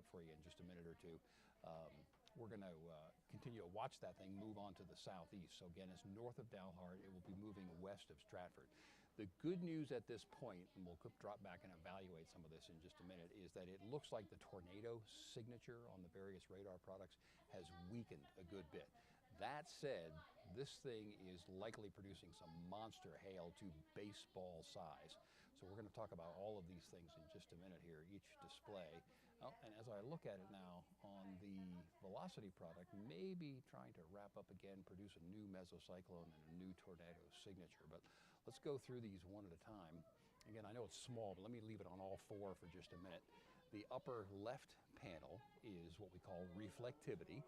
for you in just a minute or two. We're going to continue to watch that thing move on to the southeast. So again, it's north of Dalhart. It will be moving west of Stratford. The good news at this point, and we'll drop back and evaluate some of this in just a minute, is that it looks like the tornado signature on the various radar products has weakened a good bit. That said, this thing is likely producing some monster hail to baseball size. So we're going to talk about all of these things in just a minute here, each display. Oh, and as I look at it now on the velocity product, maybe trying to wrap up again, produce a new mesocyclone and a new tornado signature. But let's go through these one at a time. Again, I know it's small, but let me leave it on all four for just a minute. The upper left panel is what we call reflectivity.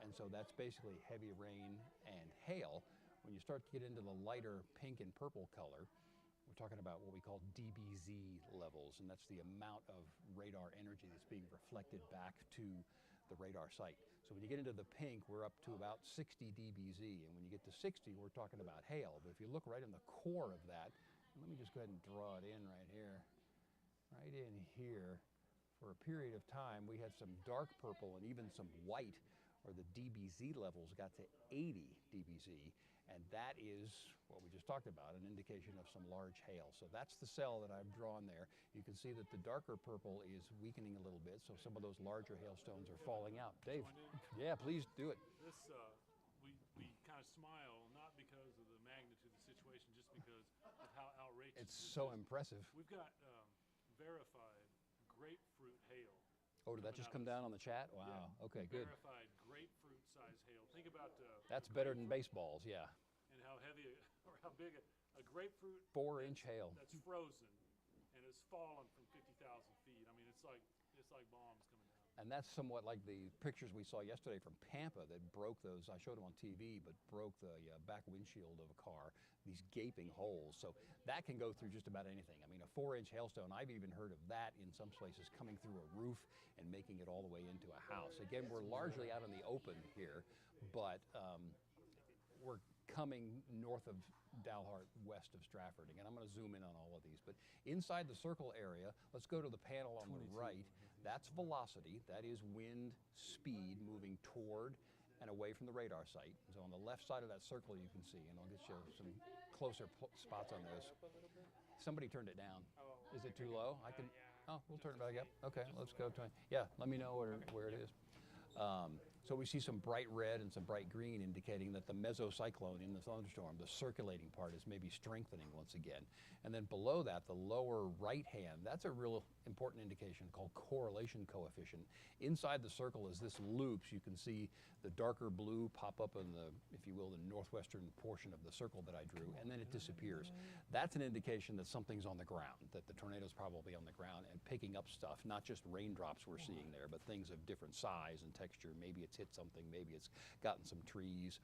And so that's basically heavy rain and hail. When you start to get into the lighter pink and purple color, we're talking about what we call dBz levels, and that's the amount of radar energy that's being reflected back to the radar site. So when you get into the pink, we're up to about 60 dBz, and when you get to 60, we're talking about hail. But if you look right in the core of that, let me just go ahead and draw it in right here. Right in here, for a period of time, we had some dark purple and even some white, where the dBz levels got to 80 dBz, and that is what we just talked about, an indication of some large hail. So that's the cell that I've drawn there. You can see that the darker purple is weakening a little bit, so some of those larger hailstones are falling out. Dave, yeah, please do it. This, we kind of smile, not because of the magnitude of the situation, just because of how outrageous it's so impressive. We've got verified grapefruit hail. Oh, did that just come down on the chat? Wow. Yeah. Okay, good. Verified grapefruit size hail. Think about that's better than baseballs, yeah. And how heavy or how big a grapefruit 4-inch hail that's frozen and has fallen from 50,000 feet. I mean, it's like bombs coming down. And that's somewhat like the pictures we saw yesterday from Pampa that broke those, I showed them on TV, but broke the back windshield of a car, these gaping holes. So that can go through just about anything. I mean, a 4-inch hailstone, I've even heard of that in some places coming through a roof and making it all the way into a house. Again, we're largely out in the open here, but we're coming north of Dalhart, west of Stratford. Again, I'm going to zoom in on all of these, but inside the circle area, let's go to the panel on the right. That's velocity. That is wind speed moving toward and away from the radar site. So on the left side of that circle you can see, and I'll get you some closer spots on those. Somebody turned it down. Is it too low? I can. Oh, we'll turn it back up. Okay, let's go. Yeah, let me know where it is. So we see some bright red and some bright green indicating that the mesocyclone in the thunderstorm, the circulating part, is maybe strengthening once again. And then below that, the lower right hand, that's a real important indication called correlation coefficient. Inside the circle is this loop. So you can see the darker blue pop up in the, if you will, the northwestern portion of the circle that I drew, and then it disappears. That's an indication that something's on the ground, that the tornado's probably on the ground and picking up stuff, not just raindrops we're seeing there, but things of different size and texture. Maybe it's hit something, maybe it's gotten some trees.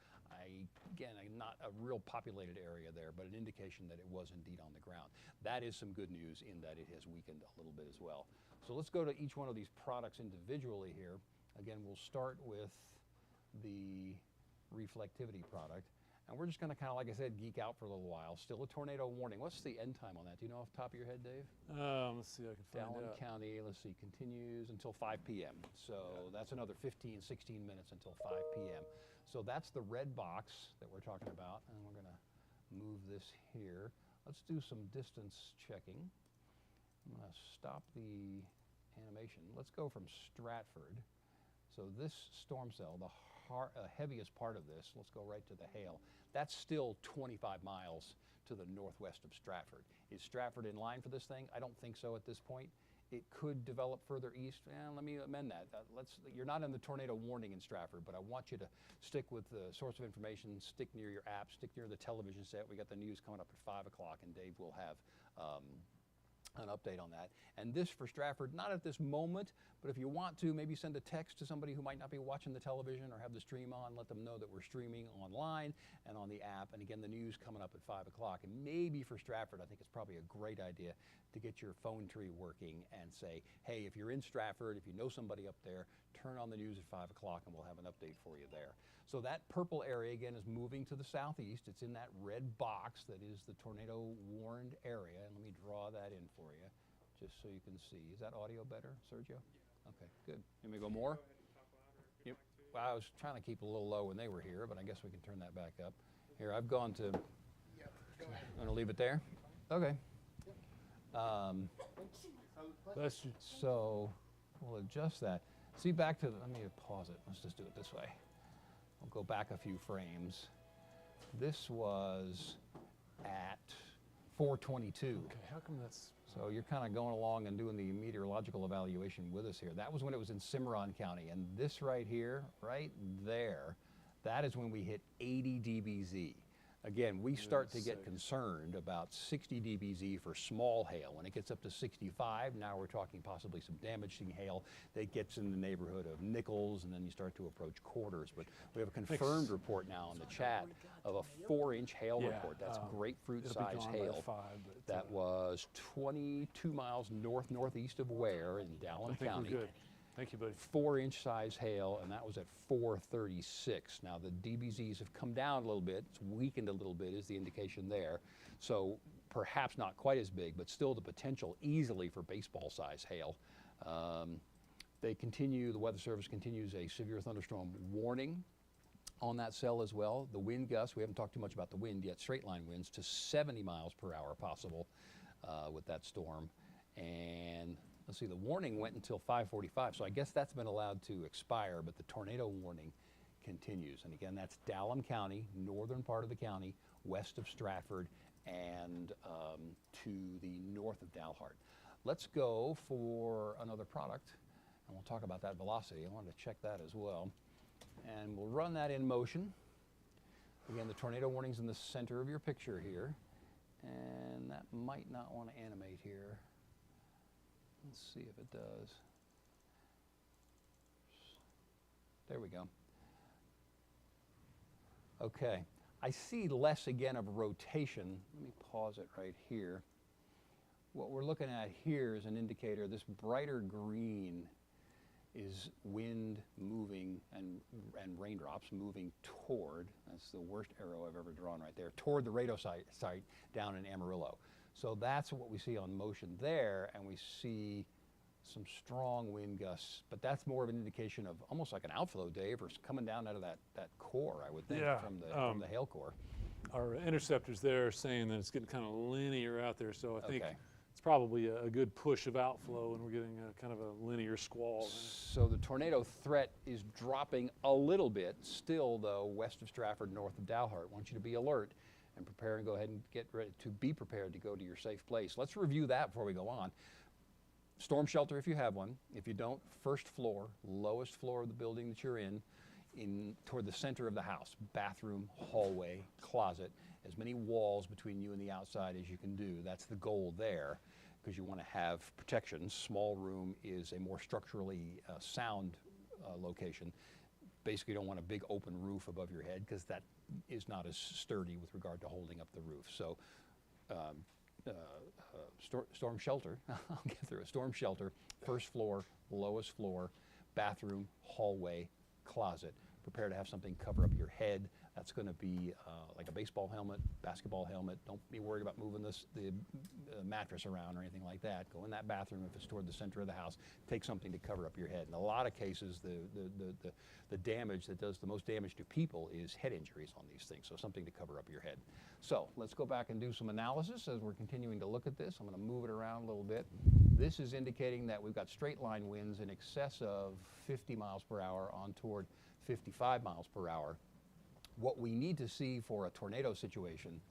Again, not a real populated area there, but an indication that it was indeed on the ground. That is some good news in that it has weakened a little bit as well. So let's go to each one of these products individually here. Again, we'll start with the reflectivity product. And we're just going to kind of, like I said, geek out for a little while. Still a tornado warning. What's the end time on that? Do you know off the top of your head, Dave? Let's see, I can find out. Dalhart County, let's see, continues until 5 p.m. So that's another 15, 16 minutes until 5 p.m. So that's the red box that we're talking about. And we're going to move this here. Let's do some distance checking. I'm going to stop the animation. Let's go from Stratford. So this storm cell, the heaviest part of this, let's go right to the hail, that's still 25 miles to the northwest of Stratford. Is Stratford in line for this thing? I don't think so at this point. It could develop further east. Let me amend that. You're not in the tornado warning in Stratford, but I want you to stick with the source of information, stick near your app, stick near the television set. We got the news coming up at 5 o'clock, and Dave will have an update on that. And this for Stratford, not at this moment, but if you want to, maybe send a text to somebody who might not be watching the television or have the stream on, let them know that we're streaming online and on the app. And again, the news coming up at 5 o'clock. And maybe for Stratford, I think it's probably a great idea to get your phone tree working and say, hey, if you're in Stratford, if you know somebody up there, turn on the news at 5 o'clock and we'll have an update for you there. So that purple area, again, is moving to the southeast. It's in that red box that is the tornado warned area. And let me draw that in for you, just so you can see. Is that audio better, Sergio? Yeah. Okay, good. You want me to go more? Yep. Well, I was trying to keep a little low when they were here, but I guess we can turn that back up. Here, I've gone to. I'm going to leave it there. Okay. So we'll adjust that. See, back to. Let me pause it. Let's just do it this way. I'll go back a few frames. This was at 4:22. Okay, how come that's... So you're kind of going along and doing the meteorological evaluation with us here. That was when it was in Cimarron County. And this right here, right there, that is when we hit 80 dBz. Again, we start to get concerned about 60 dBz for small hail. When it gets up to 65, now we're talking possibly some damaging hail that gets in the neighborhood of nickels, and then you start to approach quarters. But we have a confirmed report now in the chat of a 4-inch hail report. That's grapefruit size hail. That was 22 miles north-northeast of Ware in Dalhart County. We're good. Thank you, buddy. 4-inch size hail, and that was at 4:36. Now the dBZs have come down a little bit. It's weakened a little bit is the indication there. So perhaps not quite as big, but still the potential easily for baseball size hail. The Weather Service continues a severe thunderstorm warning on that cell as well. The wind gusts, we haven't talked too much about the wind yet, straight line winds to 70 miles per hour possible with that storm. And let's see, the warning went until 5:45, so I guess that's been allowed to expire, but the tornado warning continues. And again, that's Dalhart County, northern part of the county, west of Stratford, and to the north of Dalhart. Let's go for another product, and we'll talk about that velocity. I wanted to check that as well. And we'll run that in motion. Again, the tornado warning's in the center of your picture here, and that might not want to animate here. Let's see if it does. There we go. Okay. I see less again of rotation. Let me pause it right here. What we're looking at here is an indicator. This brighter green is wind moving and raindrops moving toward, that's the worst arrow I've ever drawn right there, toward the radar site down in Amarillo. So that's what we see on motion there, and we see some strong wind gusts, but that's more of an indication of almost like an outflow, Dave, or coming down out of that core, I would think, from the hail core. Our interceptors there are saying that it's getting kind of linear out there, so I think it's probably a good push of outflow, and we're getting a kind of a linear squall. So the tornado threat is dropping a little bit, still though, west of Stratford, north of Dalhart. I want you to be alert and prepare and go ahead and get ready to be prepared to go to your safe place. Let's review that before we go on. Storm shelter if you have one. If you don't, first floor, lowest floor of the building that you're in toward the center of the house, bathroom, hallway, closet, as many walls between you and the outside as you can do. That's the goal there, because you want to have protection. Small room is a more structurally sound location. Basically, you don't want a big open roof above your head, because that is not as sturdy with regard to holding up the roof. So storm shelter, I'll get through it. Storm shelter, first floor, lowest floor, bathroom, hallway, closet. Prepare to have something cover up your head. That's going to be like a baseball helmet, basketball helmet. Don't be worried about moving the mattress around or anything like that. Go in that bathroom if it's toward the center of the house. Take something to cover up your head. In a lot of cases, the damage that does the most damage to people is head injuries on these things, so something to cover up your head. So let's go back and do some analysis as we're continuing to look at this. I'm going to move it around a little bit. This is indicating that we've got straight line winds in excess of 50 miles per hour on toward 55 miles per hour. What we need to see for a tornado situation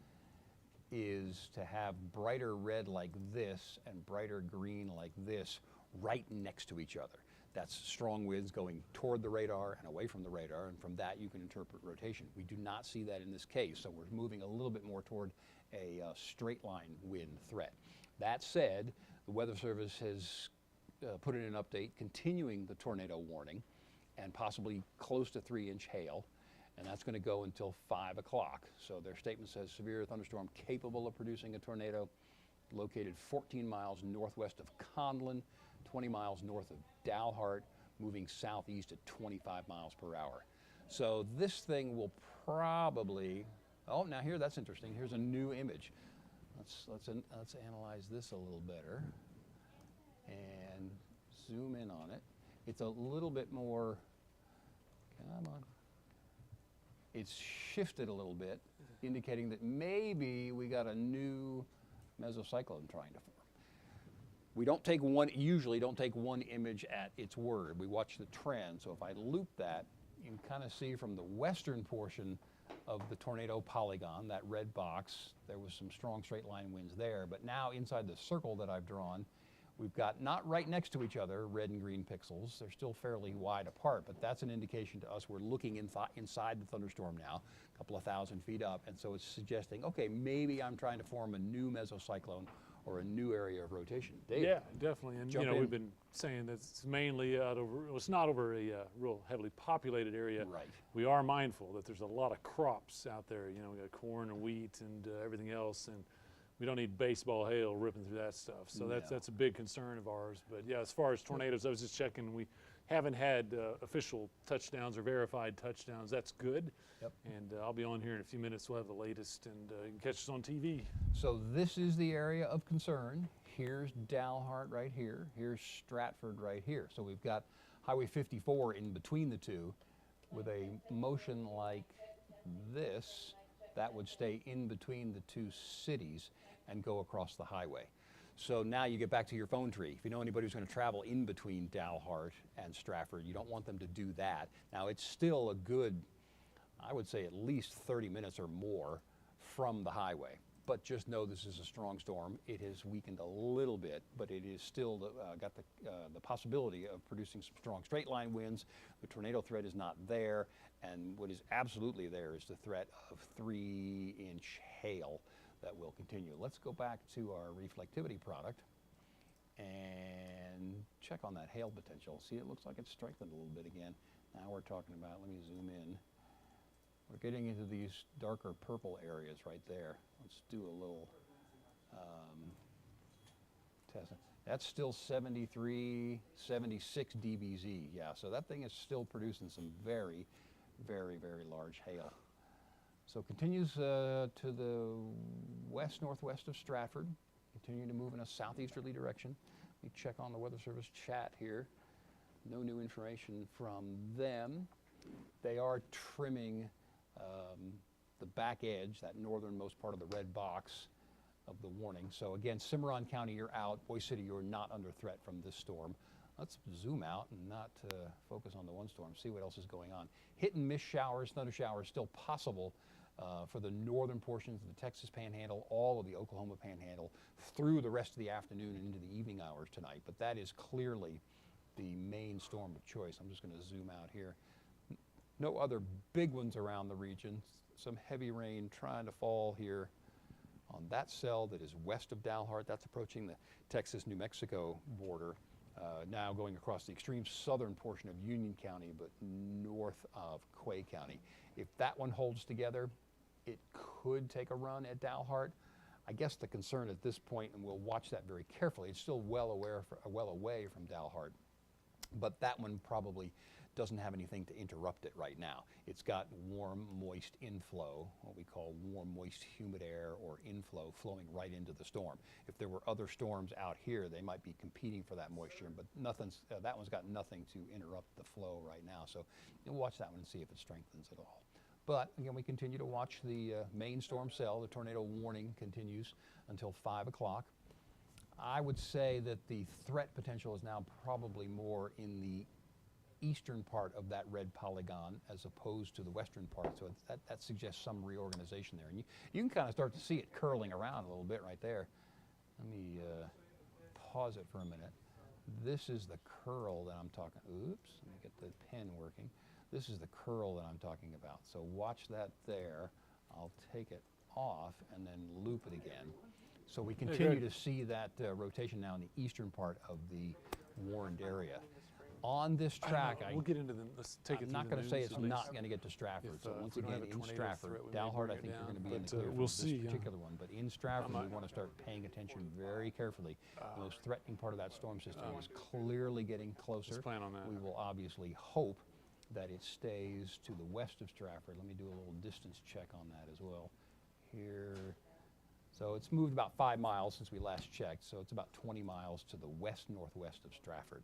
is to have brighter red like this and brighter green like this right next to each other. That's strong winds going toward the radar and away from the radar, and from that you can interpret rotation. We do not see that in this case, so we're moving a little bit more toward a straight line wind threat. That said, the Weather Service has put in an update continuing the tornado warning and possibly close to 3-inch hail, and that's going to go until 5 o'clock. So their statement says severe thunderstorm capable of producing a tornado located 14 miles northwest of Conlin, 20 miles north of Dalhart, moving southeast at 25 miles per hour. So this thing will probably, oh, now here, that's interesting. Here's a new image. Let's analyze this a little better and zoom in on it. It's a little bit more, come on. It's shifted a little bit, indicating that maybe we got a new mesocyclone trying to form. We don't take usually don't take one image at its word. We watch the trend. So if I loop that, you can kind of see from the western portion of the tornado polygon, that red box, there was some strong straight line winds there. But now inside the circle that I've drawn, we've got not right next to each other, red and green pixels. They're still fairly wide apart, but that's an indication to us we're looking inside the thunderstorm now, a couple of thousand feet up. And so it's suggesting, okay, maybe I'm trying to form a new mesocyclone or a new area of rotation. Dave, yeah, definitely. And jump in. we've been saying that it's mainly it's not over a real heavily populated area. Right. We are mindful that there's a lot of crops out there. We got corn and wheat and everything else, and we don't need baseball hail ripping through that stuff. So that's a big concern of ours. But yeah, as far as tornadoes, I was just checking. We haven't had official touchdowns or verified touchdowns. That's good. Yep. And I'll be on here in a few minutes. We'll have the latest, and you can catch us on TV. So this is the area of concern. Here's Dalhart right here. Here's Stratford right here. So we've got Highway 54 in between the two. With a motion like this, that would stay in between the two cities and go across the highway. So now you get back to your phone tree. If you know anybody who's going to travel in between Dalhart and Stratford, you don't want them to do that. Now it's still a good, I would say at least 30 minutes or more from the highway. But just know this is a strong storm. It has weakened a little bit, but it is still got the possibility of producing some strong straight line winds. The tornado threat is not there, and what is absolutely there is the threat of 3-inch hail that will continue. Let's go back to our reflectivity product and check on that hail potential. See, it looks like it's strengthened a little bit again. Now we're talking about, let me zoom in. We're getting into these darker purple areas right there. Let's do a little test. That's still 73, 76 dBz. Yeah, so that thing is still producing some very, very, very large hail. So continues to the west-northwest of Stratford, continuing to move in a southeasterly direction. Let me check on the Weather Service chat here. No new information from them. They are trimming the back edge, that northernmost part of the red box of the warning. So again, Cimarron County, you're out. Boise City, you're not under threat from this storm. Let's zoom out and not focus on the one storm, see what else is going on. Hit and miss showers, thunder showers still possible for the northern portions of the Texas Panhandle, all of the Oklahoma Panhandle, through the rest of the afternoon and into the evening hours tonight. But that is clearly the main storm of choice. I'm just going to zoom out here. No other big ones around the region. Some heavy rain trying to fall here on that cell that is west of Dalhart. That's approaching the Texas-New Mexico border, now going across the extreme southern portion of Union County, but north of Quay County. If that one holds together, it could take a run at Dalhart. I guess the concern at this point, and we'll watch that very carefully, it's still well away from Dalhart, but that one probably doesn't have anything to interrupt it right now. It's got warm, moist inflow, what we call warm, moist, humid air or inflow flowing right into the storm. If there were other storms out here, they might be competing for that moisture, but that one's got nothing to interrupt the flow right now. So you'll watch that one and see if it strengthens at all. But again, we continue to watch the main storm cell. The tornado warning continues until 5 o'clock. I would say that the threat potential is now probably more in the eastern part of that red polygon as opposed to the western part, so that suggests some reorganization there. And you can kind of start to see it curling around a little bit right there. Let me pause it for a minute. This is the curl that I'm talking, oops, let me get the pen working. This is the curl that I'm talking about. So watch that there. I'll take it off and then loop it again. So we continue to see that rotation now in the eastern part of the warned area. On this track, we'll get into them. Let's take it. I'm not going to say it's not going to get to Stratford. So once again, in Stratford, Dalhart, I think you're going to be in the clear for this particular one. But in Stratford, we want to start paying attention very carefully. The most threatening part of that storm system is clearly getting closer. Let's plan on that. We will obviously hope that it stays to the west of Stratford. Let me do a little distance check on that as well. Here. So it's moved about 5 miles since we last checked. So it's about 20 miles to the west-northwest of Stratford.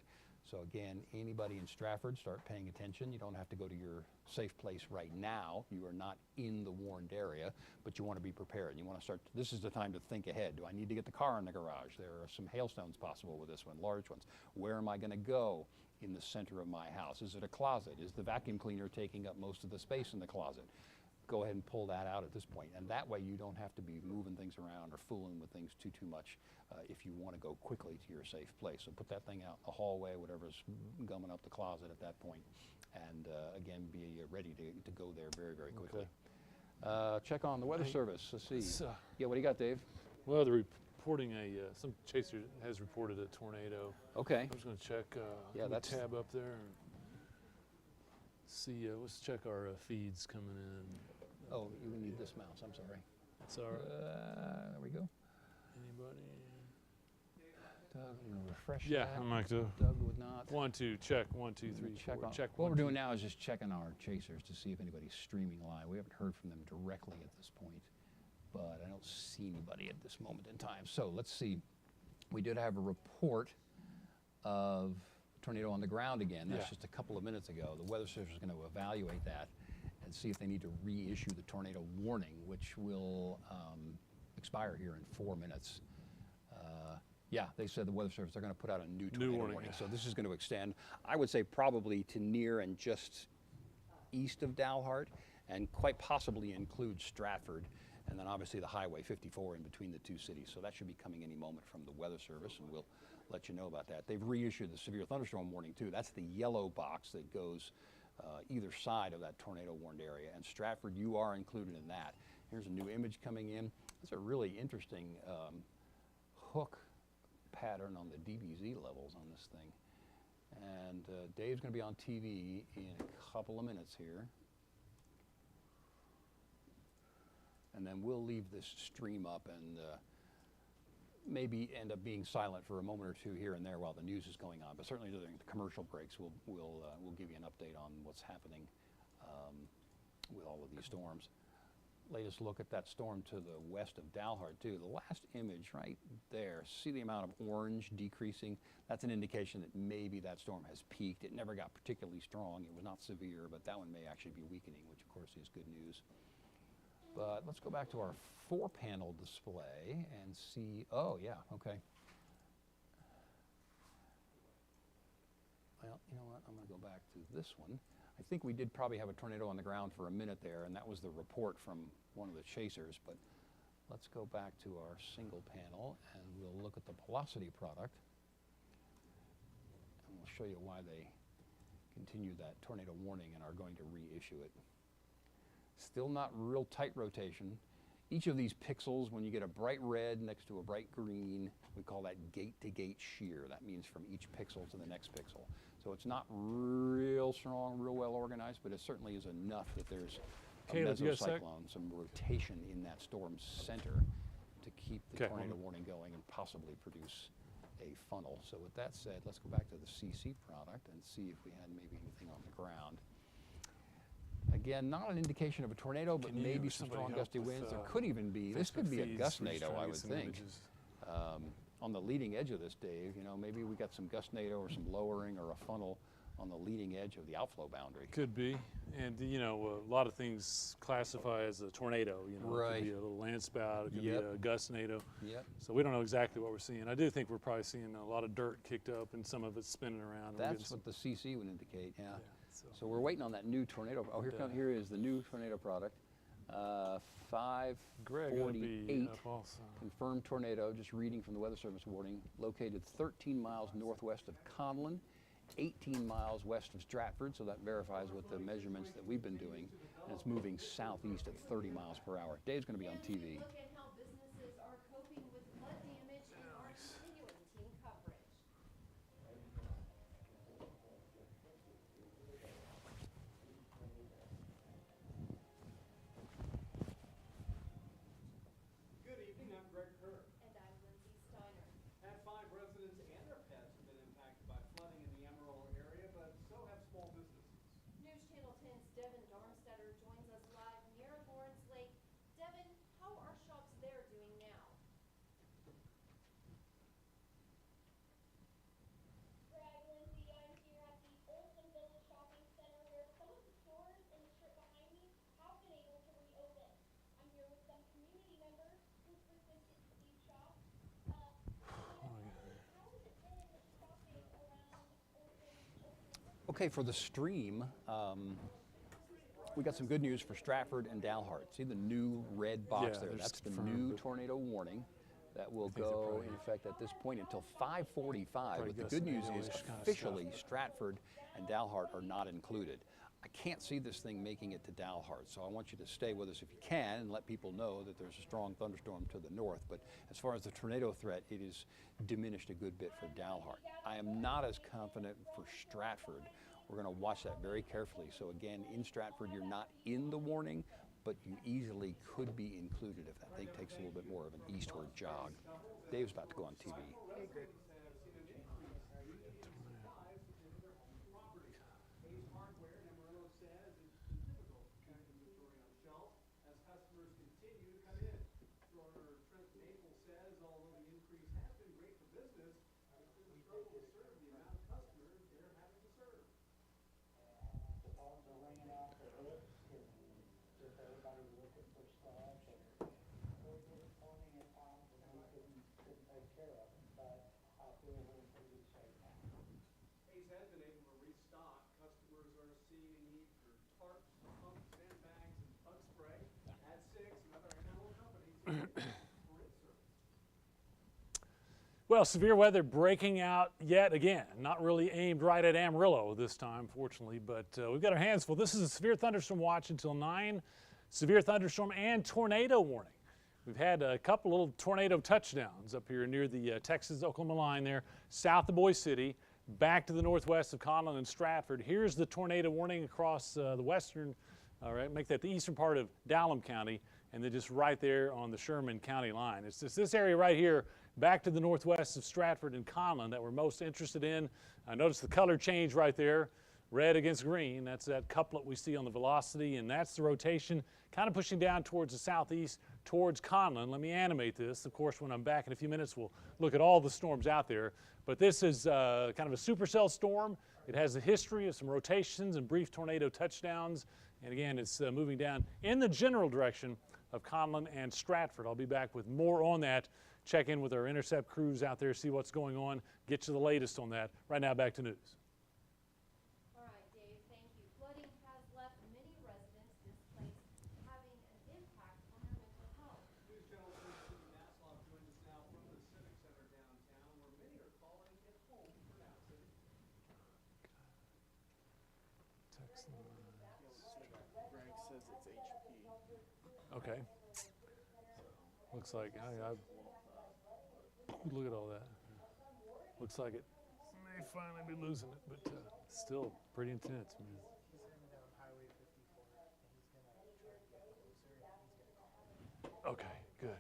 So again, anybody in Stratford, start paying attention. You don't have to go to your safe place right now. You are not in the warned area, but you want to be prepared. You want to start, this is the time to think ahead. Do I need to get the car in the garage? There are some hailstones possible with this one, large ones. Where am I going to go in the center of my house? Is it a closet? Is the vacuum cleaner taking up most of the space in the closet? Go ahead and pull that out at this point. And that way you don't have to be moving things around or fooling with things too much if you want to go quickly to your safe place. So put that thing out in the hallway, whatever's gumming up the closet at that point. And again, be ready to go there very quickly. Okay. Check on the Weather Service. Let's see. Yeah, what do you got, Dave? Well, they're reporting some chaser has reported a tornado. Okay. I'm just going to check. Yeah, that's tab up there. And see, let's check our feeds coming in. Oh, you need this mouse. I'm sorry. That's all right. There we go. Anybody? Doug, I'm going to refresh yeah, that. I'm like to. Doug would not. 1, 2, check. 1, 2, 3, check 4. on, Check. what 1, we're 2. doing now is just checking our chasers to see if anybody's streaming live. We haven't heard from them directly at this point, but I don't see anybody at this moment in time. So let's see. We did have a report of tornado on the ground again. That's just a couple of minutes ago. The Weather Service is going to evaluate that and see if they need to reissue the tornado warning, which will expire here in 4 minutes. Yeah, they said the Weather Service, they're going to put out a new tornado warning. So this is going to extend, I would say, probably to near and just east of Dalhart, and quite possibly include Stratford, and then obviously the Highway 54 in between the two cities. So that should be coming any moment from the Weather Service, and we'll let you know about that. They've reissued the severe thunderstorm warning too. That's the yellow box that goes either side of that tornado warned area. And Stratford, you are included in that. Here's a new image coming in. It's a really interesting hook pattern on the DBZ levels on this thing. And Dave's going to be on TV in a couple of minutes here. And then we'll leave this stream up and maybe end up being silent for a moment or two here and there while the news is going on. But certainly during the commercial breaks, we'll give you an update on what's happening with all of these storms. Latest look at that storm to the west of Dalhart too. The last image right there, see the amount of orange decreasing? That's an indication that maybe that storm has peaked. It never got particularly strong. It was not severe, but that one may actually be weakening, which of course is good news. But let's go back to our 4-panel display and see, oh yeah, okay. Well, you know what, I'm going to go back to this one. I think we did probably have a tornado on the ground for a minute there, and that was the report from one of the chasers. But let's go back to our single panel, and we'll look at the velocity product. And we'll show you why they continued that tornado warning and are going to reissue it. Still not real tight rotation. Each of these pixels, when you get a bright red next to a bright green, we call that gate-to-gate shear. That means from each pixel to the next pixel. So it's not real strong, real well organized, but it certainly is enough that there's a mesocyclone, some rotation in that storm's center to keep the tornado warning going and possibly produce a funnel. So with that said, let's go back to the CC product and see if we had maybe anything on the ground. Again, not an indication of a tornado, but maybe some strong gusty winds. There could even be, this could be a gustnado, I would think. On the leading edge of this, Dave, you know, maybe we got some gustnado or some lowering or a funnel on the leading edge of the outflow boundary. Could be. And, you know, a lot of things classify as a tornado. You know, it could be a little land spout, it could be a gustnado. So we don't know exactly what we're seeing. I do think we're probably seeing a lot of dirt kicked up and some of it spinning around. That's what the CC would indicate, So we're waiting on that new tornado. Oh, here is the new tornado product. 548 confirmed tornado, just reading from the Weather Service warning, located 13 miles northwest of Conlin, 18 miles west of Stratford, so that verifies with the measurements that we've been doing, and it's moving southeast at 30 miles per hour. Dave's going to be on TV. Look at how businesses are coping with flood damage and are continuing team coverage. And I'm Lindsay Steiner. And 5 residents and their pets have been impacted by flooding in the Emerald area, but so have small businesses. News Channel 10's Devin Darmstetter joins us live near Lawrence Lake. Devin, how are shops there doing now? Greg, Lindsay, Okay, for the stream, we got some good news for Stratford and Dalhart. See the new red box Yeah, there? they're That's just the confirmed, new but tornado warning that will think they're go probably- in effect at this point until 5:45. But the got good some news is yellowish kinda officially stuff. Stratford and Dalhart are not included. I can't see this thing making it to Dalhart, so I want you to stay with us if you can and let people know that there's a strong thunderstorm to the north. But as far as the tornado threat, it is diminished a good bit for Dalhart. I am not as confident for Stratford. We're going to watch that very carefully. So again, in Stratford, you're not in the warning, but you easily could be included if that thing takes a little bit more of an eastward jog. Dave's about to go on TV. Well, severe weather breaking out yet again. Not really aimed right at Amarillo this time, fortunately, but we've got our hands full. This is a severe thunderstorm watch until 9. Severe thunderstorm and tornado warning. We've had a couple little tornado touchdowns up here near the Texas-Oklahoma line there, south of Boise City, back to the northwest of Conlon and Stratford. Here's the tornado warning across the western, all right, make that the eastern part of Dalham County, and then just right there on the Sherman County line. It's just this area right here, back to the northwest of Stratford and Conlon that we're most interested in. Notice the color change right there, red against green. That's that couplet we see on the velocity, and that's the rotation kind of pushing down towards the southeast, towards Conlon. Let me animate this. Of course, when I'm back in a few minutes, we'll look at all the storms out there. But this is kind of a supercell storm. It has a history of some rotations and brief tornado touchdowns. And again, it's moving down in the general direction of Conlon and Stratford. I'll be back with more on that. Check in with our intercept crews out there, see what's going on, get you the latest on that. Right now, back to news. All right, Dave, thank you. Flooding has left many residents displaced, having an impact on their mental health. NewsChannel City Nassau joins us now from the Civic Center downtown, where many are calling it home for now. City. Greg says it's HP. Okay. Looks like, look at all that. Looks like it may finally be losing it, but still pretty intense, man. He's heading down Highway 54, and he's going to try to get closer, and he's going to call me. Okay, good.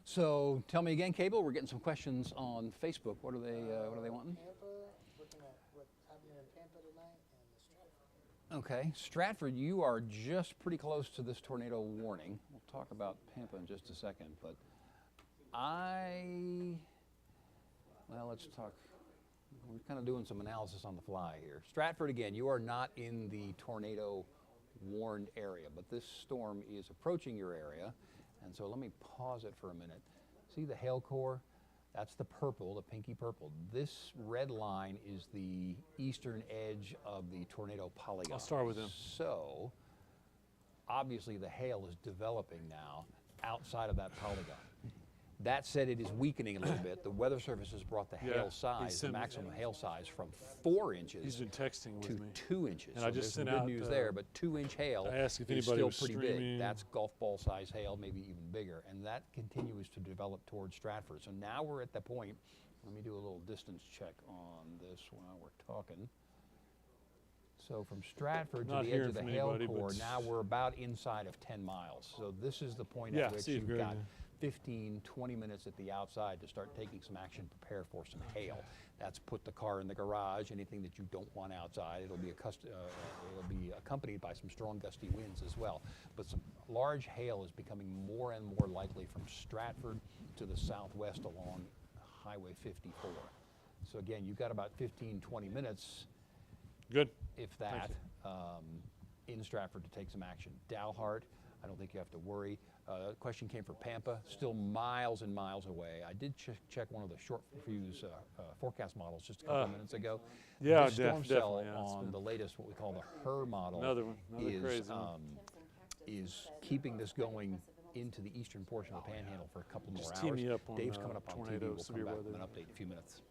So tell me again, Cable. We're getting some questions on Facebook. What are they wanting? Pampa, looking at what's happening in Pampa tonight and the Stratford. Okay, Stratford, you are just pretty close to this tornado warning. We'll talk about Pampa in just a second, but well, let's talk. We're kind of doing some analysis on the fly here. Stratford, again, you are not in the tornado warned area, but this storm is approaching your area. And so let me pause it for a minute. See the hail core? That's the purple, the pinky purple. This red line is the eastern edge of the tornado polygon. I'll start with them. So obviously the hail is developing now outside of that polygon. That said, it is weakening a little bit. The weather service has brought the hail size, the maximum hail size, from 4 inches He's been texting with to me. 2 inches. And so I just there's sent some out, good news there, but 2-inch hail I asked if is anybody still was pretty streaming. big. That's golf ball size hail, maybe even bigger, and that continues to develop towards Stratford. So now we're at the point. Let me do a little distance check on this while we're talking. So from Stratford to Not the edge hearing of the from hail anybody, core, but- now we're about inside of 10 miles. So this is the point Yeah, at which see if you've Greg- got 15, 20 minutes at the outside to start taking some action, prepare for some hail. That's put the car in the garage, anything that you don't want outside. It'll be accompanied by some strong gusty winds as well. But some large hail is becoming more and more likely from Stratford to the southwest along Highway 54. So again, you've got about 15, 20 minutes, Good. if that, in Stratford to take some action. Dalhart, I don't think you have to worry. The question came from Pampa, still miles and miles away. I did check one of the short fuse forecast models just a couple minutes ago. Yeah, the storm cell definitely. Yeah, it's on been the latest, what we call the HER model, another one, another crazy one. is keeping this going into the eastern portion of the Panhandle for a couple more Just hours. tee me up on, Dave's coming up on TV. tornado, We'll come severe back weather. with an update in a few minutes.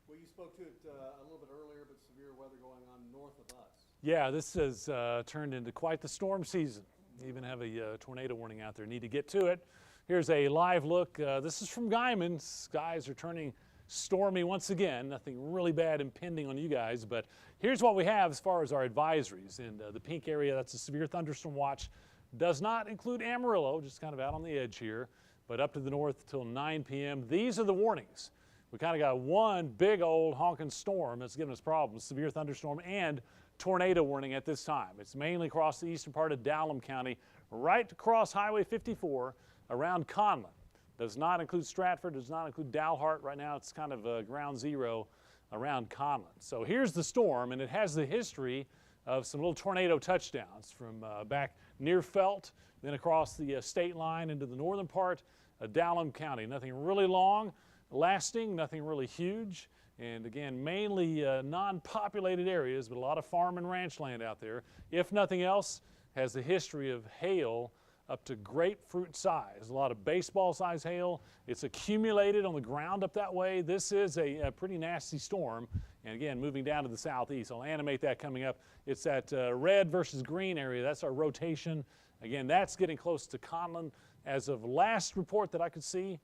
Well, you spoke to it a little bit earlier, but severe weather going on north of us. Yeah, this has turned into quite the storm season. Even have a tornado warning out there. Need to get to it. Here's a live look. This is from Guyman. Skies are turning stormy once again. Nothing really bad impending on you guys, but here's what we have as far as our advisories. In the pink area, that's a severe thunderstorm watch. Does not include Amarillo, just kind of out on the edge here, but up to the north till 9 p.m. These are the warnings. We kind of got one big old honking storm that's giving us problems, severe thunderstorm and tornado warning at this time. It's mainly across the eastern part of Dalhart County, right across Highway 54 around Conlin. Does not include Stratford, does not include Dalhart. Right now it's kind of ground zero around Conlin. So here's the storm, and it has the history of some little tornado touchdowns from back near Felt, then across the state line into the northern part of Dalhart County. Nothing really long lasting, nothing really huge. And again, mainly non-populated areas, but a lot of farm and ranch land out there. If nothing else, has the history of hail up to grapefruit size. A lot of baseball size hail. It's accumulated on the ground up that way. This is a pretty nasty storm. And again, moving down to the southeast. I'll animate that coming up. It's that red versus green area. That's our rotation. Again, that's getting close to Conlin. As of last report that I could see,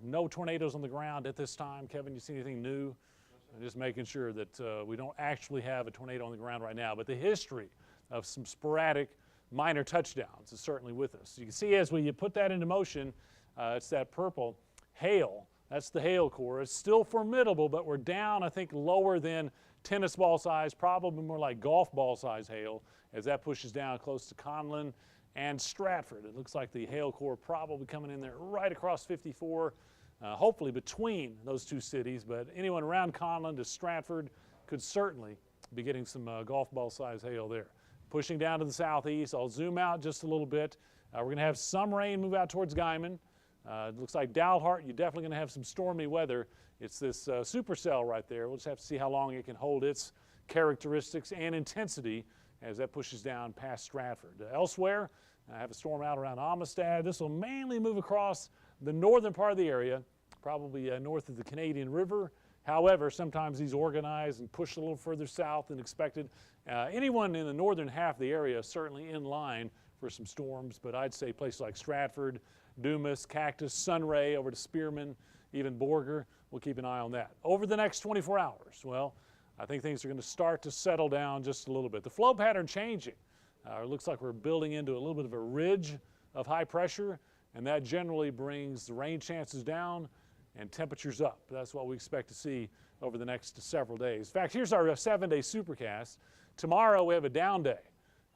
no tornadoes on the ground at this time. Kevin, you see anything new? I'm just making sure that we don't actually have a tornado on the ground right now. But the history of some sporadic minor touchdowns is certainly with us. You can see as we put that into motion, it's that purple hail. That's the hail core. It's still formidable, but we're down, I think, lower than tennis ball size, probably more like golf ball size hail as that pushes down close to Conlin and Stratford. It looks like the hail core probably coming in there right across 54, hopefully between those two cities, but anyone around Conlin to Stratford could certainly be getting some golf ball size hail there. Pushing down to the southeast, I'll zoom out just a little bit. We're going to have some rain move out towards Guyman. It looks like Dalhart, you're definitely going to have some stormy weather. It's this supercell right there. We'll just have to see how long it can hold its characteristics and intensity as that pushes down past Stratford. Elsewhere, I have a storm out around Amistad. This will mainly move across the northern part of the area, probably north of the Canadian River. However, sometimes these organize and push a little further south than expected. Anyone in the northern half of the area is certainly in line for some storms, but I'd say places like Stratford, Dumas, Cactus, Sunray over to Spearman, even Borger, we'll keep an eye on that. Over the next 24 hours, well, I think things are going to start to settle down just a little bit. The flow pattern changing. It looks like we're building into a little bit of a ridge of high pressure, and that generally brings the rain chances down and temperatures up. That's what we expect to see over the next several days. In fact, here's our 7-day supercast. Tomorrow we have a down day.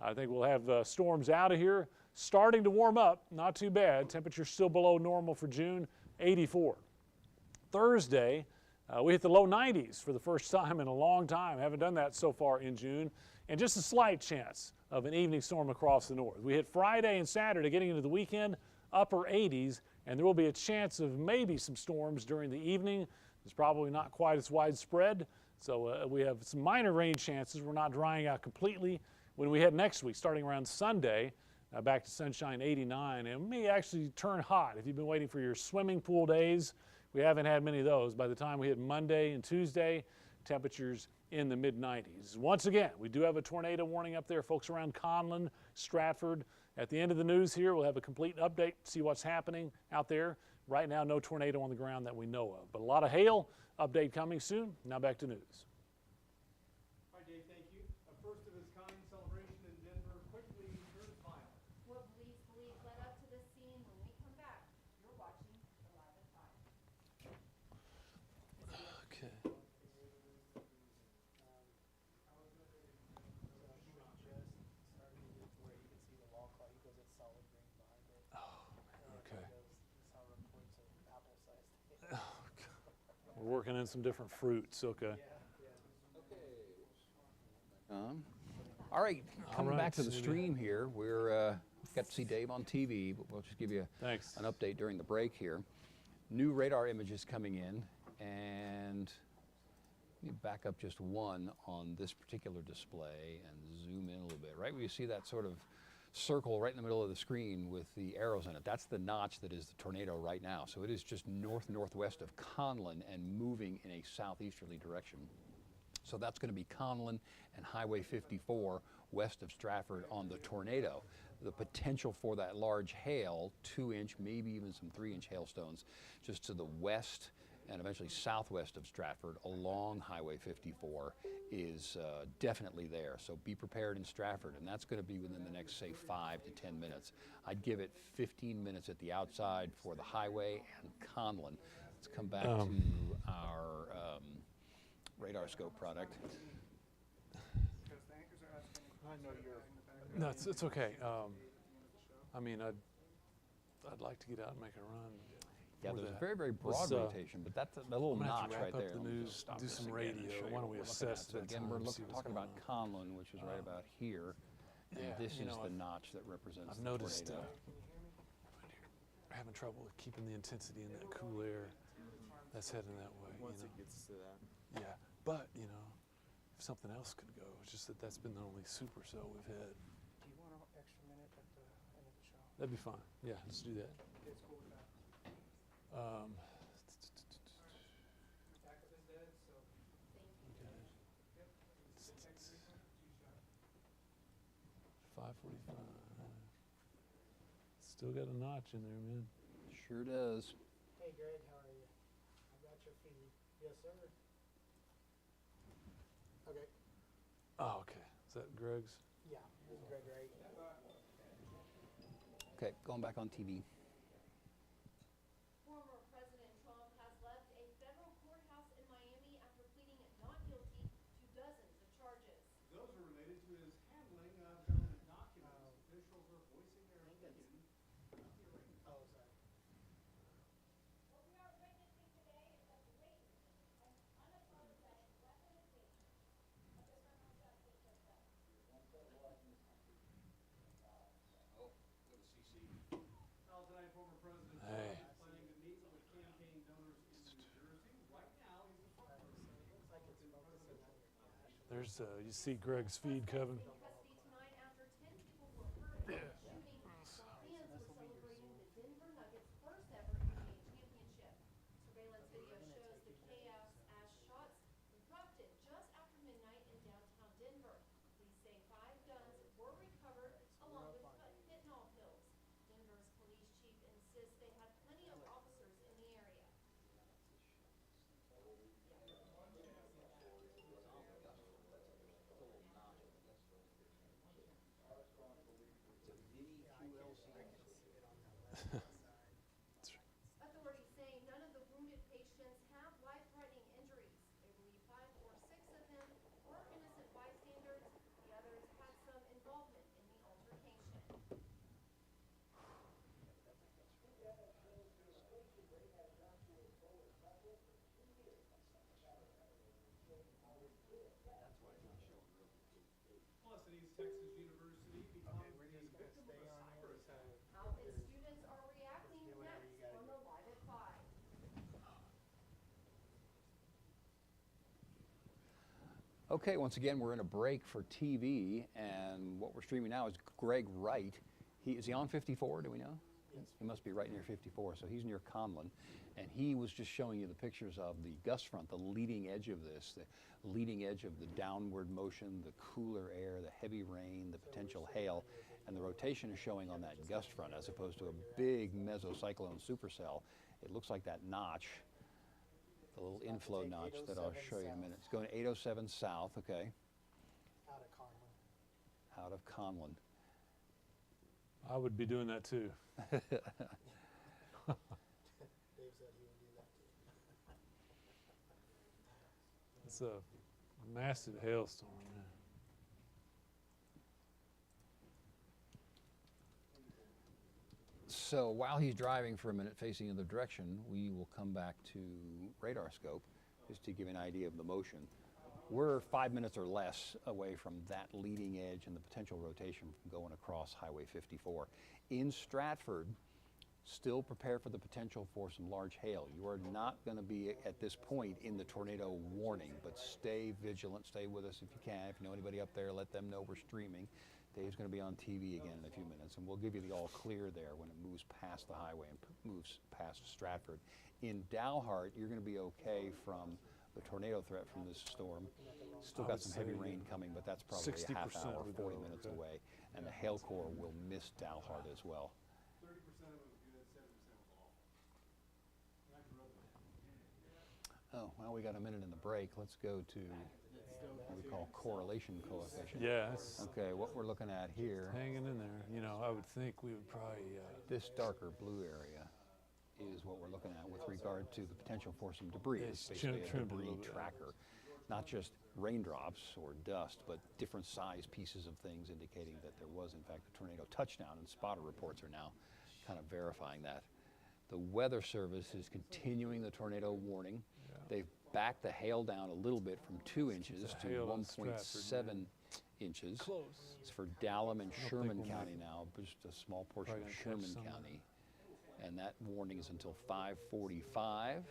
I think we'll have storms out of here, starting to warm up, not too bad. Temperatures still below normal for June, 84. Thursday, we hit the low 90s for the first time in a long time. Haven't done that so far in June. And just a slight chance of an evening storm across the north. We hit Friday and Saturday, getting into the weekend, upper 80s, and there will be a chance of maybe some storms during the evening. It's probably not quite as widespread, so we have some minor rain chances. We're not drying out completely. When we head next week, starting around Sunday, back to sunshine 89, and it may actually turn hot. If you've been waiting for your swimming pool days, we haven't had many of those. By the time we hit Monday and Tuesday, temperatures in the mid-90s. Once again, we do have a tornado warning up there, folks around Conlin, Stratford. At the end of the news here, we'll have a complete update, see what's happening out there. Right now, no tornado on the ground that we know of, but a lot of hail. Update coming soon. Now back to news. Hi, Dave, thank you. A first of its kind celebration in Denver quickly turns violent. What police believe led up to this scene. When we come back, you're watching Alive at 5. Okay. So he was just starting to get to where you can see the wall clock. He goes, it's solid green behind it. And okay. he goes, he saw reports of apple-sized hail. We're working in some different fruits. Okay. All right, coming back to the Cindy. stream here, we're got to see Dave on TV, but we'll just give you Thanks. an update during the break here. New radar images coming in, and let me back up just one on this particular display and zoom in a little bit. Right where you see that sort of circle right in the middle of the screen with the arrows in it, that's the notch that is the tornado right now. So it is just northwest of Conlin and moving in a southeasterly direction. So that's going to be Conlin and Highway 54 west of Stratford on the tornado. The potential for that large hail, 2-inch, maybe even some 3-inch hailstones, just to the west and eventually southwest of Stratford along Highway 54 is definitely there. So be prepared in Stratford, and that's going to be within the next, say, 5 to 10 minutes. I'd give it 15 minutes at the outside for the highway and Conlin. Let's come back to our radar scope product. No, it's okay. I mean, I'd like to get out and make a run. Yeah, for there's that. a very, very broad Let's, rotation, but that's a little I'm gonna have notch to wrap right up there. the Let me news, just stop do this some again and radio. show you Why don't what we we're looking assess at. So that again, time we're and see what's talking about going on. Conlin, which is right about here, and Yeah, this you is know, the notch that represents I've the noticed tornado. having trouble with keeping the intensity in that cool air that's heading that way. Once you it know? gets to that. Yeah, but you know, if something else could go, it's just that that's been the only super cell we've had. Do you want an extra minute at the end of the show? That'd be fine. Yeah, let's do that. It's cool with that. Cactus is dead, so. Okay. Yep. 5:45. Still got a notch in there, man. Sure does. Hey Greg, how are you? I got your feed. Yes, sir. Okay. Oh, okay. Is that Greg's? Yeah, this is Greg, right? Okay, going back on TV. Former President Trump has left a federal courthouse in Miami after pleading not guilty to dozens of charges. Those are related to his handling of government documents. Officials are voicing their opinion. Oh, sorry. Well, tonight, former President Hey. Trump is planning to meet with campaign donors in New Jersey. Right now, he's a front runner. So it looks like it's focusing on your cash. There's you see Greg's feed, Kevin. Custody tonight after 10 people were hurt in the shooting while fans were celebrating the Denver Nuggets' first ever NBA championship. Surveillance video shows the chaos as shots erupted just after midnight in downtown Denver. Police say 5 guns were recovered along with fentanyl pills. Denver's police chief insists they had plenty of officers in the area. Authorities say none of the wounded patients have life-threatening injuries. They believe 5 or 6 of them were innocent bystanders. The others had some involvement in the altercation. Plus, at East Texas University becomes we're the just gonna victim stay of a on cyber here, so attack. How its students are reacting do whatever next you gotta on the Live at 5. Okay, once again, we're in a break for TV, and what we're streaming now is Greg Wright. Is he on 54, do we know? Yes. He must be right near 54, so he's near Conlon. And he was just showing you the pictures of the gust front, the leading edge of this, the leading edge of the downward motion, the cooler air, the heavy rain, the potential hail, and the rotation is showing on that gust front as opposed to a big mesocyclone supercell. It looks like that notch, the little inflow take notch that I'll 807 show you in a south. minute. It's going 807 south, okay, Out of Conlon. out of Conlon. I would be doing that too. Dave said he would do that too. It's a massive hailstorm. Yeah. So while he's driving for a minute facing in the direction, we will come back to radar scope just to give you an idea of the motion. We're 5 minutes or less away from that leading edge and the potential rotation from going across Highway 54. In Stratford, still prepare for the potential for some large hail. You are not going to be at this point in the tornado warning, but stay vigilant, stay with us if you can. If you know anybody up there, let them know we're streaming. Dave's going to be on TV again in a few minutes, and we'll give you the all clear there when it moves past the highway and moves past Stratford. In Dalhart, you're going to be okay from the tornado threat from this storm. Still I got would some heavy say rain coming, but that's probably a half 60% hour, would 40 go, minutes okay. away, and the hail core will miss Dalhart as well. 30% of it was good, 70% was awful. Back to rubber. Oh, well, we got a minute in the break. Let's go to what we call correlation coefficient. Yeah, it's Okay, what we're looking at here, hanging in there. You know, I would think we would probably. this darker blue area is what we're looking at with regard to the potential for some debris. It's It's basically a trimmed a debris little bit. tracker. Not just raindrops or dust, but different size pieces of things indicating that there was, in fact, a tornado touchdown, and spotter reports are now kind of verifying that. The Weather Service is continuing the tornado warning. They've backed the hail down a little bit from 2 inches to hail in 1.7 inches. Close. It's for Dallam and think Sherman we'll County now, just a small portion Probably of gonna catch Sherman some of County. And that warning is until 5:45.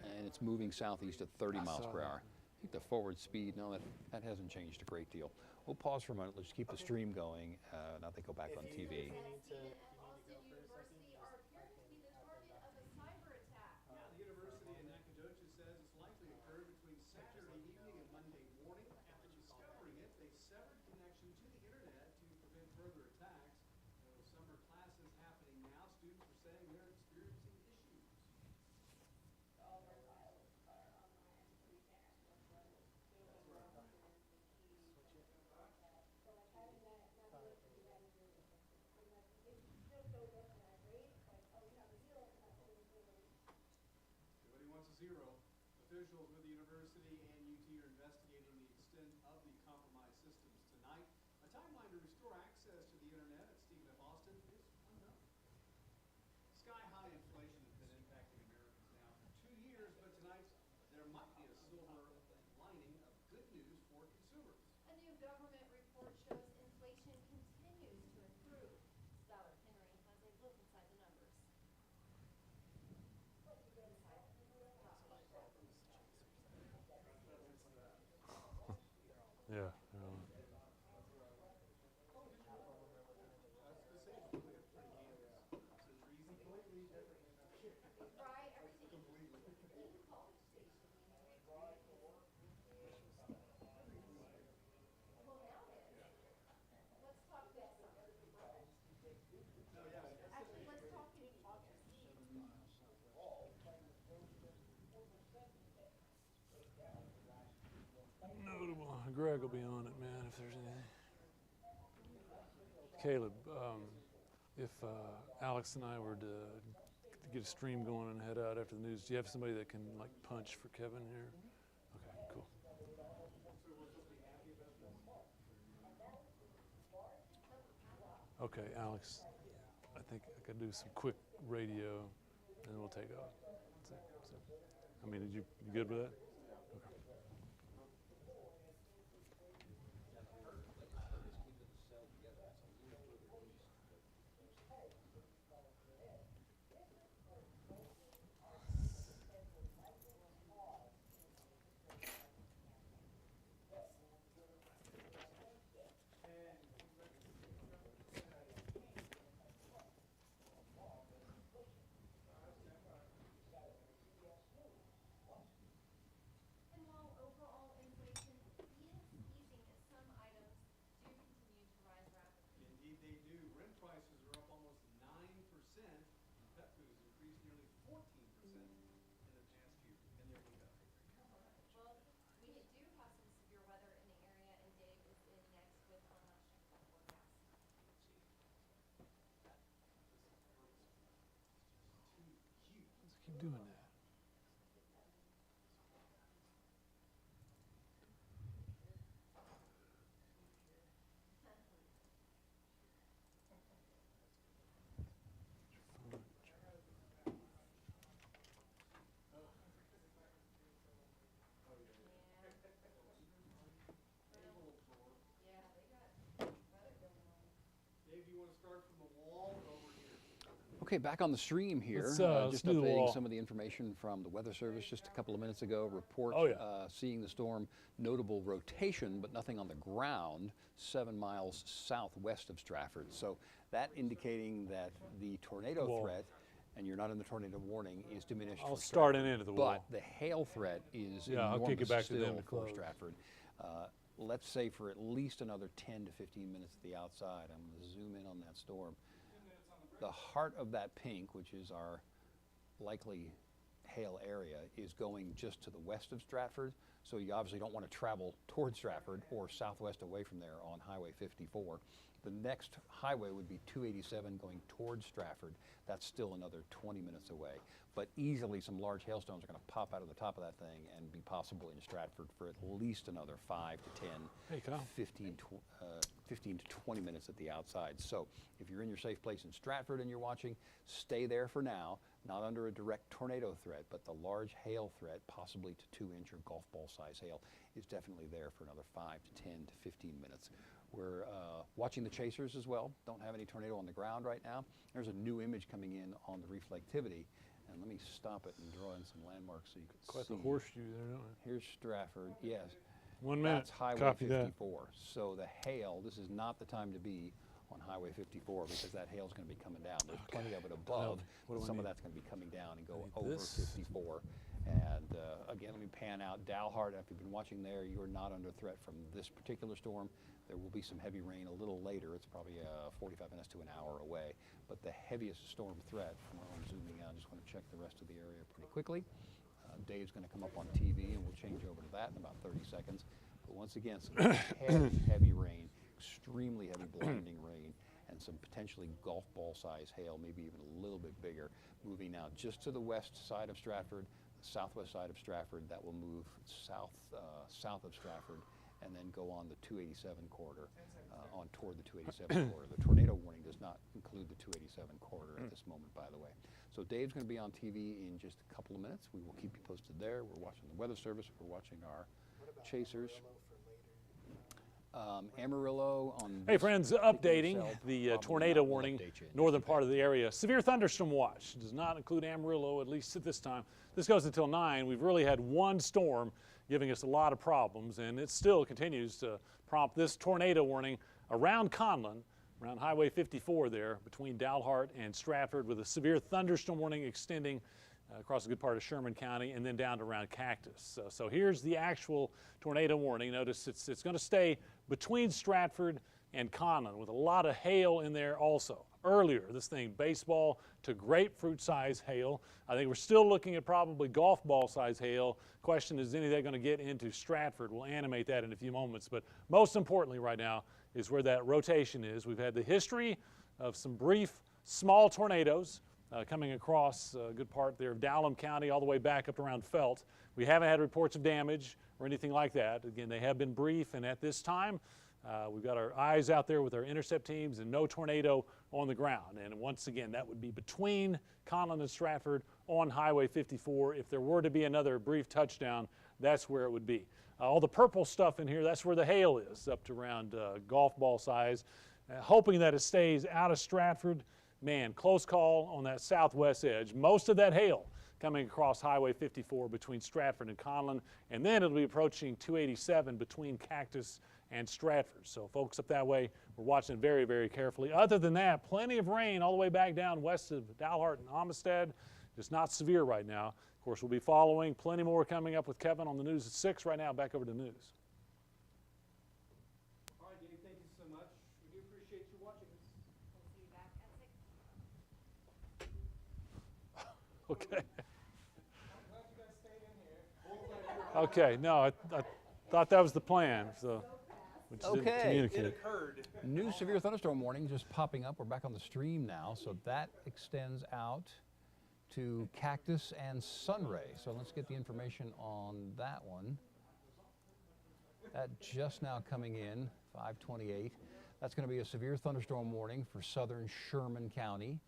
And it's moving southeast at 30 miles per hour. I think the forward speed, no, that hasn't changed a great deal. We'll pause for a moment. Let's keep the stream going. Now they go back on TV. Students at Austin University are appearing to be the target of a cyber attack. Yeah, the university in Nacogdoches says it's likely occurred between Saturday evening and Monday morning. After discovering it, they severed connection to the internet to prevent further attacks. And with summer classes happening now, students are saying they're experiencing issues. Everybody wants a zero. Officials with the university and UT are investigating the extent of the compromised systems tonight. A timeline to restore access to the internet at Stephen F. Austin is unknown. Sky-high inflation has been impacting Americans now for 2 years, but tonight there might be a silver lining of good news for consumers. A new government report shows inflation continues to improve. Skylar Henry has a look inside the numbers. Yeah. Fry everything. Even college station. Well, now it is. Let's talk this. Actually, let's talk in Notable. Greg will be on it, man, if there's anything. Caleb, if Alex and I were to get a stream going and head out after the news, do you have somebody that can like punch for Kevin here? Okay, cool. Okay, Alex, I think I could do some quick radio and then we'll take off. So, I mean, you good with that? Okay. And while overall inflation is easing, some items do continue to rise rapidly. Indeed they do. Rent prices are up almost 9%. Pet food has increased nearly 14% in the past year. And there we go. Well, we do have some severe weather in the area, and Dave is in next with our much checked forecast. Keep doing that. Yeah, they got weather going on. Dave, do you want to start from the wall or over here? Okay, back on the stream here. Let's Just do the wall. updating some of the information from the Weather Service just a couple of minutes ago. Report Oh, yeah. seeing the storm, notable rotation, but nothing on the ground, 7 miles southwest of Stratford. So that indicating that the tornado Wall. threat, and you're not in the tornado warning, is diminished. I'll for start Stratford. it into the But wall. the hail threat is Yeah, I'll enormous kick it back to them still to for close. Stratford. Let's say for at least another 10 to 15 minutes at the outside. I'm going to zoom in on that storm. The heart of that pink, which is our likely hail area, is going just to the west of Stratford. So you obviously don't want to travel towards Stratford or southwest away from there on Highway 54. The next highway would be 287 going towards Stratford. That's still another 20 minutes away. But easily some large hailstones are going to pop out of the top of that thing and be possible in Stratford for at least another 5 to 10, Hey, Kyle. 15 to 20 minutes at the outside. So if you're in your safe place in Stratford and you're watching, stay there for now, not under a direct tornado threat, but the large hail threat, possibly to 2-inch or golf ball size hail, is definitely there for another 5 to 10 to 15 minutes. We're watching the chasers as well. Don't have any tornado on the ground right now. There's a new image coming in on the reflectivity. And let me stop it and draw in some landmarks so you can Quite see. the horseshoe there, don't we? Here's Stratford, yes. 1 minute. That's Highway Copy that. 54. So the hail, this is not the time to be on Highway 54 because that hail's going to be coming down. There's plenty of it above. What do I Some need? of that's going to be coming down and go I need over this. 54. And again, let me pan out Dalhart. If you've been watching there, you are not under threat from this particular storm. There will be some heavy rain a little later. It's probably 45 minutes to an hour away. But the heaviest storm threat, from where I'm zooming out, I just want to check the rest of the area pretty quickly. Dave's going to come up on TV and we'll change over to that in about 30 seconds. But once again, some heavy rain, extremely heavy blinding rain, and some potentially golf ball size hail, maybe even a little bit bigger, moving now just to the west side of Stratford, the southwest side of Stratford. That will move south of Stratford and then go on the 287 corridor, on toward the 287 corridor. The tornado warning does not include the 287 corridor at this moment, by the way. So Dave's going to be on TV in just a couple of minutes. We will keep you posted there. We're watching the Weather Service. We're watching our chasers. Amarillo on. Hey friends, updating cell, the probably tornado not. We'll warning, update you in northern just a part of the area. Severe thunderstorm watch does not include Amarillo, at least at this time. This goes until 9. We've really had one storm giving us a lot of problems, and it still continues to prompt this tornado warning around Conlon, around Highway 54 there, between Dalhart and Stratford, with a severe thunderstorm warning extending across a good part of Sherman County and then down to around Cactus. So here's the actual tornado warning. Notice it's going to stay between Stratford and Conlon with a lot of hail in there also. Earlier, this thing, baseball to grapefruit size hail. I think we're still looking at probably golf ball size hail. Question is any of that going to get into Stratford? We'll animate that in a few moments. But most importantly right now is where that rotation is. We've had the history of some brief small tornadoes coming across a good part there of Dalhart County all the way back up around Felt. We haven't had reports of damage or anything like that. Again, they have been brief, and at this time, we've got our eyes out there with our intercept teams and no tornado on the ground. And once again, that would be between Conlin and Stratford on Highway 54. If there were to be another brief touchdown, that's where it would be. All the purple stuff in here, that's where the hail is, up to around golf ball size. Hoping that it stays out of Stratford. Man, close call on that southwest edge. Most of that hail coming across Highway 54 between Stratford and Conlin, and then it'll be approaching 287 between Cactus and Stratford. So folks up that way, we're watching it very, very carefully. Other than that, plenty of rain all the way back down west of Dalhart and Amistad. Just not severe right now. Of course, we'll be following plenty more coming up with Kevin on the news at 6. Right now, back over to news. All right, Danny, thank you so much. We do appreciate you watching us. We'll see you back at 6. Okay. I'm glad you guys stayed in here. Okay, no, I thought that was the plan, so we just didn't Okay. communicate. Occurred. New severe thunderstorm warning just popping up. We're back on the stream now, so that extends out to Cactus and Sunray. So let's get the information on that one. That just now coming in, 5:28. That's going to be a severe thunderstorm warning for southern Sherman County,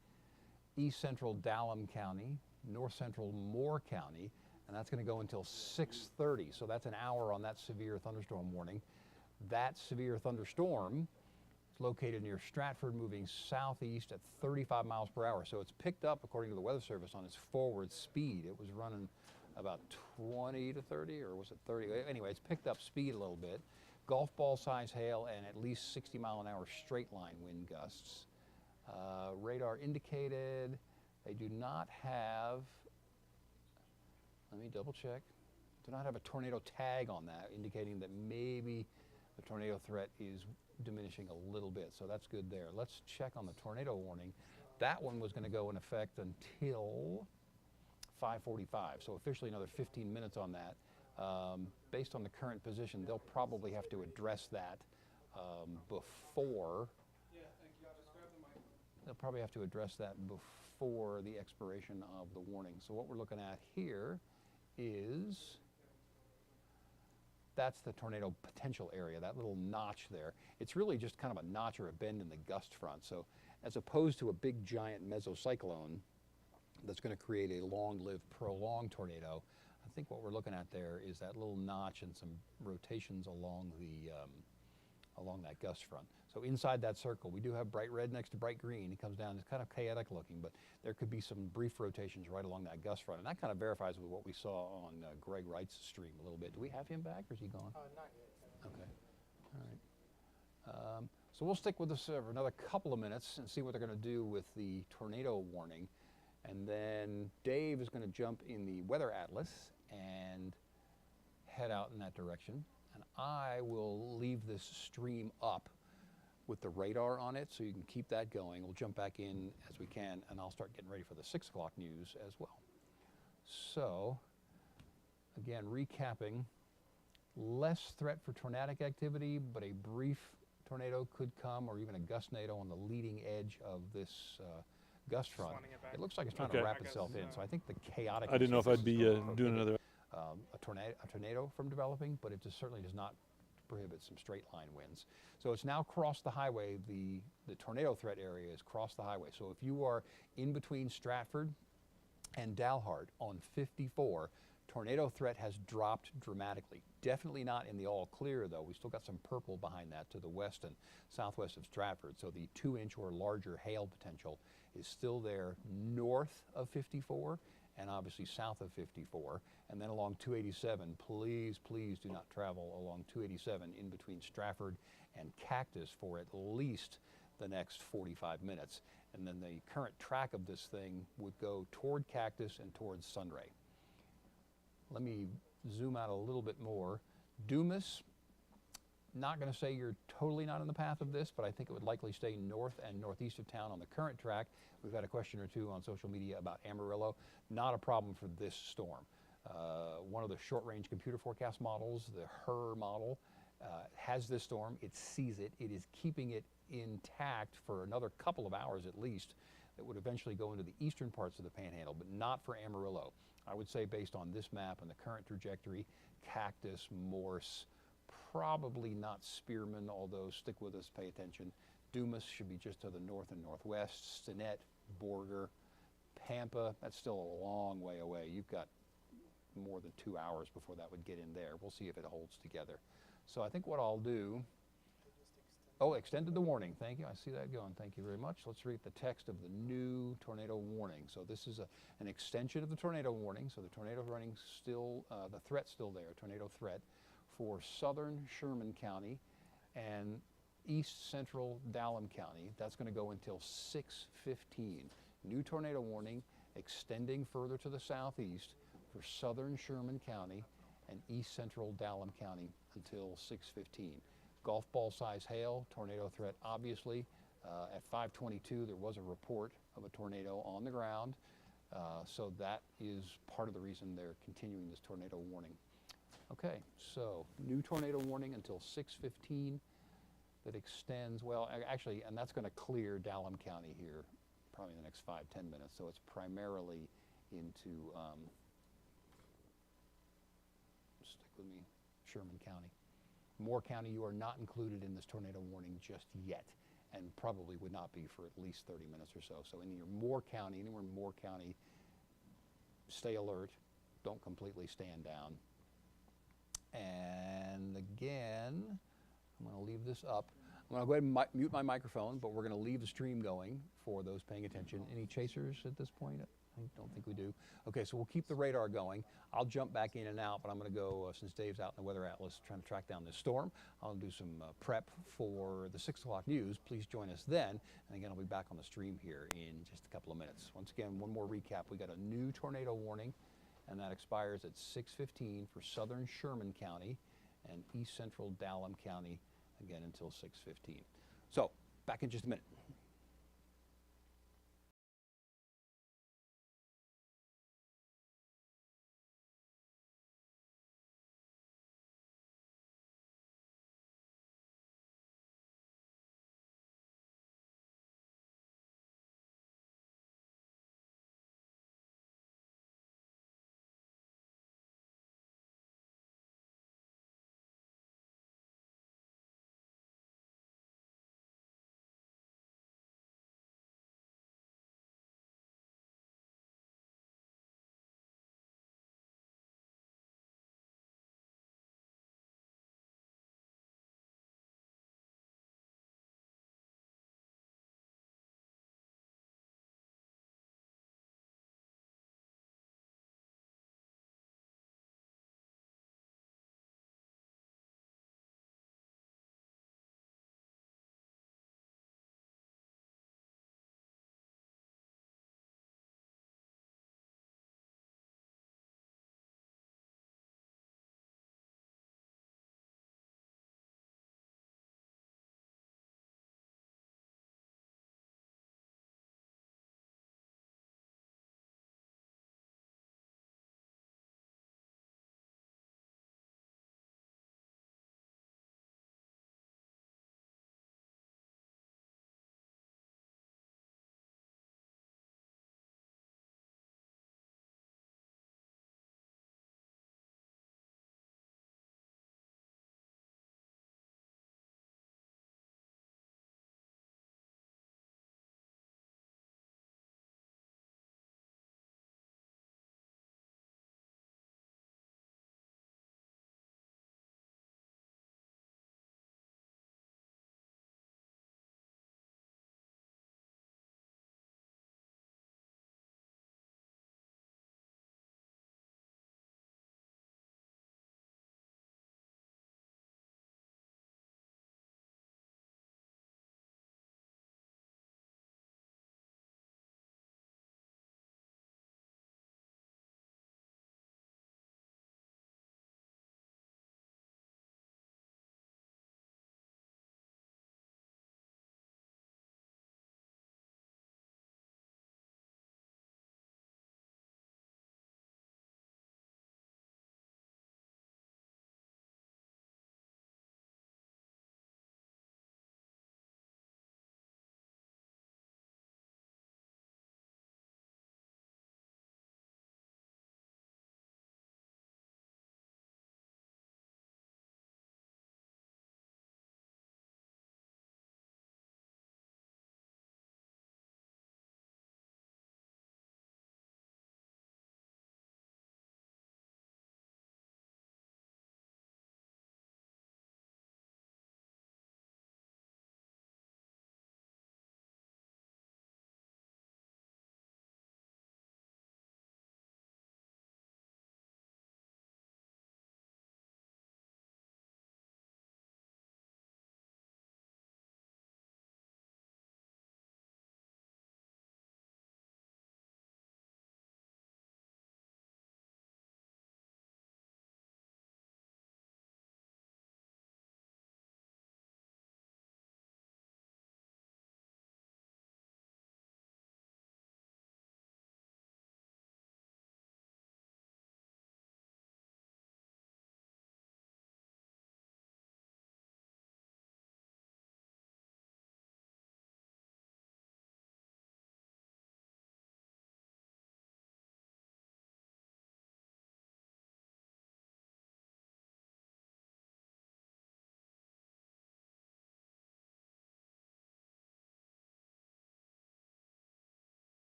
east central Dalhart County, north central Moore County, and that's going to go until 6:30. So that's an hour on that severe thunderstorm warning. That severe thunderstorm is located near Stratford, moving southeast at 35 miles per hour. So it's picked up, according to the Weather Service, on its forward speed. It was running about 20 to 30, or was it 30? Anyway, it's picked up speed a little bit. Golf ball size hail and at least 60 mile an hour straight line wind gusts. Radar indicated. They do not have, let me double check, do not have a tornado tag on that, indicating that maybe the tornado threat is diminishing a little bit, so that's good there. Let's check on the tornado warning. That one was going to go in effect until 5:45, so officially another 15 minutes on that. Based on the current position, they'll probably have to address that before. Yeah, thank you. I'll just grab the mic. They'll probably have to address that before the expiration of the warning. So what we're looking at here is, that's the tornado potential area, that little notch there. It's really just kind of a notch or a bend in the gust front. So as opposed to a big giant mesocyclone that's going to create a long-lived, prolonged tornado, I think what we're looking at there is that little notch and some rotations along the along that gust front. So inside that circle, we do have bright red next to bright green. It comes down, it's kind of chaotic looking, but there could be some brief rotations right along that gust front. And that kind of verifies with what we saw on Greg Wright's stream a little bit. Do we have him back, or is he gone? Not yet. Okay, all right. So we'll stick with this for another couple of minutes and see what they're going to do with the tornado warning. And then Dave is going to jump in the weather atlas and head out in that direction. And I will leave this stream up with the radar on it, so you can keep that going. We'll jump back in as we can, and I'll start getting ready for the 6 o'clock news as well. So, again, recapping, less threat for tornadic activity, but a brief tornado could come, or even a gustnado on the leading edge of this gust front. It looks like it's trying to wrap itself in, so I think the chaotic. I didn't know if I'd be doing another. A tornado from developing, but it just certainly does not prohibit some straight line winds. So it's now crossed the highway. The tornado threat area is crossed the highway. So if you are in between Stratford and Dalhart on 54, tornado threat has dropped dramatically. Definitely not in the all clear though. We still got some purple behind that to the west and southwest of Stratford. So the 2-inch or larger hail potential is still there north of 54 and obviously south of 54. And then along 287, please do not travel along 287 in between Stratford and Cactus for at least the next 45 minutes. And then the current track of this thing would go toward Cactus and towards Sunray. Let me zoom out a little bit more. Dumas, not going to say you're totally not in the path of this, but I think it would likely stay north and northeast of town on the current track. We've had a question or two on social media about Amarillo. Not a problem for this storm. One of the short-range computer forecast models, the HER model, has this storm. It sees it. It is keeping it intact for another couple of hours at least. That would eventually go into the eastern parts of the Panhandle, but not for Amarillo. I would say based on this map and the current trajectory, Cactus, Morse, probably not Spearman, although stick with us, pay attention. Dumas should be just to the north and northwest. Stinnett, Borger, Pampa, that's still a long way away. You've got more than 2 hours before that would get in there. We'll see if it holds together. So I think what I'll do, oh, extended the warning. Thank you. I see that going. Thank you very much. Let's read the text of the new tornado warning. So this is an extension of the tornado warning. So the tornado running still, the threat's still there, tornado threat for southern Sherman County and east central Dalham County. That's going to go until 6:15. New tornado warning extending further to the southeast for southern Sherman County and east central Dalham County until 6:15. Golf ball size hail, tornado threat obviously. At 5:22 there was a report of a tornado on the ground. So that is part of the reason they're continuing this tornado warning. Okay, so new tornado warning until 6:15 that extends, well, actually, and that's going to clear Dalham County here probably in the next 5-10 minutes. So it's primarily into, stick with me, Sherman County. Moore County, you are not included in this tornado warning just yet, and probably would not be for at least 30 minutes or so. So in your Moore County, anywhere in Moore County, stay alert. Don't completely stand down. And again, I'm going to leave this up. I'm going to go ahead and mute my microphone, but we're going to leave the stream going for those paying attention. Any chasers at this point? I don't think we do. Okay, so we'll keep the radar going. I'll jump back in and out, but I'm going to go, since Dave's out in the Weather Atlas trying to track down this storm, I'll do some prep for the 6 o'clock news. Please join us then. And again, I'll be back on the stream here in just a couple of minutes. Once again, one more recap. We got a new tornado warning, and that expires at 6:15 for southern Sherman County and east central Dalham County, again until 6:15. So, back in just a minute.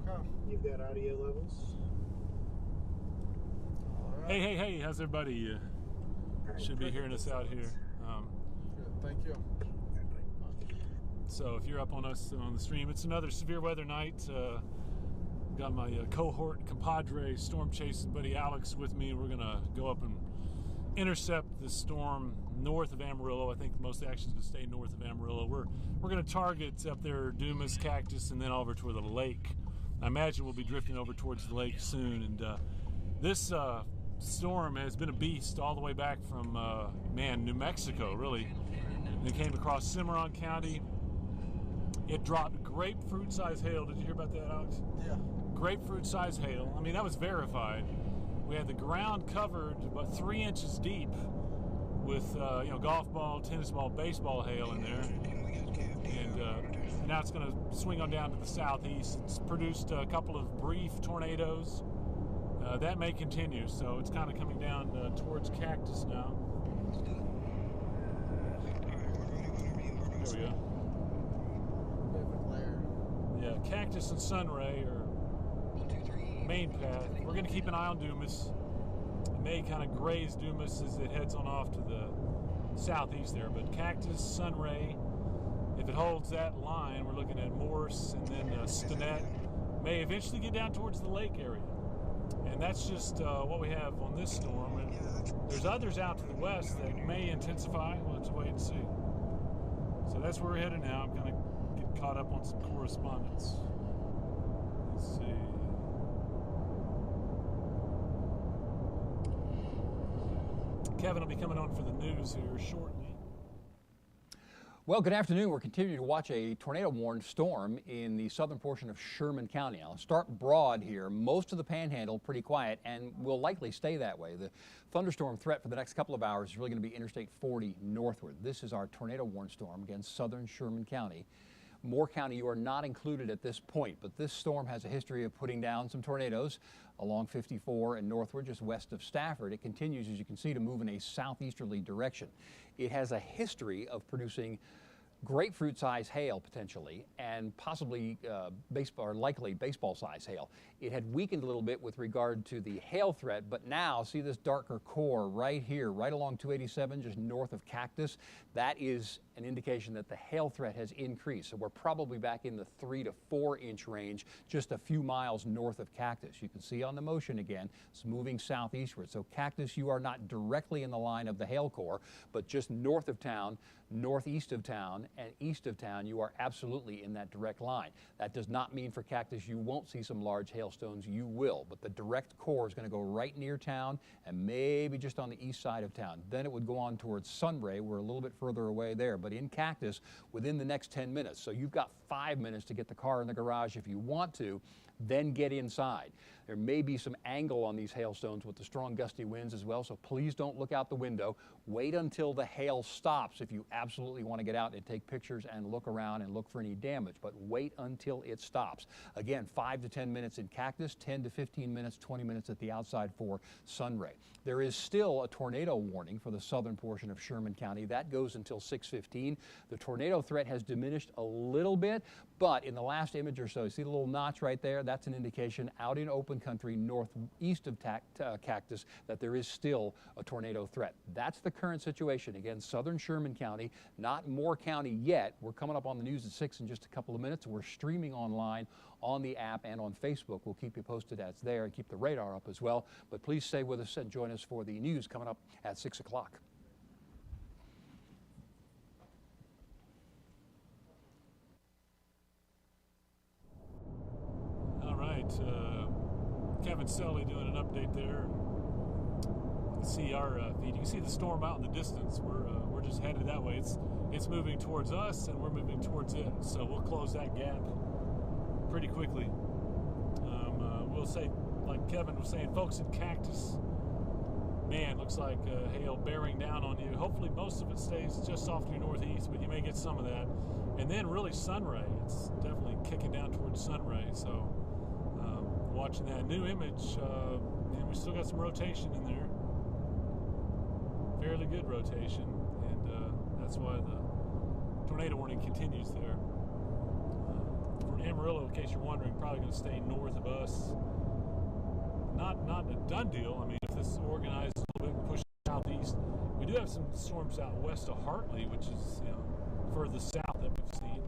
Okay. You've got audio levels. All right. Hey, how's everybody? Should be hearing us out here. Good. Thank you. So if you're up on us on the stream, it's another severe weather night. Got my cohort compadre storm chasing buddy Alex with me. We're gonna go up and intercept the storm north of Amarillo. I think most action's gonna stay north of Amarillo. We're gonna target up there Dumas, Cactus, and then over toward the lake. I imagine we'll be drifting over towards the lake soon. And this storm has been a beast all the way back from New Mexico, really. It came across Cimarron County. It dropped grapefruit-sized hail. Did you hear about that, Alex? Yeah. Grapefruit-sized hail. I mean, that was verified. We had the ground covered about 3 inches deep with golf ball, tennis ball, baseball hail in there. And now it's going to swing on down to the southeast. It's produced a couple of brief tornadoes. That may continue, so it's kind of coming down towards Cactus now. There we go. Yeah, Cactus and Sunray are main path. We're going to keep an eye on Dumas. It may kind of graze Dumas as it heads on off to the southeast there, but Cactus, Sunray, if it holds that line, we're looking at Morse and then Stinnett. May eventually get down towards the lake area. And that's just what we have on this storm. And there's others out to the west that may intensify. We'll have to wait and see. So that's where we're headed now. I'm going to get caught up on some correspondence. Let's see. Kevin will be coming on for the news here shortly. Well, good afternoon. We're continuing to watch a tornado-warned storm in the southern portion of Sherman County. I'll start broad here. Most of the panhandle pretty quiet and will likely stay that way. The thunderstorm threat for the next couple of hours is really going to be Interstate 40 northward. This is our tornado-warned storm against southern Sherman County. Moore County, you are not included at this point, but this storm has a history of putting down some tornadoes along 54 and northward, just west of Stafford. It continues, as you can see, to move in a southeasterly direction. It has a history of producing grapefruit-sized hail potentially, and possibly likely baseball-sized hail. It had weakened a little bit with regard to the hail threat, but now see this darker core right here, right along 287, just north of Cactus. That is an indication that the hail threat has increased. So we're probably back in the 3 to 4 inch range, just a few miles north of Cactus. You can see on the motion again, it's moving southeastward. So Cactus, you are not directly in the line of the hail core, but just north of town, northeast of town, and east of town, you are absolutely in that direct line. That does not mean for Cactus you won't see some large hailstones. You will, but the direct core is going to go right near town and maybe just on the east side of town. Then it would go on towards Sunray. We're a little bit further away there, but in Cactus within the next 10 minutes. So you've got 5 minutes to get the car in the garage if you want to, then get inside. There may be some angle on these hailstones with the strong gusty winds as well, so please don't look out the window. Wait until the hail stops if you absolutely want to get out and take pictures and look around and look for any damage, but wait until it stops. Again, 5 to 10 minutes in Cactus, 10 to 15 minutes, 20 minutes at the outside for Sunray. There is still a tornado warning for the southern portion of Sherman County. That goes until 6:15. The tornado threat has diminished a little bit, but in the last image or so, you see the little notch right there? That's an indication out in open country northeast of Cactus that there is still a tornado threat. That's the current situation. Again, southern Sherman County, not Moore County yet. We're coming up on the news at 6 in just a couple of minutes. We're streaming online on the app and on Facebook. We'll keep you posted as there and keep the radar up as well. But please stay with us and join us for the news coming up at 6 o'clock. All right, Kevin Sully doing an update there. You can see our feed. You can see the storm out in the distance. We're just headed that way. It's moving towards us, and we're moving towards it. So we'll close that gap pretty quickly. We'll say, like Kevin was saying, folks in Cactus, man, looks like hail bearing down on you. Hopefully most of it stays just off to your northeast, but you may get some of that. And then really Sunray, it's definitely kicking down towards Sunray. So watching that new image, and we still got some rotation in there. Fairly good rotation, and that's why the tornado warning continues there. for Amarillo, in case you're wondering, probably going to stay north of us. Not a done deal. I mean, if this is organized a little bit and pushed southeast, we do have some storms out west of Hartley, which is, you know, further south that we've seen.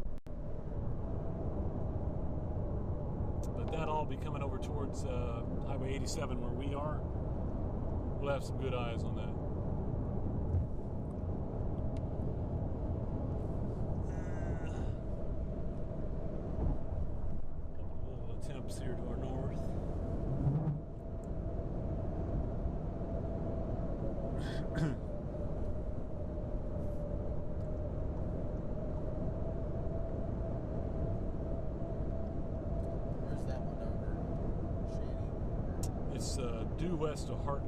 But that'll all be coming over towards Highway 87 where we are. We'll have some good eyes on that. A couple of little attempts here to our north. Where's that one over? Shady? It's due west of Hartley.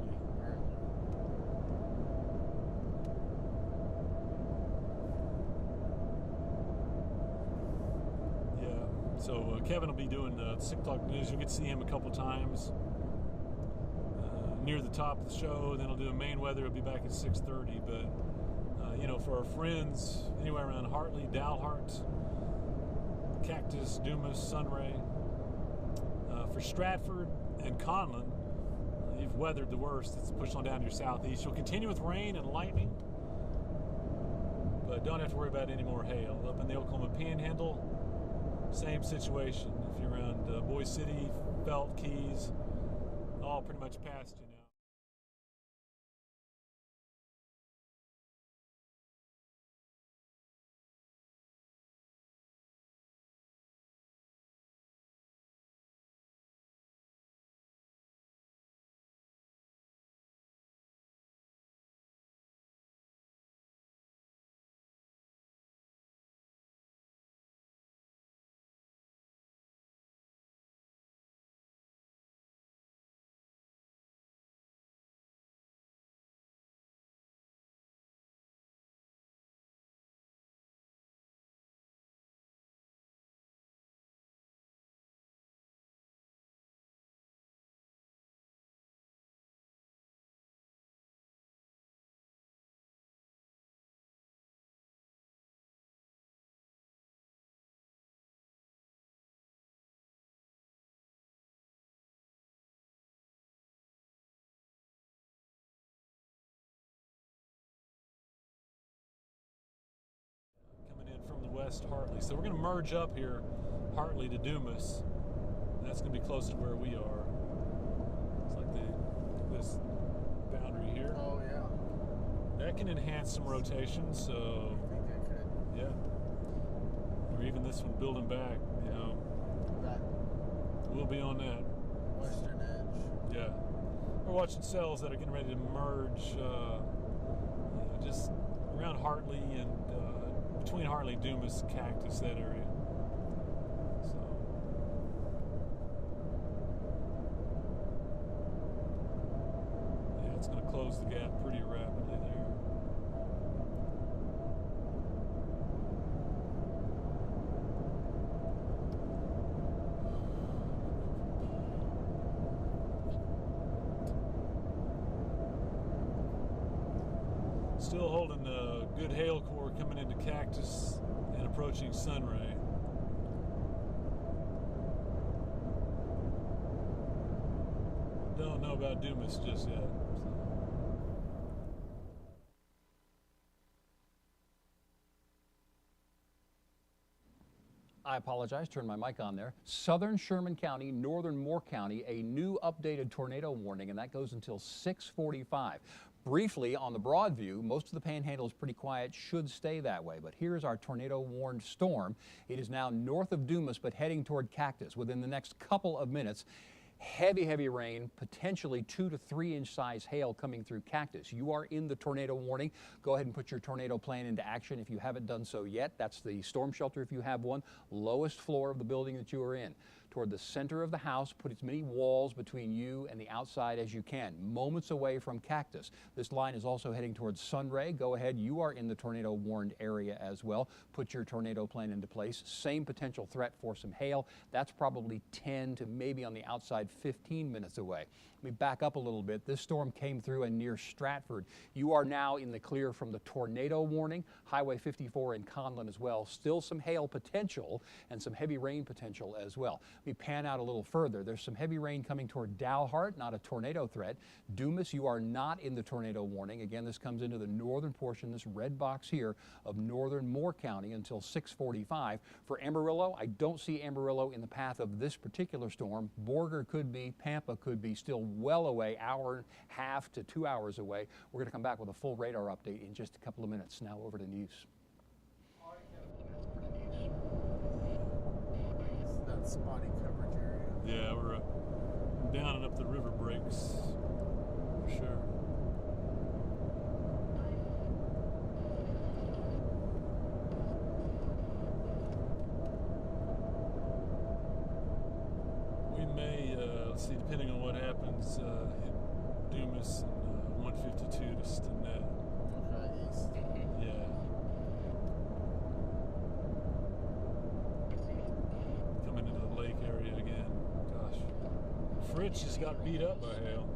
Yeah, so Kevin will be doing the 6 o'clock news. You'll get to see him a couple times near the top of the show. Then he'll do a main weather. He'll be back at 6:30. But you know, for our friends anywhere around Hartley, Dalhart, Cactus, Dumas, Sunray, for Stratford and Conlin, you've weathered the worst. It's pushed on down to your southeast. You'll continue with rain and lightning, but don't have to worry about any more hail. Up in the Oklahoma Panhandle, same situation. If you're around Boise City, Felt, Keys, all pretty much past you now. From the west Hartley. So we're going to merge up here, Hartley to Dumas. And that's going to be close to where we are. It's like this boundary here. Oh, yeah. That can enhance some rotation, so I think I could. yeah. Or even this one building back, you know. That We'll be on that. western edge. Yeah. We're watching cells that are getting ready to merge, you know, just around Hartley and between Hartley, Dumas, Cactus, that area. So, yeah, it's going to close the gap pretty rapidly there. Still holding a good hail core coming into Cactus and approaching Sunray. Don't know about Dumas just yet. I apologize, turned my mic on there. Southern Sherman County, northern Moore County, a new updated tornado warning, and that goes until 6:45. Briefly, on the broad view, most of the panhandle is pretty quiet, should stay that way. But here's our tornado-warned storm. It is now north of Dumas, but heading toward Cactus. Within the next couple of minutes, heavy rain, potentially 2 to 3 inch size hail coming through Cactus. You are in the tornado warning. Go ahead and put your tornado plan into action if you haven't done so yet. That's the storm shelter if you have one. Lowest floor of the building that you are in. Toward the center of the house, put as many walls between you and the outside as you can, moments away from Cactus. This line is also heading towards Sunray. Go ahead, you are in the tornado warned area as well. Put your tornado plan into place. Same potential threat for some hail. That's probably 10 to maybe on the outside 15 minutes away. Let me back up a little bit. This storm came through and near Stratford. You are now in the clear from the tornado warning. Highway 54 in Conlin as well. Still some hail potential and some heavy rain potential as well. Let me pan out a little further. There's some heavy rain coming toward Dalhart, not a tornado threat. Dumas, you are not in the tornado warning. Again, this comes into the northern portion, this red box here, of northern Moore County until 6:45. For Amarillo, I don't see Amarillo in the path of this particular storm. Borger could be, Pampa could be, still well away, hour and a half to 2 hours away. We're going to come back with a full radar update in just a couple of minutes. Now over to news. That spotty coverage area. Yeah, we're down and up the river breaks for sure. We may, let's see, depending on what happens, hit Dumas and 152 to Stinnett. Okay, east. Yeah. Coming into the lake area again. Gosh. Fritz just got beat up by hail.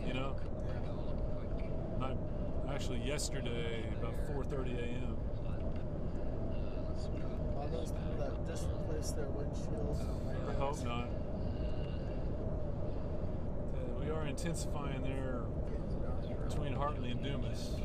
You know? Actually yesterday, about 4:30 a.m. All those people that just replaced their windshields. I hope not. We are intensifying there between Hartley and Dumas.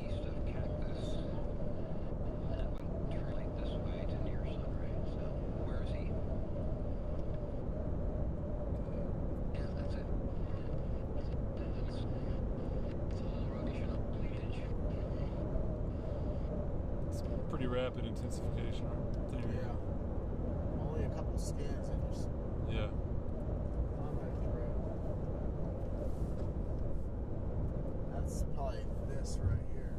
It's pretty rapid intensification right there. Yeah. Only a couple scans and just Yeah. on that trail. That's probably this right here.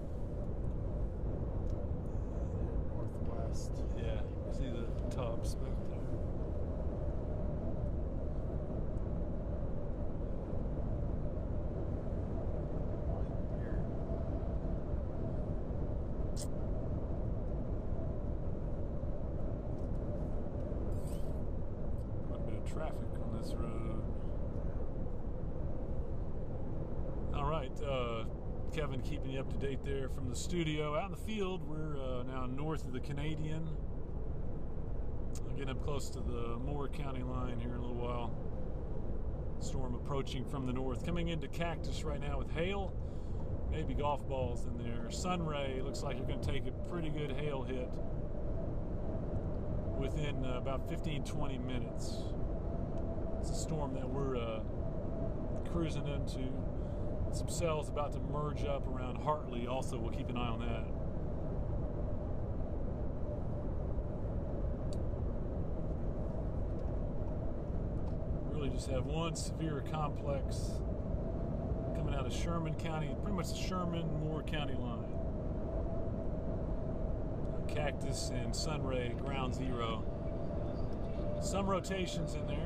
Northwest. Yeah. See the top speck there. Right here. Quite a bit of traffic on this road. All right, Kevin keeping you up to date there from the studio. Out in the field, we're now north of the Canadian. Getting up close to the Moore County line here in a little while. Storm approaching from the north. Coming into Cactus right now with hail. Maybe golf balls in there. Sunray looks like you're going to take a pretty good hail hit within about 15-20 minutes. It's a storm that we're cruising into. Some cells about to merge up around Hartley. Also, we'll keep an eye on that. Really just have one severe complex coming out of Sherman County, pretty much the Sherman-Moore County line. Cactus and Sunray, ground zero. Some rotations in there.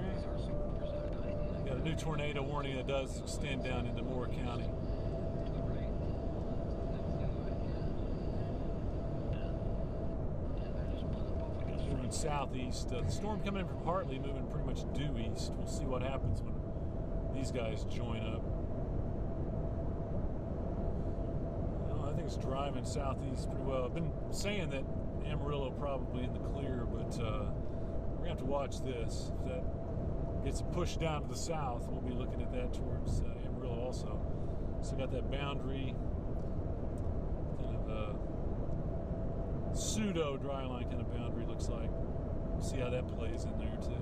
Got a new tornado warning that does extend down into Moore County. Moving southeast. The storm coming in from Hartley, moving pretty much due east. We'll see what happens when these guys join up. I think it's driving southeast pretty well. I've been saying that Amarillo probably in the clear, but we're gonna have to watch this. If that gets pushed down to the south, we'll be looking at that towards Amarillo also. So got that boundary, kind of a pseudo dry line kind of boundary looks like. We'll see how that plays in there too.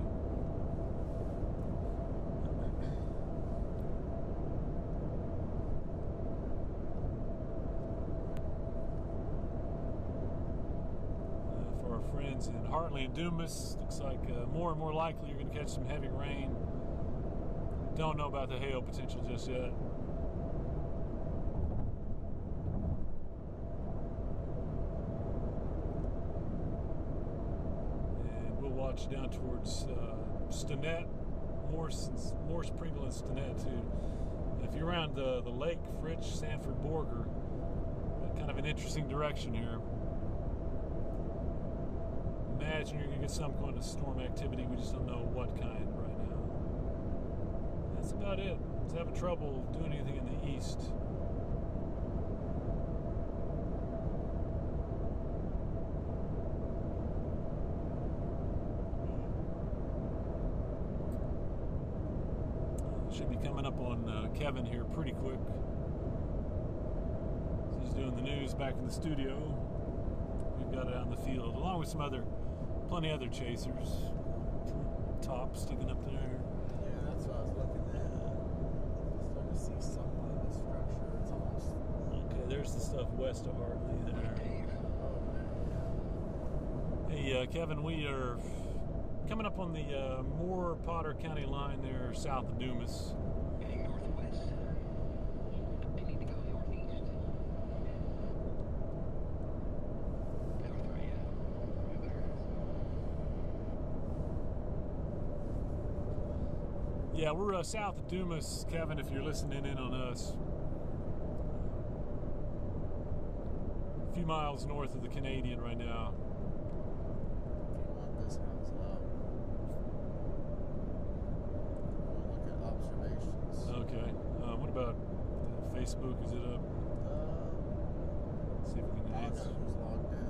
For our friends in Hartley and Dumas, looks like more and more likely you're going to catch some heavy rain. Don't know about the hail potential just yet. And we'll watch down towards Stinnett, more Sprinkle and Stinnett too. If you're around the lake, Fritch, Sanford, Borger, kind of an interesting direction here. Imagine you're going to get some kind of storm activity. We just don't know what kind right now. That's about it. It's having trouble doing anything in the east. Should be coming up on Kevin here pretty quick. He's doing the news back in the studio. We've got it out in the field, along with plenty other chasers. Top sticking up there. Yeah, that's what I was looking at. Starting to see something of the structure. It's almost. Okay, there's the stuff west of Hartley there. Oh, man. Hey, Kevin, we are coming up on the Moore-Potter County line there, south of Dumas. Heading northwest. You need to go northeast. North, right? Yeah. Probably better. Yeah, we're south of Dumas, Kevin, if you're listening in on us. A few miles north of the Canadian right now. If you want this house up, we'll look at observations. Okay. What about Facebook? Is it up? See if we can I don't answer. know who's logged in.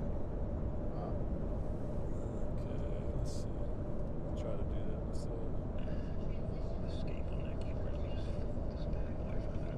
Okay, let's see. I'll try to do that myself. Escape on that keyboard means just back away from that.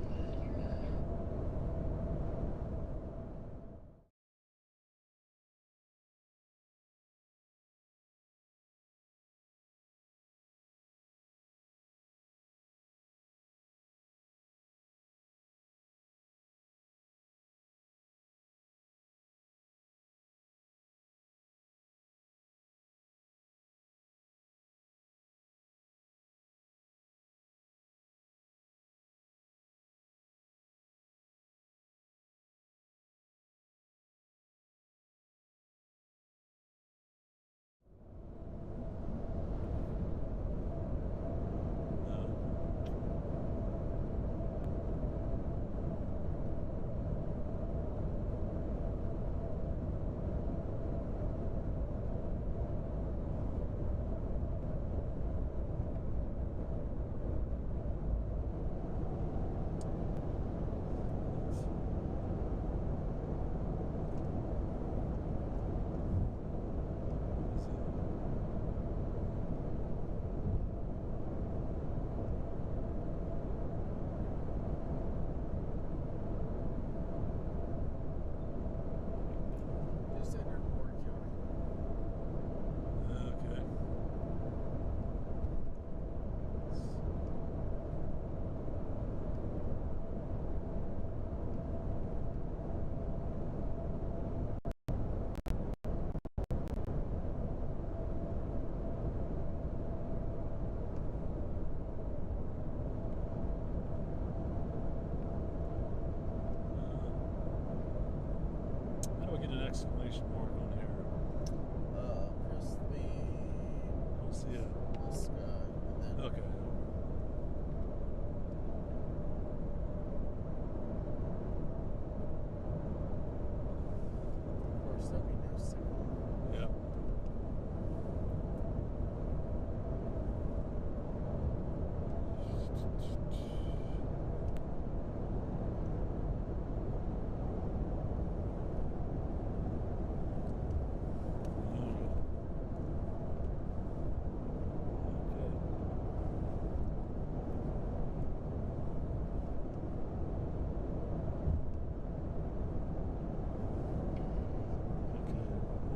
Just entered Borger County. Okay. How do I get an exclamation mark on here? Press I don't see it. the sky, and then Okay. of course there'll be no signal. Yep. Okay.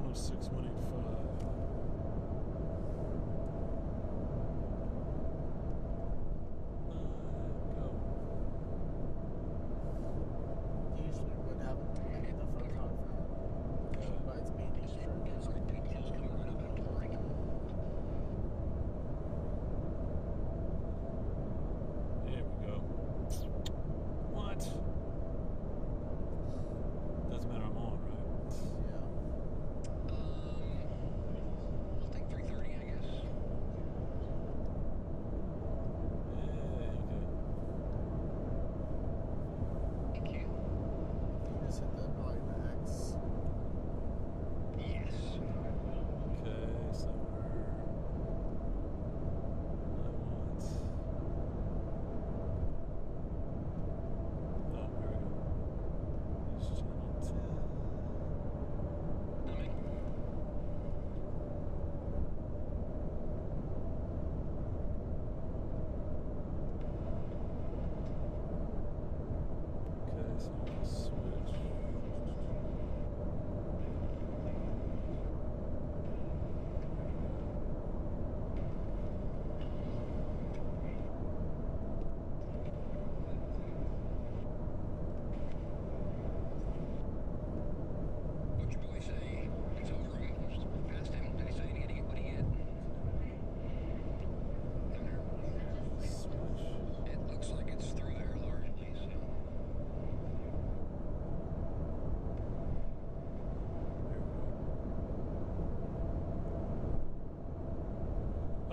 106,185. Go. Usually would have the photon from but it's being destroyed. Details coming right up out of the break. There we go. What? Doesn't matter, I'm on, right? Yeah.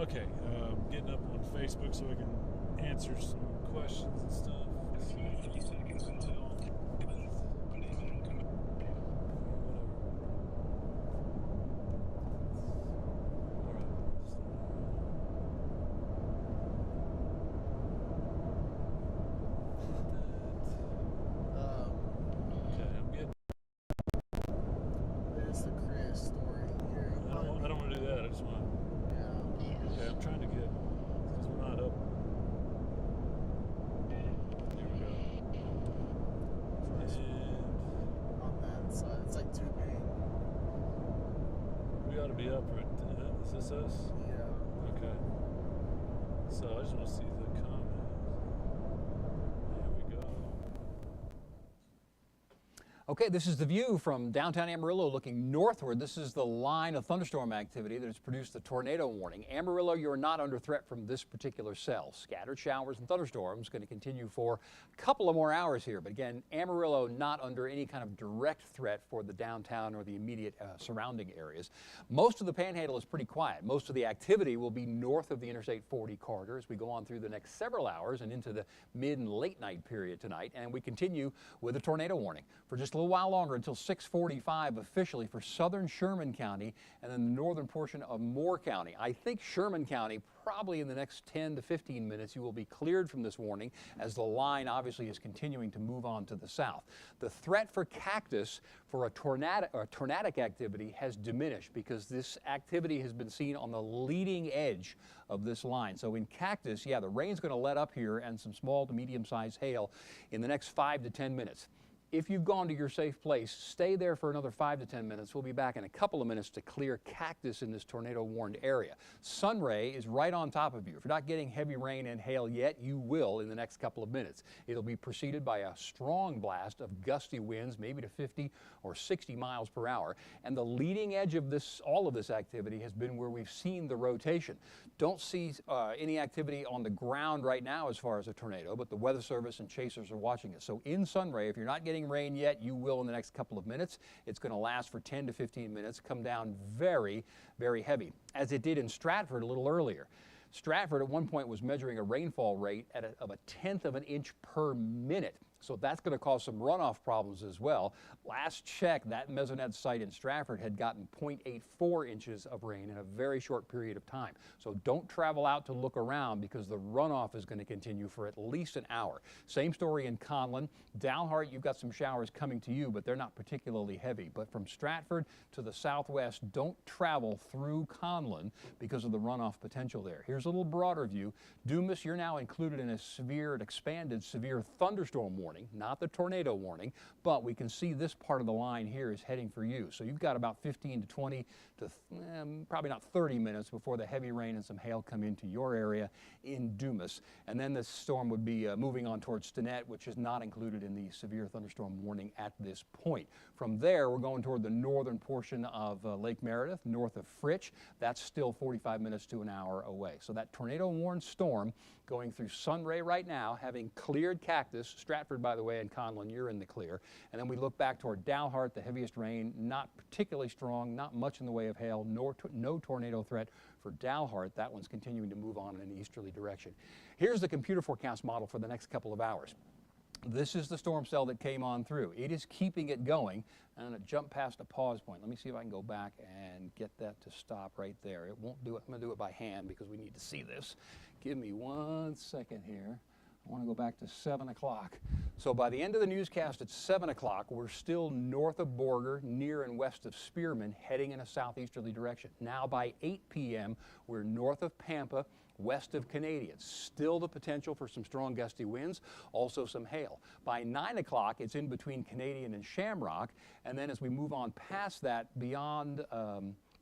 Okay, getting up on Facebook so I can answer some questions and stuff. 50 seconds until. There's the Chris story here. I don't want to do that. I just want to. Yeah. Okay, I'm trying to get, because we're not up. Here we go. And On that side, it's like tubing. we ought to be up right. Is this us? Yeah. Okay. So I just want to see the comment. There we go. Okay, this is the view from downtown Amarillo looking northward. This is the line of thunderstorm activity that has produced the tornado warning. Amarillo, you're not under threat from this particular cell. Scattered showers and thunderstorms going to continue for a couple of more hours here. But again, Amarillo not under any kind of direct threat for the downtown or the immediate surrounding areas. Most of the panhandle is pretty quiet. Most of the activity will be north of the Interstate 40 corridor as we go on through the next several hours and into the mid and late night period tonight. And we continue with a tornado warning for just a little while longer until 6:45 officially for southern Sherman County and then the northern portion of Moore County. I think Sherman County probably in the next 10 to 15 minutes you will be cleared from this warning as the line obviously is continuing to move on to the south. The threat for Cactus for a tornadic activity has diminished because this activity has been seen on the leading edge of this line. So in Cactus, yeah, the rain's going to let up here and some small to medium-sized hail in the next 5 to 10 minutes. If you've gone to your safe place, stay there for another 5 to 10 minutes. We'll be back in a couple of minutes to clear Cactus in this tornado-warned area. Sunray is right on top of you. If you're not getting heavy rain and hail yet, you will in the next couple of minutes. It'll be preceded by a strong blast of gusty winds, maybe to 50 or 60 miles per hour. And the leading edge of all of this activity has been where we've seen the rotation. Don't see any activity on the ground right now as far as a tornado, but the Weather Service and chasers are watching it. So in Sunray, if you're not getting rain yet, you will in the next couple of minutes. It's going to last for 10 to 15 minutes, come down very, very heavy, as it did in Stratford a little earlier. Stratford at one point was measuring a rainfall rate of a 1/10 of an inch per minute. So that's going to cause some runoff problems as well. Last check, that Mesonet site in Stratford had gotten 0.84 inches of rain in a very short period of time. So don't travel out to look around because the runoff is going to continue for at least an hour. Same story in Conlon. Dalhart, you've got some showers coming to you, but they're not particularly heavy. But from Stratford to the southwest, don't travel through Conlon because of the runoff potential there. Here's a little broader view. Dumas, you're now included in an expanded severe thunderstorm warning. Not the tornado warning, but we can see this part of the line here is heading for you. So you've got about 15 to 20 to probably not 30 minutes before the heavy rain and some hail come into your area in Dumas. And then this storm would be moving on towards Stinnett, which is not included in the severe thunderstorm warning at this point. From there, we're going toward the northern portion of Lake Meredith, north of Fritch. That's still 45 minutes to an hour away. So that tornado-warned storm going through Sunray right now, having cleared Cactus. Stratford, by the way, and Conlon, you're in the clear. And then we look back toward Dalhart, the heaviest rain, not particularly strong, not much in the way of hail, no tornado threat for Dalhart. That one's continuing to move on in an easterly direction. Here's the computer forecast model for the next couple of hours. This is the storm cell that came on through. It is keeping it going, and it jumped past a pause point. Let me see if I can go back and get that to stop right there. It won't do it. I'm going to do it by hand because we need to see this. Give me 1 second here. I want to go back to 7 o'clock. So by the end of the newscast at 7 o'clock, we're still north of Borger, near and west of Spearman, heading in a southeasterly direction. Now by 8 p.m., we're north of Pampa, west of Canadian. Still the potential for some strong gusty winds, also some hail. By 9 o'clock, it's in between Canadian and Shamrock, and then as we move on past that, beyond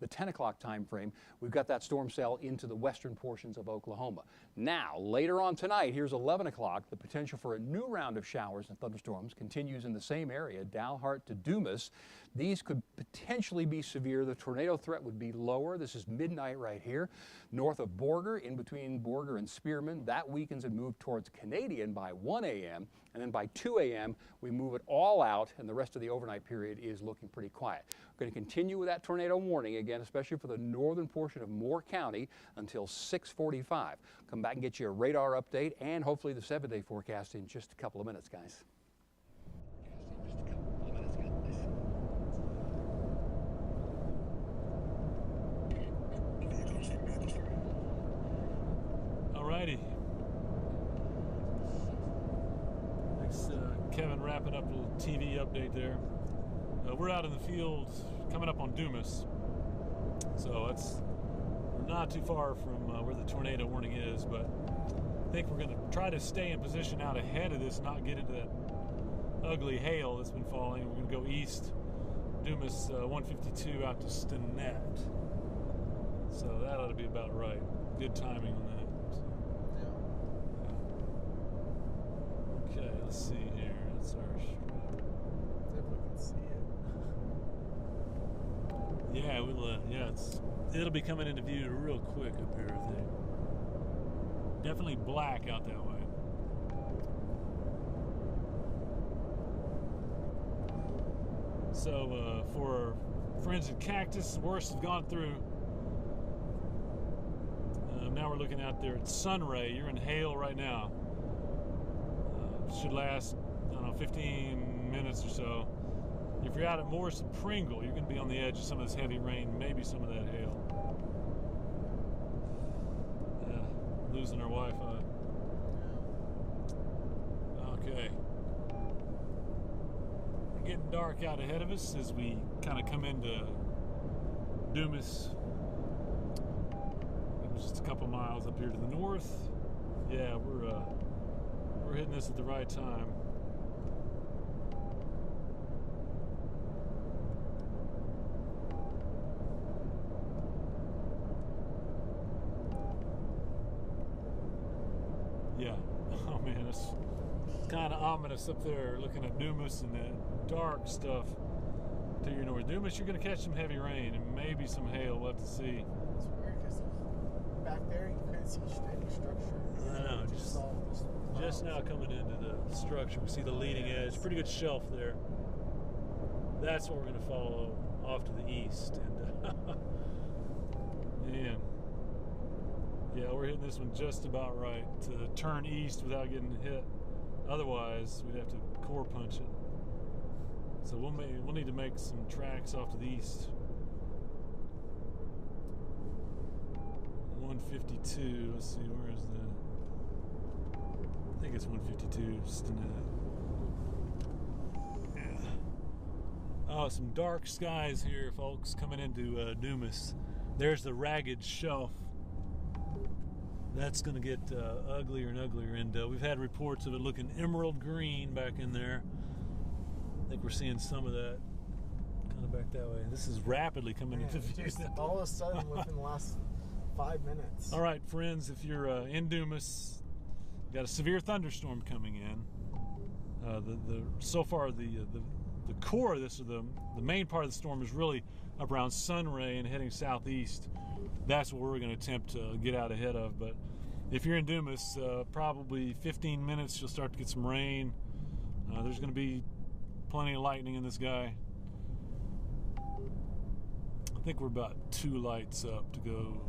the 10 o'clock time frame, we've got that storm cell into the western portions of Oklahoma. Now, later on tonight, here's 11 o'clock, the potential for a new round of showers and thunderstorms continues in the same area, Dalhart to Dumas. These could potentially be severe. The tornado threat would be lower. This is midnight right here. North of Borger, in between Borger and Spearman, that weakens and moves towards Canadian by 1 a.m. And then by 2 a.m., we move it all out, and the rest of the overnight period is looking pretty quiet. We're going to continue with that tornado warning again, especially for the northern portion of Moore County until 6:45. Come back and get you a radar update and hopefully the 7-day forecast in just a couple of minutes, guys. Alrighty. Thanks, Kevin, wrapping up a little TV update there. We're out in the field coming up on Dumas, so we're not too far from where the tornado warning is, but I think we're going to try to stay in position out ahead of this, not get into that ugly hail that's been falling. We're going to go east, Dumas 152 out to Stinnett, so that ought to be about right. Good timing on that. Okay, let's see here. That's our strap. If we can see it. Yeah, it'll be coming into view real quick up here, I think. Definitely black out that way. So for friends at Cactus, the worst have gone through. Now we're looking out there at Sunray. You're in hail right now. Should last, I don't know, 15 minutes or so. If you're out at Morris and Pringle, you're going to be on the edge of some of this heavy rain, maybe some of that hail. Losing our Wi-Fi. Okay. Getting dark out ahead of us as we kind of come into Dumas. Just a couple miles up here to the north. Yeah, we're hitting this at the right time. Yeah. Oh man, it's kind of ominous up there looking at Dumas and that dark stuff to your north. Dumas, you're going to catch some heavy rain and maybe some hail. We'll have to see. It's weird because back there you couldn't see any structure. I know, just now coming into the structure, we see the leading edge. Pretty good shelf there. That's what we're going to follow off to the east. And yeah, we're hitting this one just about right to turn east without getting hit. Otherwise, we'd have to core punch it. So we'll need to make some tracks off to the east. 152. Let's see, where is that? I think it's 152. Stinnett. Yeah. Oh, some dark skies here, folks, coming into Dumas. There's the ragged shelf. That's going to get uglier and uglier, and we've had reports of it looking emerald green back in there. I think we're seeing some of that kind of back that way. This is rapidly coming into view. All of a sudden, within the last 5 minutes. All right, friends, if you're in Dumas, you've got a severe thunderstorm coming in. So far, the core of this, or the main part of the storm, is really up around Sunray and heading southeast. That's what we're going to attempt to get out ahead of. But if you're in Dumas, probably 15 minutes, you'll start to get some rain. There's going to be plenty of lightning in this guy. I think we're about 2 lights up to go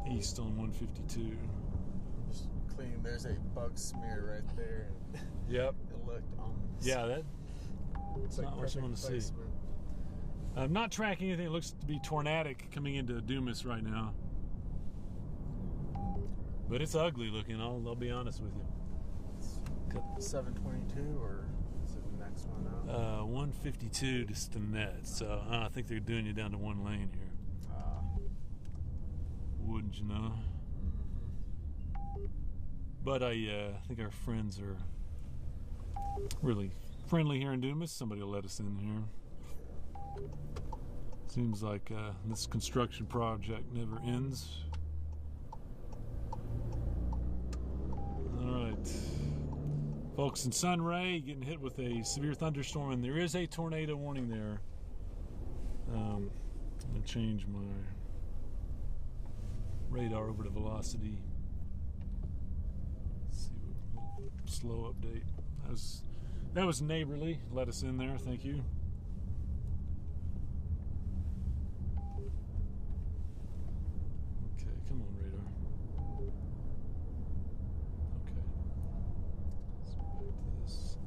east on 152. Just clean. There's a bug smear right there. Yep. It looked ominous. Yeah, that's like not what you want to see. placement. I'm not tracking anything. It looks to be tornadic coming into Dumas right now. But it's ugly looking, I'll be honest with you. 722, or is it the next one out? 152 to Stinnett, so I think they're doing you down to 1 lane here. Wouldn't you know? But I think our friends are really friendly here in Dumas. Somebody will let us in here. Seems like this construction project never ends. All right, folks, in Sunray, getting hit with a severe thunderstorm, and there is a tornado warning there. I'm gonna change my radar over to velocity. Let's see what slow update. That was neighborly. Let us in there. Thank you. Okay, come on, radar. Okay. Let's go back to this.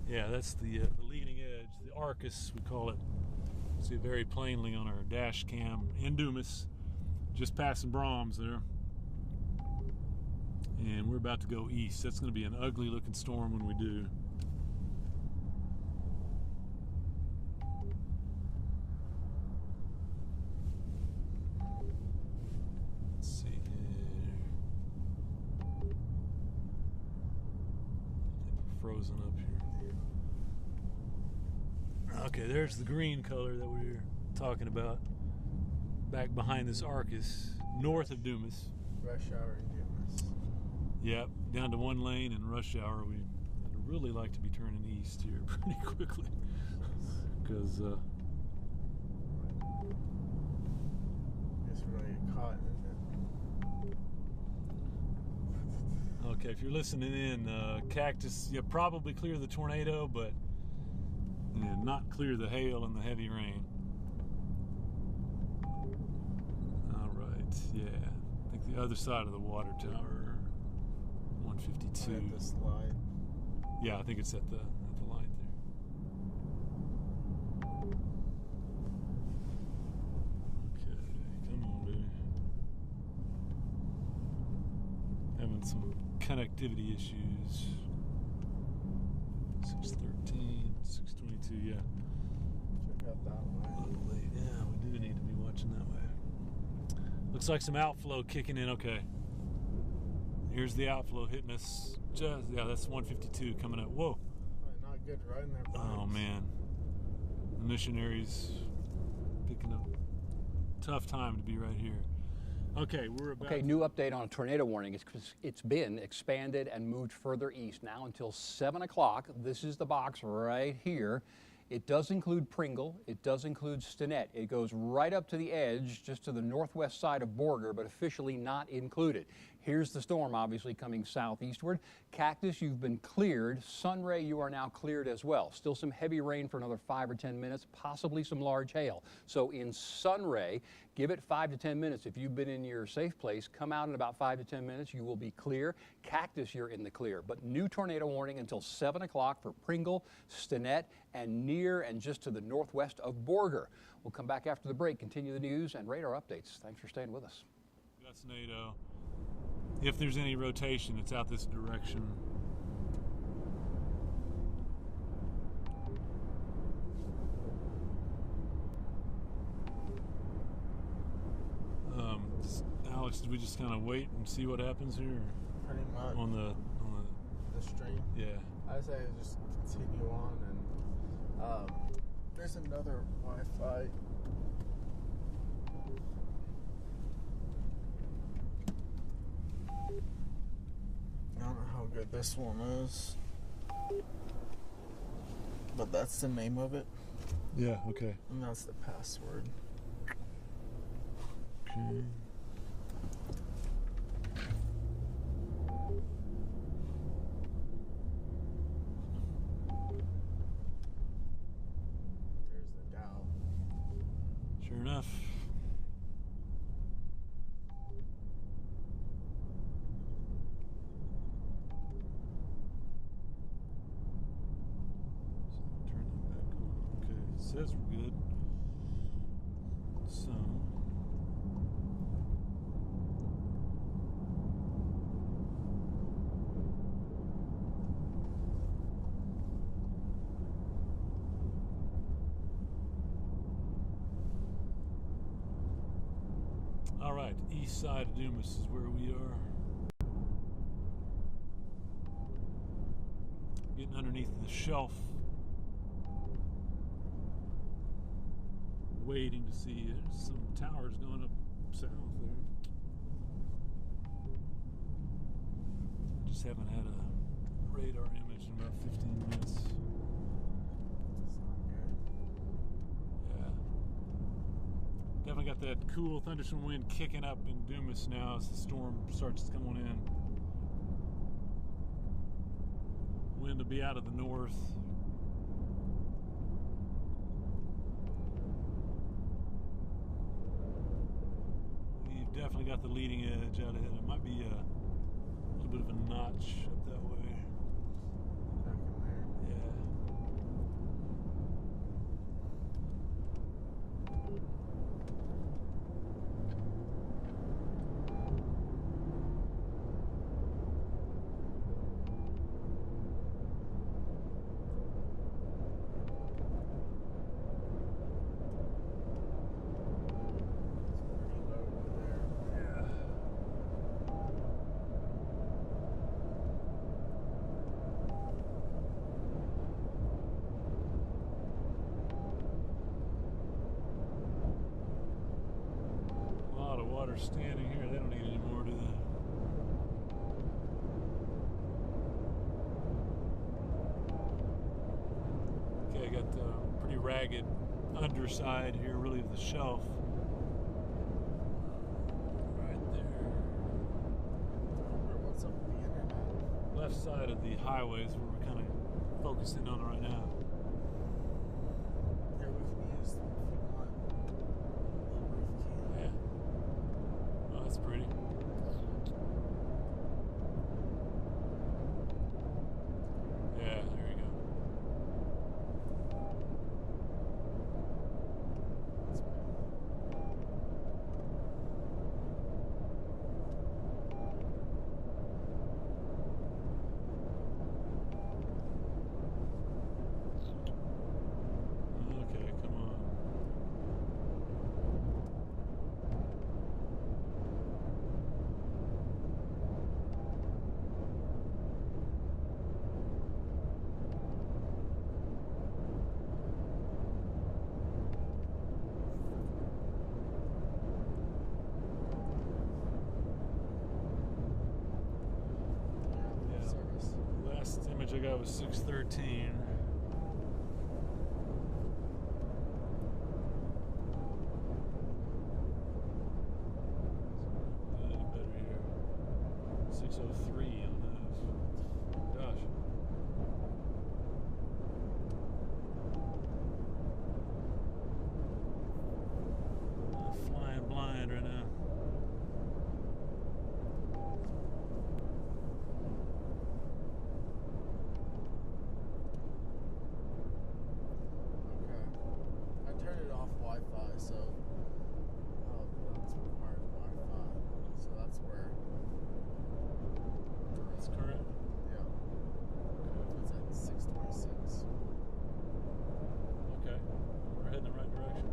Yeah, that's the leading edge, the Arcus, we call it. See it very plainly on our dash cam in Dumas, just passing Brahms there. And we're about to go east. That's going to be an ugly looking storm when we do. Let's see here. I think we're frozen up here. Okay, there's the green color that we were talking about. Back behind this Arcus, north of Dumas. Rush hour in Dumas. Yep, down to one lane in rush hour. We'd really like to be turning east here pretty quickly. Because, Guess we're gonna get caught in it. okay, if you're listening in, Cactus, you probably clear the tornado, but not clear the hail and the heavy rain. All right, yeah. I think the other side of the water tower, 152. At the slide. Yeah, I think it's at the light there. Okay, come on, baby. Having some connectivity issues. 613, 622, yeah. Check out that A one. little late. Yeah, we do need to be watching that way. Looks like some outflow kicking in. Okay. Here's the outflow hitting us. Just, yeah, that's 152 coming up. Whoa. Not good riding there. Oh, man. The missionaries picking up. Tough time to be right here. Okay, we're about. Okay, new update on a tornado warning. It's been expanded and moved further east now until 7 o'clock. This is the box right here. It does include Pringle. It does include Stinnett. It goes right up to the edge, just to the northwest side of Borger, but officially not included. Here's the storm, obviously, coming southeastward. Cactus, you've been cleared. Sunray, you are now cleared as well. Still some heavy rain for another 5 or 10 minutes, possibly some large hail. So in Sunray, give it 5 to 10 minutes. If you've been in your safe place, come out in about 5 to 10 minutes. You will be clear. Cactus, you're in the clear. But new tornado warning until 7 o'clock for Pringle, Stinnett, and near and just to the northwest of Borger. We'll come back after the break, continue the news and radar updates. Thanks for staying with us. That's NATO. If there's any rotation, it's out this direction. Alex, did we just kind of wait and see what happens here? Pretty much. On the stream. yeah. I say just continue on, and there's another Wi-Fi. I don't know how good this one is, but that's the name of it, Yeah, okay. and that's the password. Okay. There's the Dow. Sure enough. So turn that back on. Okay, it says we're good. So. All right, east side of Dumas is where we are. Getting underneath the shelf. Waiting to see some towers going up south there. Just haven't had a radar image in about 15 minutes. Yeah. Definitely got that cool thunderstorm wind kicking up in Dumas now as the storm starts coming in. Wind will be out of the north. We've definitely got the leading edge out ahead. It might be a little bit of a notch up that way. Back in there. Yeah. Pretty low over there. Yeah. A lot of water standing here. They don't need any more, do they? Okay, I got the pretty ragged underside here, really, of the shelf. Right there. I wonder what's up with the internet. Left side of the highway is where we're kind of focusing on right now. Here we can use, if you want, the roof cam. Yeah. Oh, that's pretty. Yeah, there you go. That's Okay, come on. yeah, Yeah. service. Last image I got was 613. Better here. 603 on those. Gosh. I'm flying blind right now. Okay. I turned it off Wi-Fi, so that's required Wi-Fi. So that's where That's current. yeah. It's at 626. Okay. We're heading the right direction.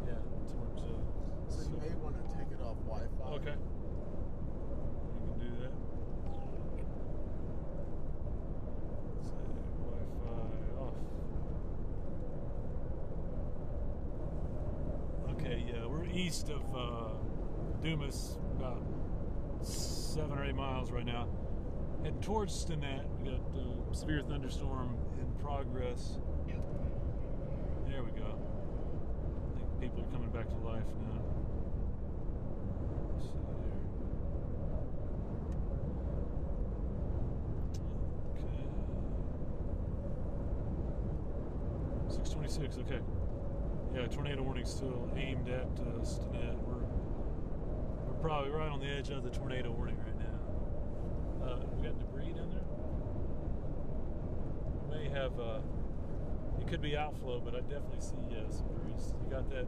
Yeah, towards So you may want to take it off Wi-Fi. Okay. We can do that. Say Wi-Fi off. Okay, yeah, we're east of Dumas, about 7 or 8 miles right now. Heading towards Stinnett. We got severe thunderstorm in progress. There we go. I think people are coming back to life now. Let's see there. Okay. 626, okay. Yeah, tornado warning still aimed at Stinnett. We're probably right on the edge of the tornado warning right now. We got debris down there? We may have, it could be outflow, but I definitely see some debris. You got that?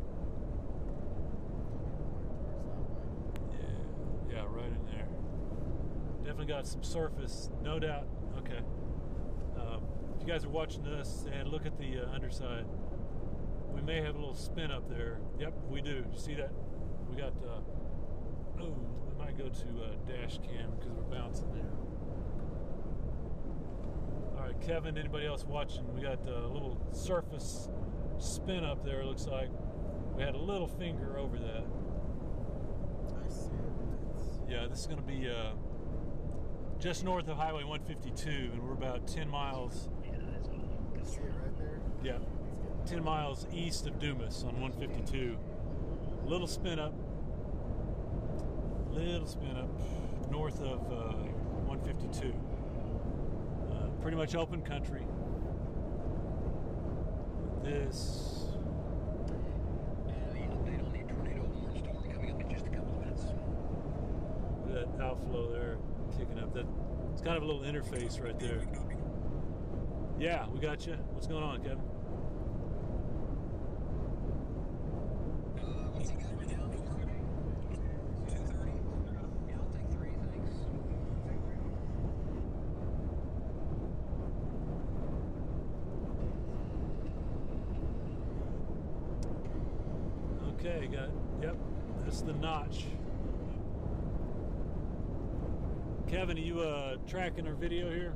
Yeah, right in there. Definitely got some surface, no doubt. Okay. If you guys are watching this and look at the underside, we may have a little spin up there. Yep, we do. You see that? We got, we might go to dash cam because we're bouncing there. All right, Kevin, anybody else watching? We got a little surface spin up there, it looks like. We had a little finger over that. I see it. Yeah, this is going to be just north of Highway 152, and we're about 10 miles. Yeah, that's all. You see it right there? Yeah, It's getting 10 miles east of Dumas on 152. Little spin up north of 152. pretty much open country. This. And the update on the tornado warning storm coming up in just a couple of minutes. That outflow there kicking up. That it's kind of a little interface right there. Yeah, we got you. What's going on, Kevin? What's he got right now? 2:30? Yeah, I'll take 3, thanks. Okay, got, yep, that's the notch. Kevin, are you tracking our video here?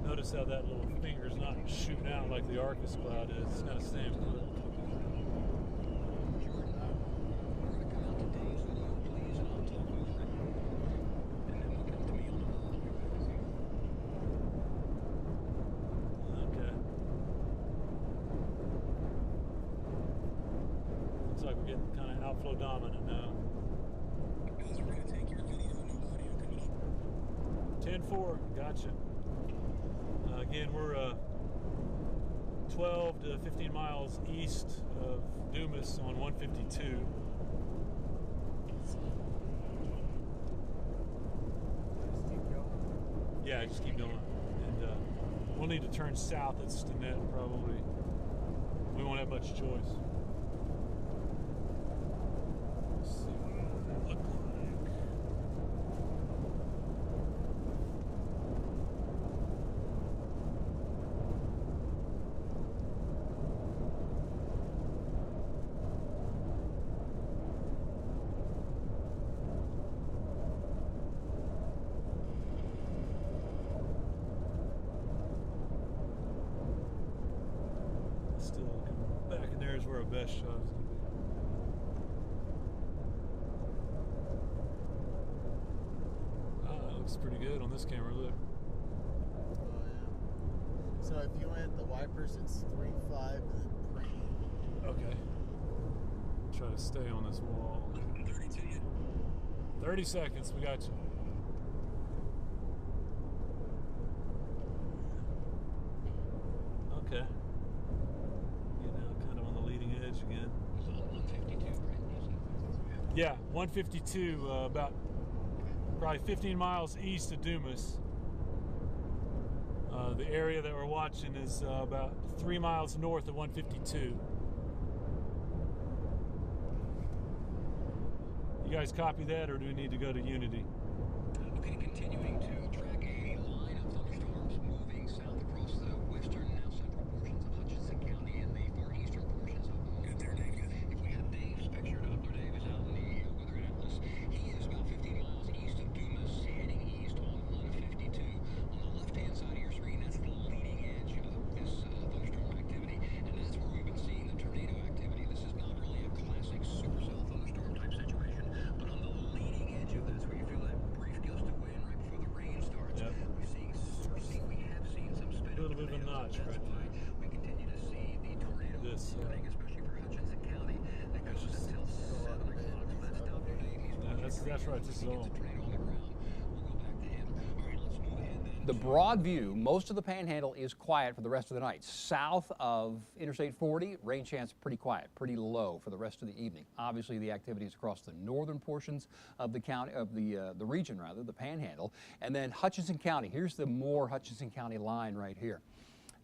Notice how that little finger's not shooting out like the Arcus cloud is. It's kind of staying put. Jordan, we're going to come out to Dave's video, please, and I'll talk over it. And then we'll come to me on the Okay. Looks like we're getting kind of outflow dominant now. Guys, we're going to take your video, no audio coming up. 10-4, gotcha. Again, we're 12 to 15 miles east of Dumas on 152. Just keep going. Yeah, just keep going. And we'll need to turn south at Stinnett probably. We won't have much choice. Let's see what that look like. Still back in there is where our best shot is going to be. That looks pretty good on this camera. Look. Oh, yeah. So if you went the wipers, it's 3.5 and then pre. Okay. Try to stay on this wall. 30 to you. 30 seconds. We got you. Okay. Get now kind of on the leading edge again. It's on 152, right? Yeah, 152, about probably 15 miles east of Dumas. The area that we're watching is about 3 miles north of 152. You guys copy that, or do we need to go to Unity? Okay, continuing to track a line of thunderstorms moving south across the western, now central portions of Hutchinson County and the far eastern portions of Good there, Dave. If we have Dave's picture, Dr. Dave is out in the weather atlas. He is about 15 miles east of Dumas, heading east on 152. On the left-hand side of your screen, that's the leading edge of this thunderstorm activity, and that's where we've been seeing the tornado activity. This is not really a classic supercell thunderstorm type situation, but on the leading edge of this, where you feel that brief gust of wind right before the rain starts, Yep. we have seen some spin. A little bit of a notch That's right why we continue to see the tornado This, warning, especially for Hutchinson County. That goes until 7 o'clock. So that's Dr. Dave. He's Yeah, that's right. This is He gets all. a tornado on the ground. We'll go back to him. All right, let's move ahead then. The broad view, most of the Panhandle is quiet for the rest of the night. South of Interstate 40, rain chance pretty quiet, pretty low for the rest of the evening. Obviously, the activities across the northern portions of the county, of the region rather, the Panhandle, and then Hutchinson County. Here's the Moore Hutchinson County line right here.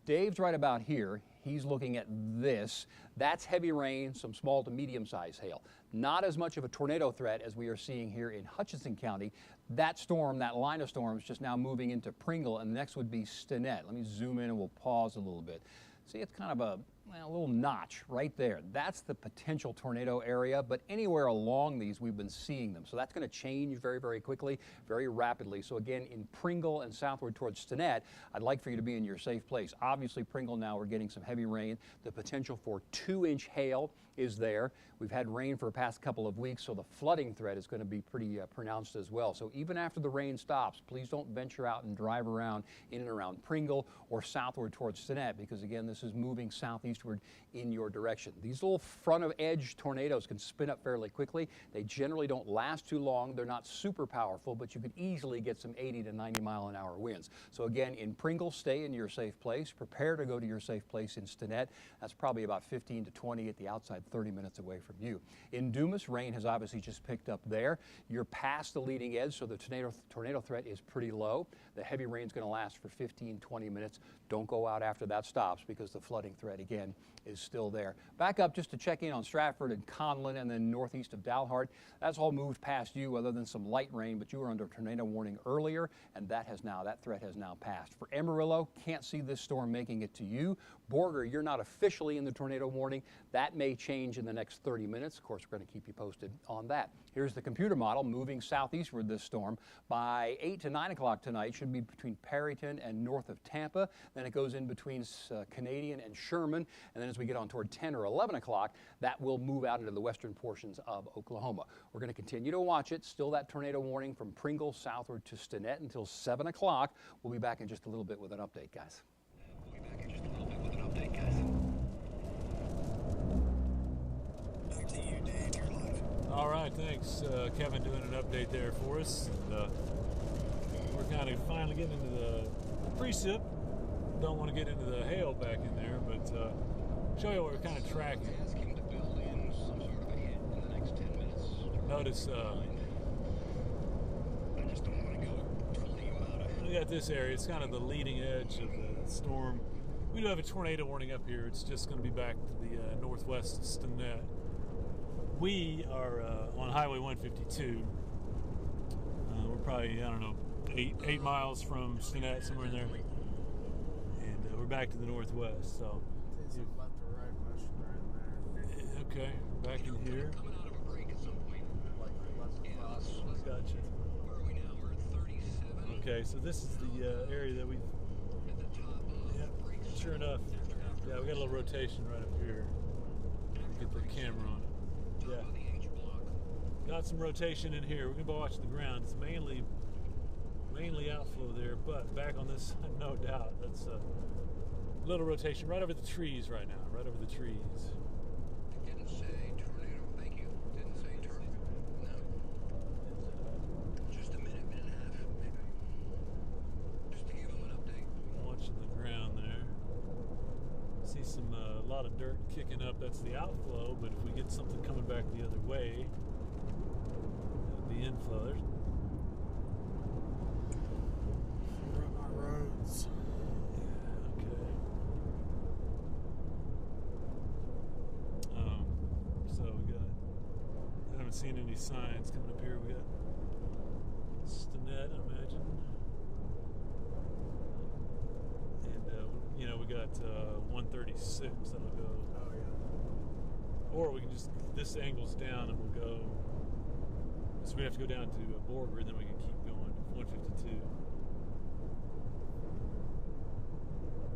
Dave's right about here. He's looking at this. That's heavy rain, some small to medium-sized hail. Not as much of a tornado threat as we are seeing here in Hutchinson County. That storm, that line of storms, just now moving into Pringle, and the next would be Stinnett. Let me zoom in and we'll pause a little bit. See, it's kind of a little notch right there. That's the potential tornado area, but anywhere along these, we've been seeing them. So that's going to change very, very quickly, very rapidly. So again, in Pringle and southward towards Stinnett, I'd like for you to be in your safe place. Obviously, Pringle now, we're getting some heavy rain. The potential for 2-inch hail is there. We've had rain for the past couple of weeks, so the flooding threat is going to be pretty pronounced as well. So even after the rain stops, please don't venture out and drive around in and around Pringle or southward towards Stinnett, because again, this is moving southeastern southeastward in your direction. These little front of edge tornadoes can spin up fairly quickly. They generally don't last too long. They're not super powerful, but you could easily get some 80 to 90-mile-an-hour winds. So again, in Pringle, stay in your safe place. Prepare to go to your safe place in Stinnett. That's probably about 15 to 20 at the outside, 30 minutes away from you. In Dumas, rain has obviously just picked up there. You're past the leading edge, so the tornado threat is pretty low. The heavy rain is going to last for 15, 20 minutes. Don't go out after that stops because the flooding threat, again, is still there. Back up just to check in on Stratford and Conlin and then northeast of Dalhart. That's all moved past you other than some light rain, but you were under tornado warning earlier, and that threat has now passed. For Amarillo, can't see this storm making it to you. Borger, you're not officially in the tornado warning. That may change in the next 30 minutes. Of course, we're going to keep you posted on that. Here's the computer model moving southeastward this storm. By 8 to 9 o'clock tonight, should be between Perryton and north of Tampa. Then it goes in between Canadian and Sherman. And then as we get on toward 10 or 11 o'clock, that will move out into the western portions of Oklahoma. We're going to continue to watch it. Still that tornado warning from Pringle southward to Stinnett until 7 o'clock. We'll be back in just a little bit with an update, guys. Back to you, Dave. You're live. All right, thanks, Kevin, doing an update there for us. And, we're kind of finally getting into the precip. Don't want to get into the hail back in there, but show you what we're kind of tracking. Ask him to build in some sort of a hit in the next 10 minutes. Notice I just don't want to go 20 out of we got this area. It's kind of the leading edge of the storm. We do have a tornado warning up here. It's just going to be back to the northwest of Stinnett. We are on Highway 152. We're probably, I don't know, 8 miles from Stinnett, somewhere in there. And we're back to the northwest. So, Takes a left or right motion right in there. okay, back in here. coming out of a break at some point. Like left across. Gotcha. Where are we now? We're at 37. Okay, so this is the area that we've. At the top of Yeah, the break. sure enough. Yeah, we got a little rotation right up here. Get the camera on it. Yeah. Top of the H block. Got some rotation in here. We're gonna be watching the ground. It's mainly outflow there, but back on this side, no doubt. That's a little rotation right over the trees right now. Right over the trees. It didn't say tornado. Thank you. Didn't say tornado. No. Just a minute, minute and a half, maybe. Just to give him an update. Watching the ground there. See some a lot of dirt kicking up. That's the outflow. But if we get something coming back the other way, the inflow. There's Roads. okay. So we got. I haven't seen any signs coming up here. We got Stinnett, I imagine, and we got 136 that'll go. Oh yeah. Or we can just this angle's down and we'll go. So we have to go down to Borger, and then we can keep going. 152.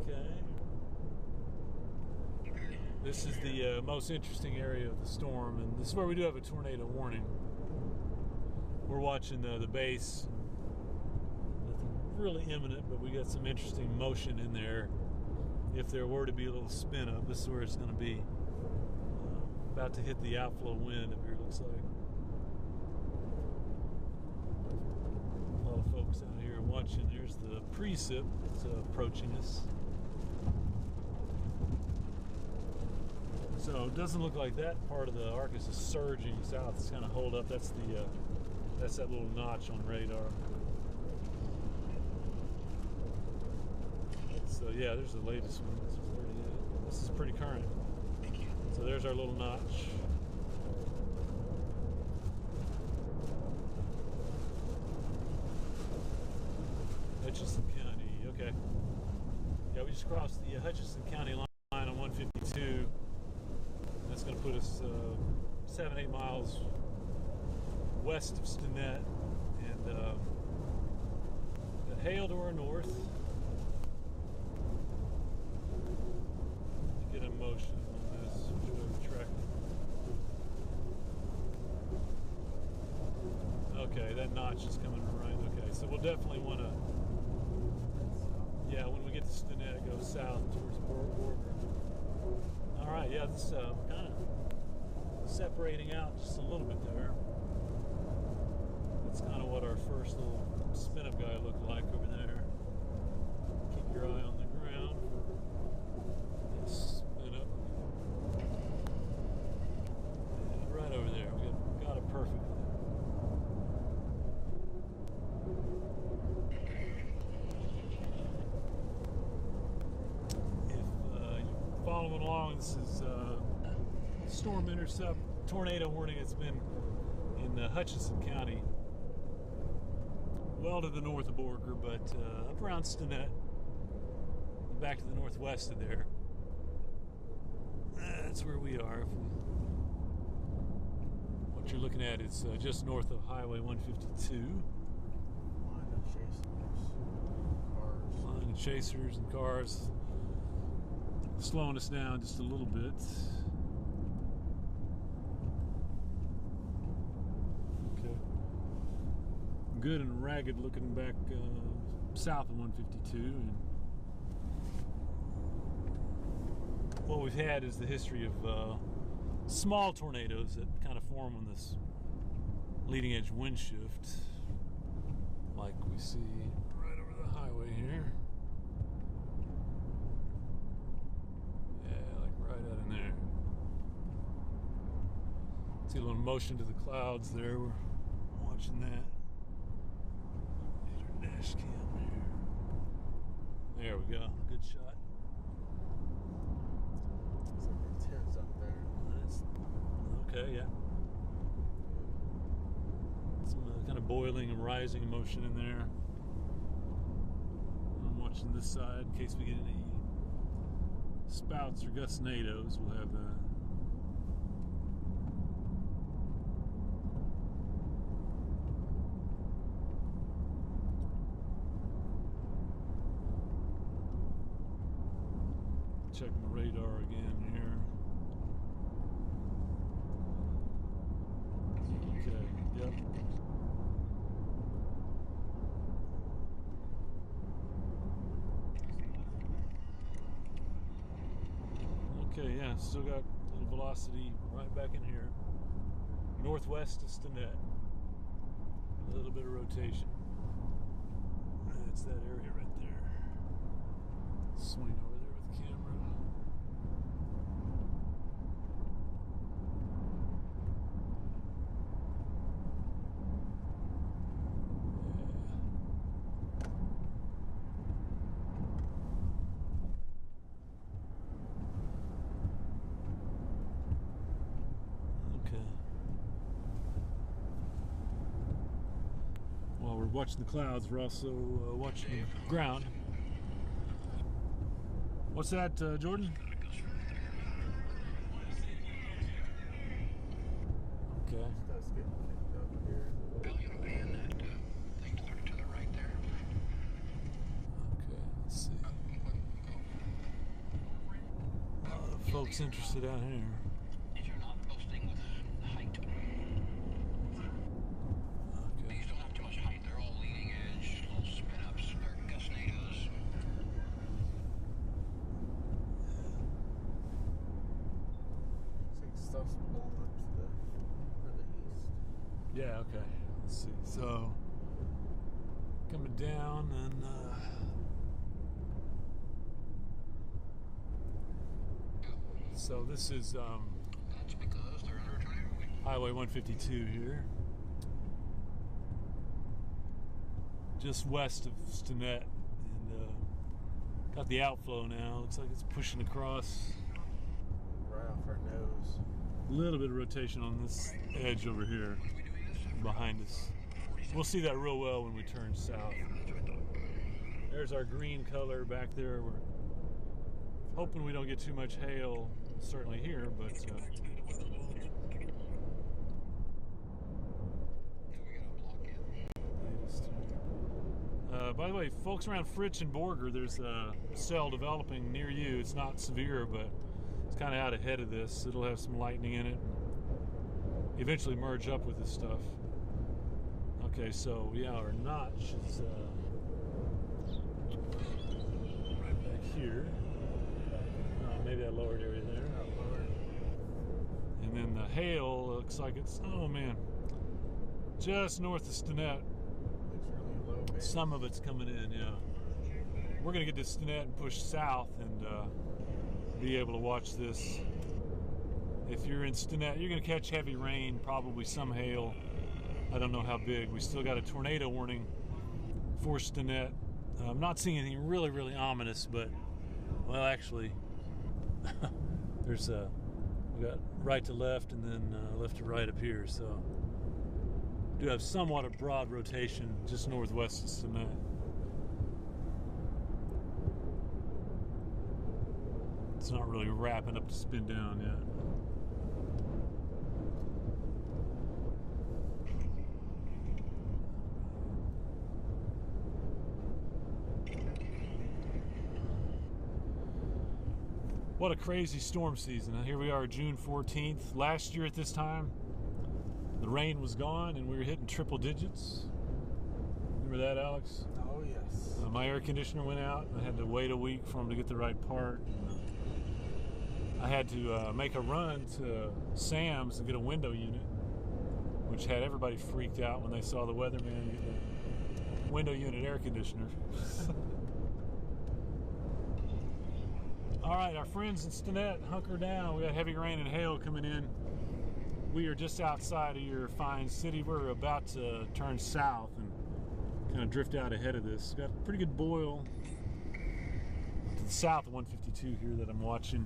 Okay. This is the most interesting area of the storm, and this is where we do have a tornado warning. We're watching the base. Nothing really imminent, but we got some interesting motion in there. If there were to be a little spin up, this is where it's going to be. About to hit the outflow wind up here, it looks like. A lot of folks out here watching. There's the precip that's approaching us. So it doesn't look like that part of the Arcus is surging south. It's kind of holed up. That's that little notch on radar. So yeah, there's the latest one. This is pretty current. So there's our little notch. Hutchinson County, okay. Yeah, we just crossed the Hutchinson County line on 152. That's going to put us 7-8 miles west of Stinnett, and got hail to our north. Get a motion on this, which way we're tracking. Okay, that notch is coming right. Okay, so we'll definitely want to. Yeah, when we get to Stinnett, go south towards Borger. All right, yeah, it's kind of separating out just a little bit there. That's kind of what our first little spin-up guy looked like over there. Keep your eye on the ground for that spin-up. And right over there, we got it perfectly. Following along, this is storm intercept tornado warning. It's been in Hutchinson County, well to the north of Borger, but up around Stinnett, back to the northwest of there. That's where we are. What you're looking at is just north of Highway 152. Line of chasers and cars. Slowing us down just a little bit. Okay. Good and ragged looking back south of 152. And what we've had is the history of small tornadoes that kind of form on this leading edge wind shift, like we see right over the highway here. Right out in there. See a little motion to the clouds there. We're watching that. Get our dash cam here. There we go. Good shot. Some intense up there. That's okay, yeah. Some kind of boiling and rising motion in there. I'm watching this side in case we get any spouts or gustnados. We'll have check my radar again here. Okay, yep. Okay, yeah, still got a little velocity right back in here. Northwest of Stinnett. A little bit of rotation. That's that area right there. Swing over there with the camera. Watching the clouds, we're also watching the ground. What's that, Jordan? Okay. That's getting picked up here. And that thing to the right there. Okay, let's see. A lot of folks interested out here. These are not posting with height. These don't have too much height. They're all leading edge, little spin ups, or gustnados. Looks like stuff's blowing up to the east. Yeah, okay. Let's see. So, coming down and so this is That's because they're under a tornado. Highway 152 here. Just west of Stinnett, and got the outflow now. Looks like it's pushing across. Right off our nose. A little bit of rotation on this edge over here behind us. We'll see that real well when we turn south. There's our green color back there. We're hoping we don't get too much hail, certainly here, but by the way, folks around Fritch and Borger, there's a cell developing near you. It's not severe, but it's kind of out ahead of this. It'll have some lightning in it. Eventually merge up with this stuff. Okay, so yeah, our notch is right back here. Maybe that lowered area there. hail. Looks like it's, oh man, just north of Stinnett. It's really low, man. Some of it's coming in, yeah. We're gonna get to Stinnett and push south and be able to watch this. If you're in Stinnett, you're gonna catch heavy rain, probably some hail. I don't know how big. We still got a tornado warning for Stinnett. I'm not seeing anything really, really ominous, but, well, actually, there's we got right to left and then left to right up here, so do have somewhat a broad rotation just northwest of Stinnett. It's not really wrapping up to spin down yet. What a crazy storm season. And here we are, June 14th. Last year at this time, the rain was gone and we were hitting triple digits. Remember that, Alex? Oh, yes. My air conditioner went out. I had to wait a week for them to get the right part. I had to make a run to Sam's to get a window unit, which had everybody freaked out when they saw the weatherman get the window unit air conditioner. All right, our friends in Stinnett, hunker down. We got heavy rain and hail coming in. We are just outside of your fine city. We're about to turn south and kind of drift out ahead of this. Got a pretty good boil to the south of 152 here that I'm watching.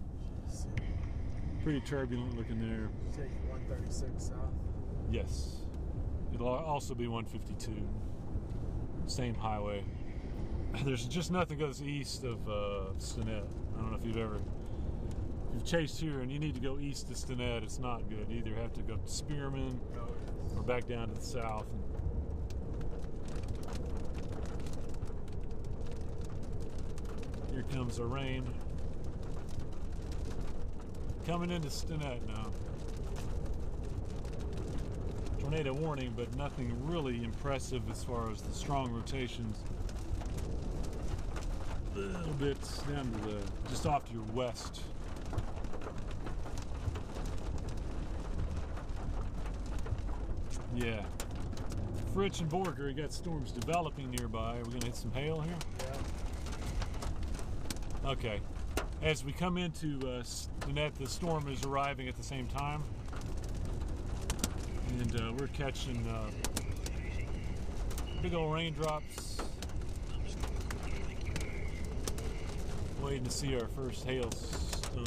Pretty turbulent looking there. Take 136 south. Yes. It'll also be 152. Same highway. There's just nothing goes east of Stinnett. I don't know if you've chased here and you need to go east to Stinnett. It's not good. You either have to go to Spearman or back down to the south. Here comes the rain. Coming into Stinnett now. Tornado warning, but nothing really impressive as far as the strong rotations. A little bit down to the, just off to your west. Yeah. Fritch and Borger, you got storms developing nearby. Are we gonna hit some hail here? Yeah. Okay. As we come into Stinnett, the storm is arriving at the same time. And we're catching big old raindrops. Waiting to see our first hailstone.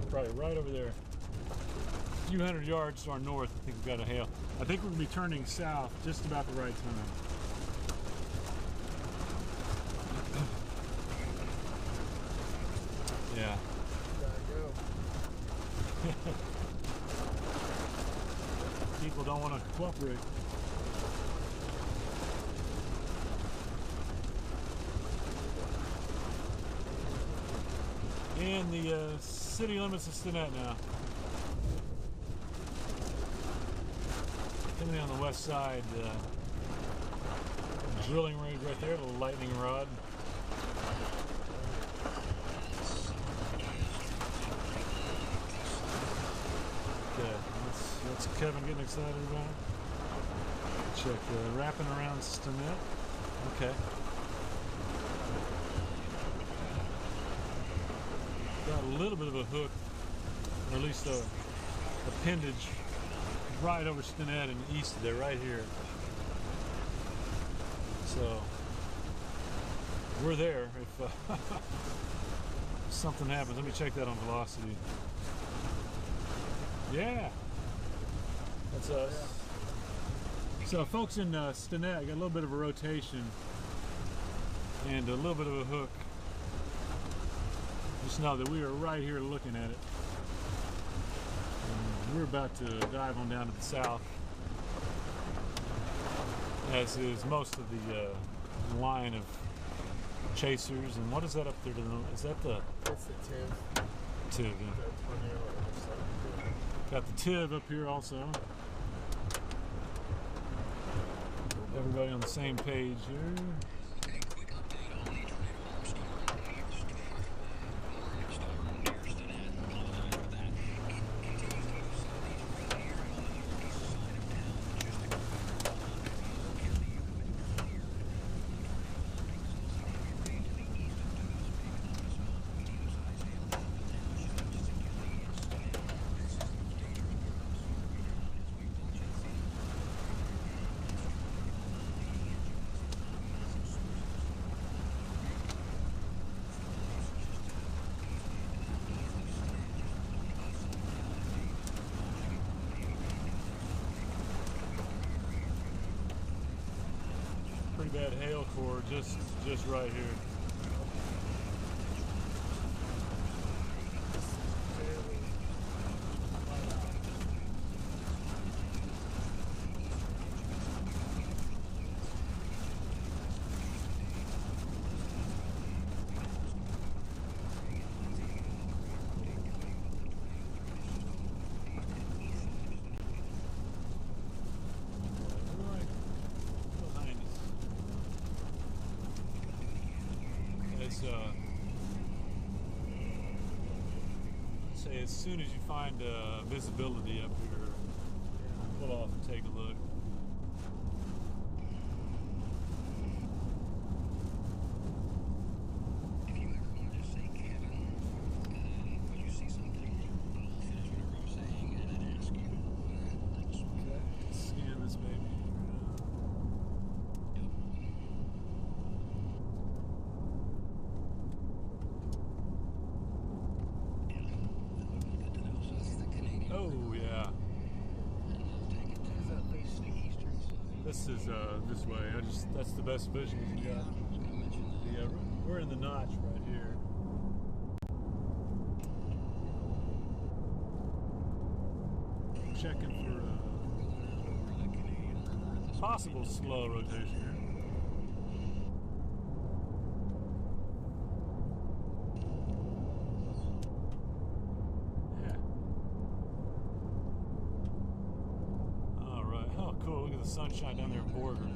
Probably right over there. A few hundred yards to our north, I think we've got a hail. I think we're going to be turning south just about the right time. Yeah. Gotta go. People don't want to cooperate. In the city limits of Stinnett now. Coming on the west side, drilling rig right there, the lightning rod. Okay, what's Kevin getting excited about? Check wrapping around Stinnett. Okay. Got a little bit of a hook, or at least a appendage right over Stinnett and east of there, right here. So we're there if something happens. Let me check that on velocity. Yeah, that's us. So folks in Stinnett got a little bit of a rotation and a little bit of a hook. Just know that we are right here looking at it. And we're about to dive on down to the south, as is most of the line of chasers. And what is that up there to the, is that the? That's the TIV. TIV, yeah. Got the TIV up here also. Everybody on the same page here. bad hail core just right here. Barely light out. Right behind us. It's say as soon as you find visibility up here, pull off and take a look. If you ever want to just say Kevin, when you see something, I'll finish whatever I'm saying and then ask you. Okay. Scan this baby. Good to know. So this is the Canadian. Oh yeah. And I'll take it to the eastern side. This is this way. That's the best vision we can I get. was gonna mention that. Yeah, we're in the notch right here. Checking for Going out over the Canadian River at this possible slow rotation here. Yeah. All right. Oh, cool. Look at the sunshine down there in Borger.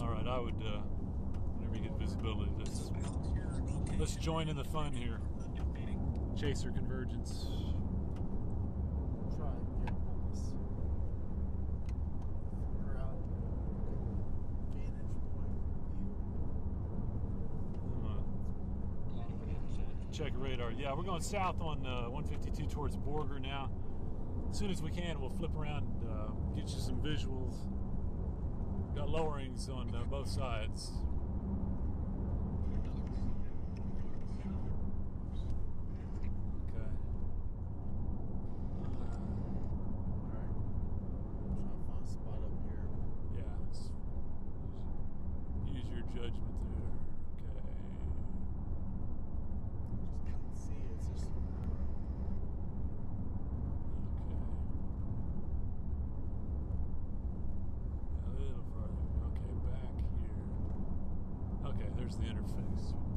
All right. I would, whenever you get visibility, let's join in the fun here. Chaser convergence. Try and get on this figure out vantage point view. Check radar. Yeah, we're going south on 152 towards Borger now. As soon as we can, we'll flip around, get you some visuals. Got lowerings on both sides. Okay. Alright. Try to find a spot up here. Yeah. Use your judgment there. Okay. Just can't see it. It's just Okay. A little farther. Okay, back here. Okay, there's the interface right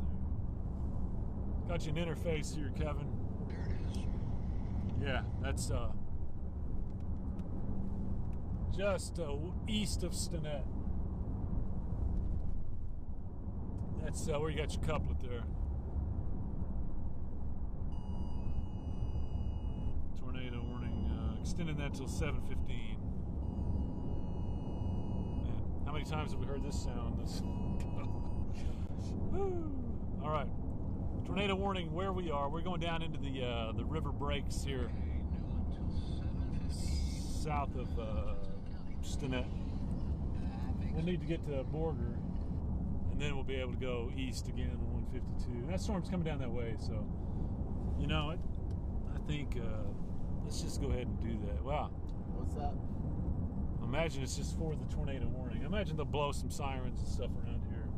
there. Got you an interface here, Kevin. There it is. Yeah, that's just east of Stinnett. That's where you got your couplet there. Tornado warning, extending that till 7:15. Man, how many times have we heard this sound? This. Woo! All right. Tornado warning where we are. We're going down into the river breaks here, south of Stinnett. We'll need to get to Borger, and then we'll be able to go east again on 152. That storm's coming down that way, so you know what? I think let's just go ahead and do that. Wow. what's that? Imagine it's just for the tornado warning. Imagine they'll blow some sirens and stuff around here.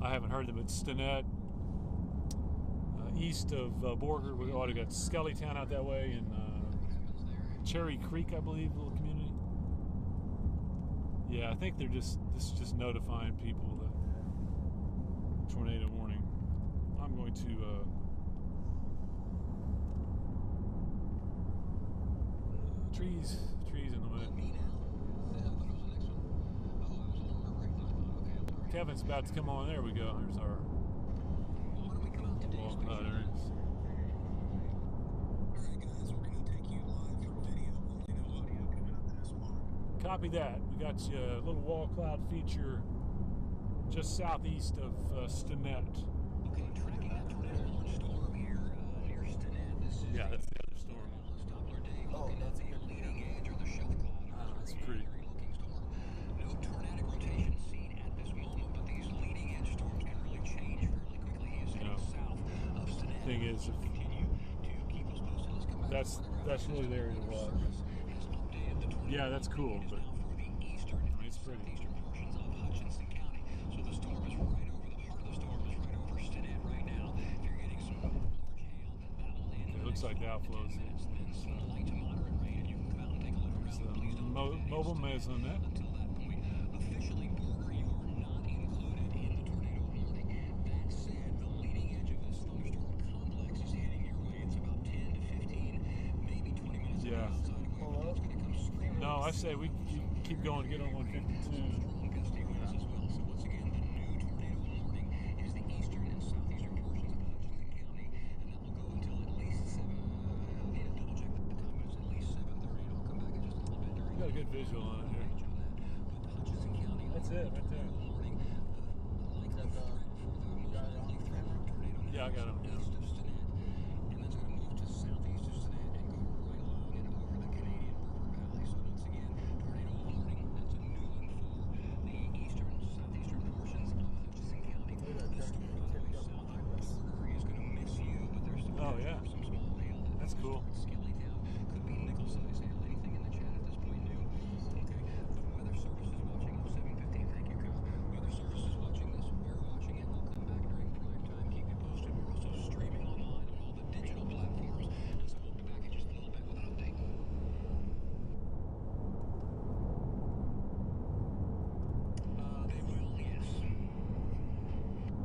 I haven't heard them at Stinnett. East of Borger, we already got Skellytown out that way, and Cherry Creek, I believe, little community. Yeah, I think they're this is just notifying people that tornado warning. I'm going to trees in the way. Kevin's about to come on. There we go. There's our wall cloud areas. Alright guys, we're going to take you live from video, only no audio coming up in this one. Copy that. We got you a little wall cloud feature just southeast of Stinnett. Okay, tracking that tornado launch storm here near Stinnett. This is Yeah, that's the other storm. Doppler Dave Oh, looking at that's a the good leading edge or the shelf cloud. That's Very pretty. eerie looking storm. No tornadic rotation seen at this moment, but these leading edge storms can really change fairly quickly. He is heading Yeah. south of Stinnett. Thing is, if Continue to keep us posted. Let's come back. that's really the area to watch. Has updated the tornado Yeah, that's cool, is but now for the eastern I mean, pretty. Southeastern portions of Hutchinson County. So the storm is right over, the heart of the storm is right over Stinnett right now. If you're getting some large hail, that will end. It looks like the outflows here. Then some light to moderate rain, and you can come out and take a look There's around. Please don't the mobile maisonette. until that point. Officially, Borger, you are not included in the tornado warning. That said, the leading edge of this thunderstorm complex is heading your way. It's about 10 to 15, maybe 20 minutes Yeah. outside of where it's going to come screaming. No, I say we keep going, get on 152. Strong gusty winds as well. So once again, the new tornado warning is the eastern and southeastern portions of Hutchinson County, and that will go until at least 7. I need to double check the time, but it's at least 7:30. I'll come back in just a little bit during. Got a good visual on it here. Range on that. But Hutchinson County. That's it, right there. Warning. Likely threat for the most likely threat for tornado. Yeah, I got him. East of Stinnett, and that's going to move to southeast of Stinnett and go right along and over the Canadian River Valley. So once again, tornado warning. That's a new one for the eastern, southeastern portions of Hutchinson County. The storm on the way south of Borger is going to miss you, but there's still Oh, yeah. some small hail. That's cool. Skellytown could be nickel-sized hail. Anything in the chat at this point new? Okay. The Weather Service is watching. 7:15. Thank you, Kyle. Weather Service is watching this. We're watching it. We'll come back during prime time. Keep you posted. We're also streaming online on all the digital platforms, and so we'll be back in just a little bit with an update. They will, yes.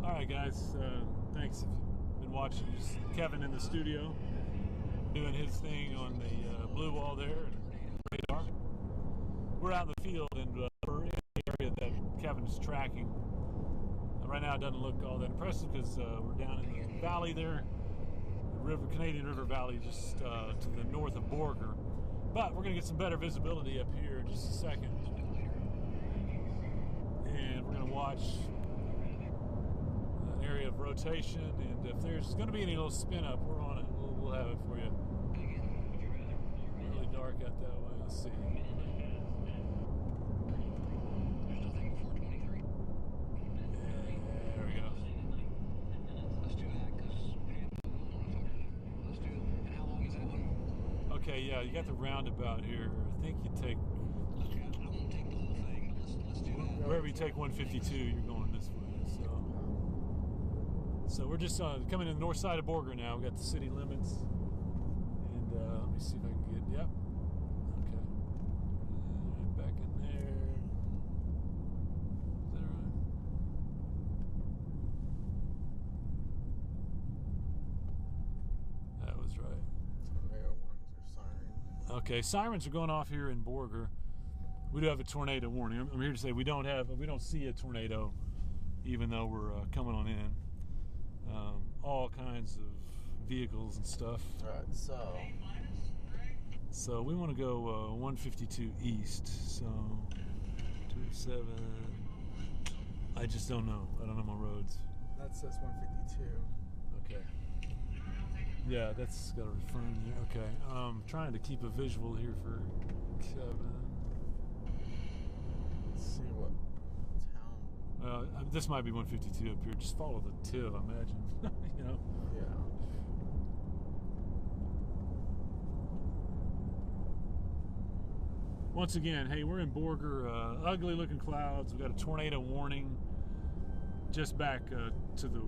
All right, guys. Thanks if you've been watching. Just Kevin in the studio doing his thing on the blue wall there and radar. We're out in the field and we're in the area that Kevin's tracking. Right now, it doesn't look all that impressive because we're down in the valley there, the Canadian River Valley, just to the north of Borger. But we're going to get some better visibility up here in just a second. And we're going to watch an area of rotation, and if there's going to be any little spin up, we're on it. We'll have it for you. Really dark out that way. Let's see. There's nothing before 23. There we go. Let's do that because let's do it. And how long is that one? Okay, yeah, you got the roundabout here. I think you take Okay, I won't take the whole thing, but let's do that. wherever you take 152, you're going this way. So we're just coming in the north side of Borger now. We got the city limits, and let me see if I can get. Yep. Okay. Back in there. Is that right? That was right. Tornado warnings or sirens. Okay, sirens are going off here in Borger. We do have a tornado warning. I'm here to say we don't see a tornado, even though we're coming on in. All kinds of vehicles and stuff. All right, So we want to go 152 east. So 207. I just don't know. I don't know my roads. that says 152. Okay. Yeah, that's got a refrain there. Okay. Trying to keep a visual here for Kevin. Let's see what town. This might be 152 up here. Just follow the till, I imagine. You know. Yeah. Once again, hey, we're in Borger. Ugly looking clouds. We've got a tornado warning just back to the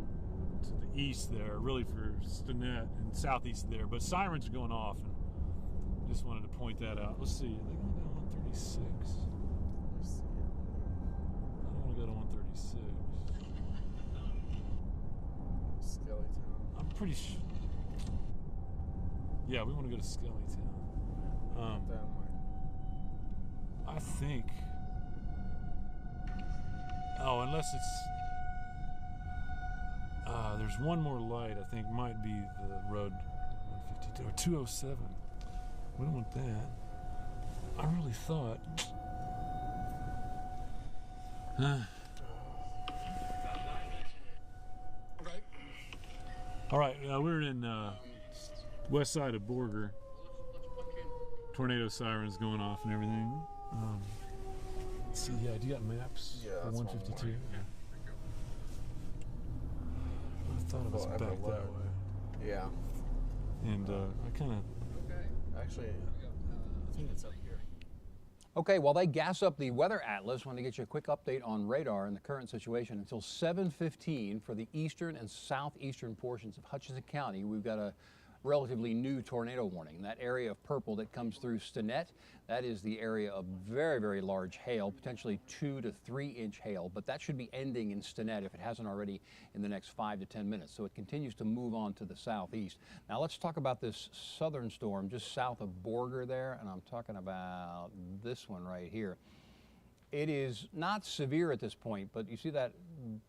east there, really for Stinnett and southeast there. But sirens are going off, and just wanted to point that out. Let's see. Are they going down 136? Let's see. I don't want to go to 136. Skellytown. I'm pretty sure. Yeah, we want to go to Skellytown. That might. I think. Oh, unless it's. There's one more light. I think might be the road 152 or 207. We don't want that. I really thought. All right, we're in west side of Borger. Tornado sirens going off and everything. Let's see, yeah, do you got maps Yeah, for that's 152? one more. I thought it was Well, back ever that load. way. Yeah. And I kind of. Actually, I think it's up here. Okay, while they gas up the weather atlas, I want to get you a quick update on radar and the current situation. Until 7:15 for the eastern and southeastern portions of Hutchinson County, we've got a relatively new tornado warning. That area of purple that comes through Stinnett, that is the area of very, very large hail, potentially 2 to 3 inch hail, but that should be ending in Stinnett if it hasn't already in the next 5 to 10 minutes. So it continues to move on to the southeast. Now let's talk about this southern storm just south of Borger there, and I'm talking about this one right here. It is not severe at this point, but you see that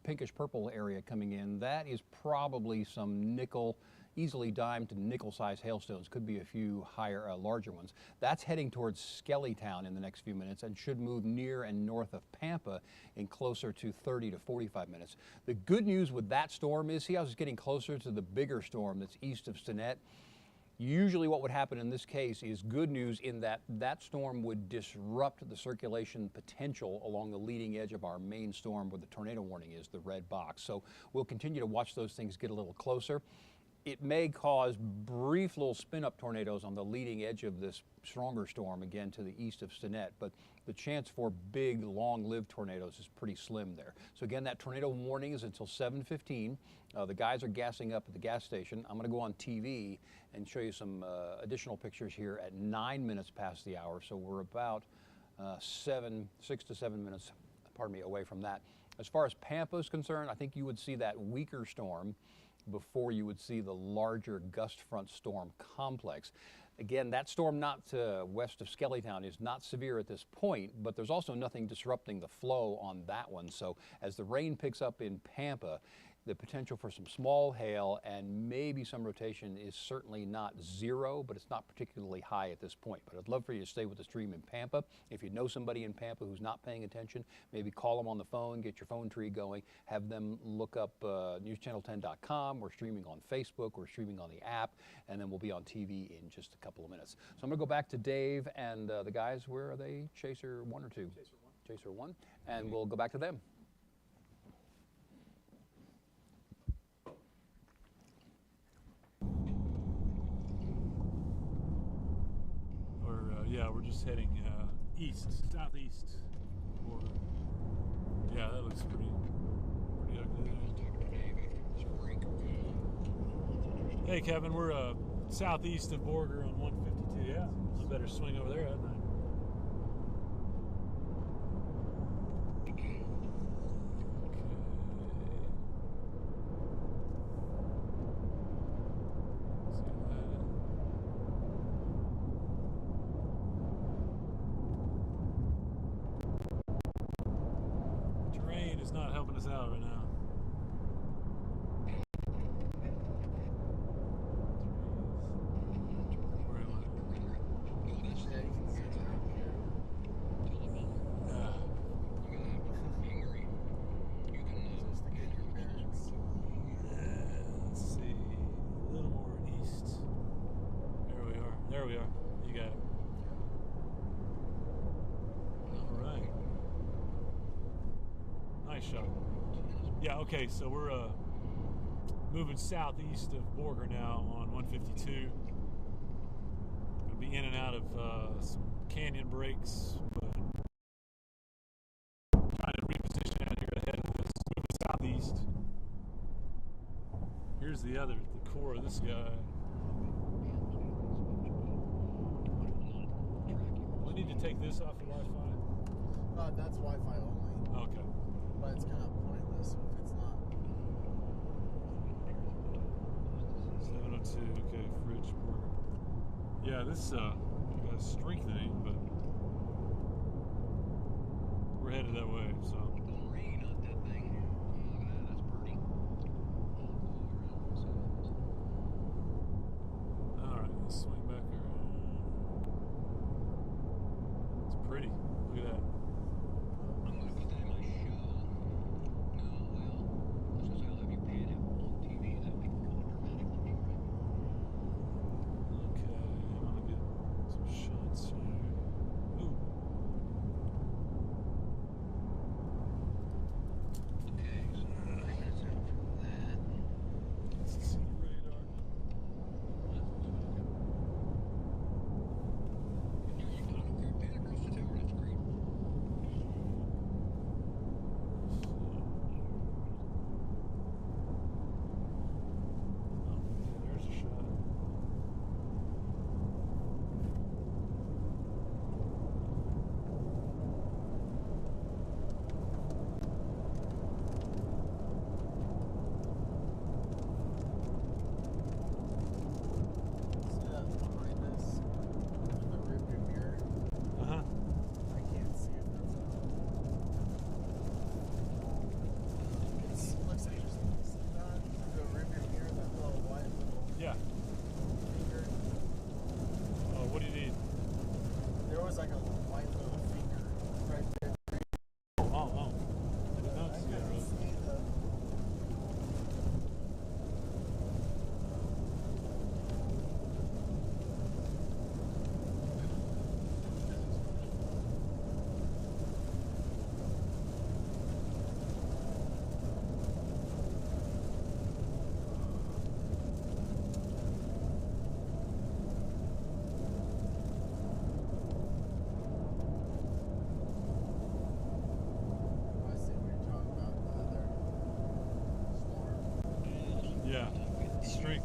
pinkish purple area coming in, that is probably some nickel, easily dime to nickel-sized hailstones. Could be a few higher, larger ones. That's heading towards Skellytown in the next few minutes and should move near and north of Pampa in closer to 30 to 45 minutes. The good news with that storm is, see how it's getting closer to the bigger storm that's east of Stinnett? Usually what would happen in this case is good news in that that storm would disrupt the circulation potential along the leading edge of our main storm where the tornado warning is, the red box. So we'll continue to watch those things get a little closer. It may cause brief little spin-up tornadoes on the leading edge of this stronger storm, again to the east of Stinnett, but the chance for big, long-lived tornadoes is pretty slim there. So again, that tornado warning is until 7:15. The guys are gassing up at the gas station. I'm going to go on TV and show you some additional pictures here at 9 minutes past the hour. So we're about 6 to 7 minutes, away from that. As far as Pampa is concerned, I think you would see that weaker storm before you would see the larger gust front storm complex. Again, that storm not west of Skellytown is not severe at this point, but there's also nothing disrupting the flow on that one. So as the rain picks up in Pampa, the potential for some small hail and maybe some rotation is certainly not zero, but it's not particularly high at this point. But I'd love for you to stay with the stream in Pampa. If you know somebody in Pampa who's not paying attention, maybe call them on the phone, get your phone tree going, have them look up newschannel10.com. We're streaming on Facebook, we're streaming on the app, and then we'll be on TV in just a couple of minutes. So I'm going to go back to Dave and the guys. Where are they? Chaser 1 or 2? Chaser 1. And we'll go back to them. Yeah, we're just heading southeast. Yeah, that looks pretty ugly there. Hey, Kevin, we're southeast of Borger on 152. Yeah, I better swing over there, hadn't I? Not helping us out right now. Where am I? Yeah, you can see down here. Just to get your bearings. Let's see. A little more east. There we are. There we are. You got it. All right. Nice shot. Yeah, okay, so we're moving southeast of Borger now on 152. Going to be in and out of some canyon breaks, but trying to reposition out here ahead of this. Moving southeast. Here's the core of this guy. Do I need to take this off the Wi-Fi? That's Wi-Fi only. Okay. But it's kind of pointless if it's not. 702, okay, Fridge Borger. Yeah, this got strengthening, but we're headed that way, so. Alright, let's swing back around. It's pretty. Look at that.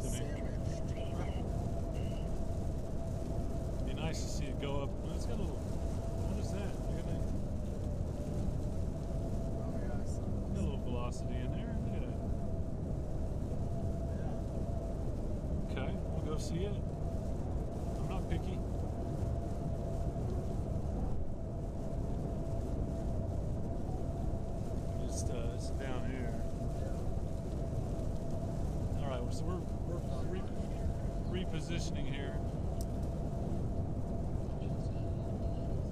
Anthony. Be nice to see it go up. Well, it's got a little. What is that? Look at that. Oh yeah, I saw Got a this. little velocity in there. Look at that. Yeah. Okay, we'll go see it. I'm not picky. Just it's down here. All right, so we're repositioning here.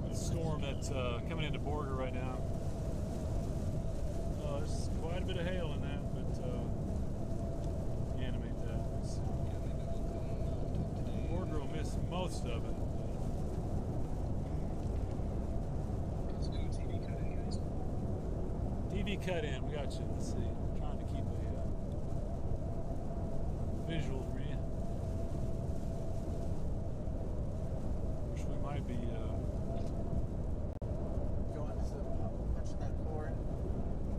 The storm that's coming into Borger right now. There's quite a bit of hail in that, but animate that. Borger will miss most of it. TV cut in, we got you. Let's see. I'm trying to keep a visual for you. Wish we might be. Going to punching that cord.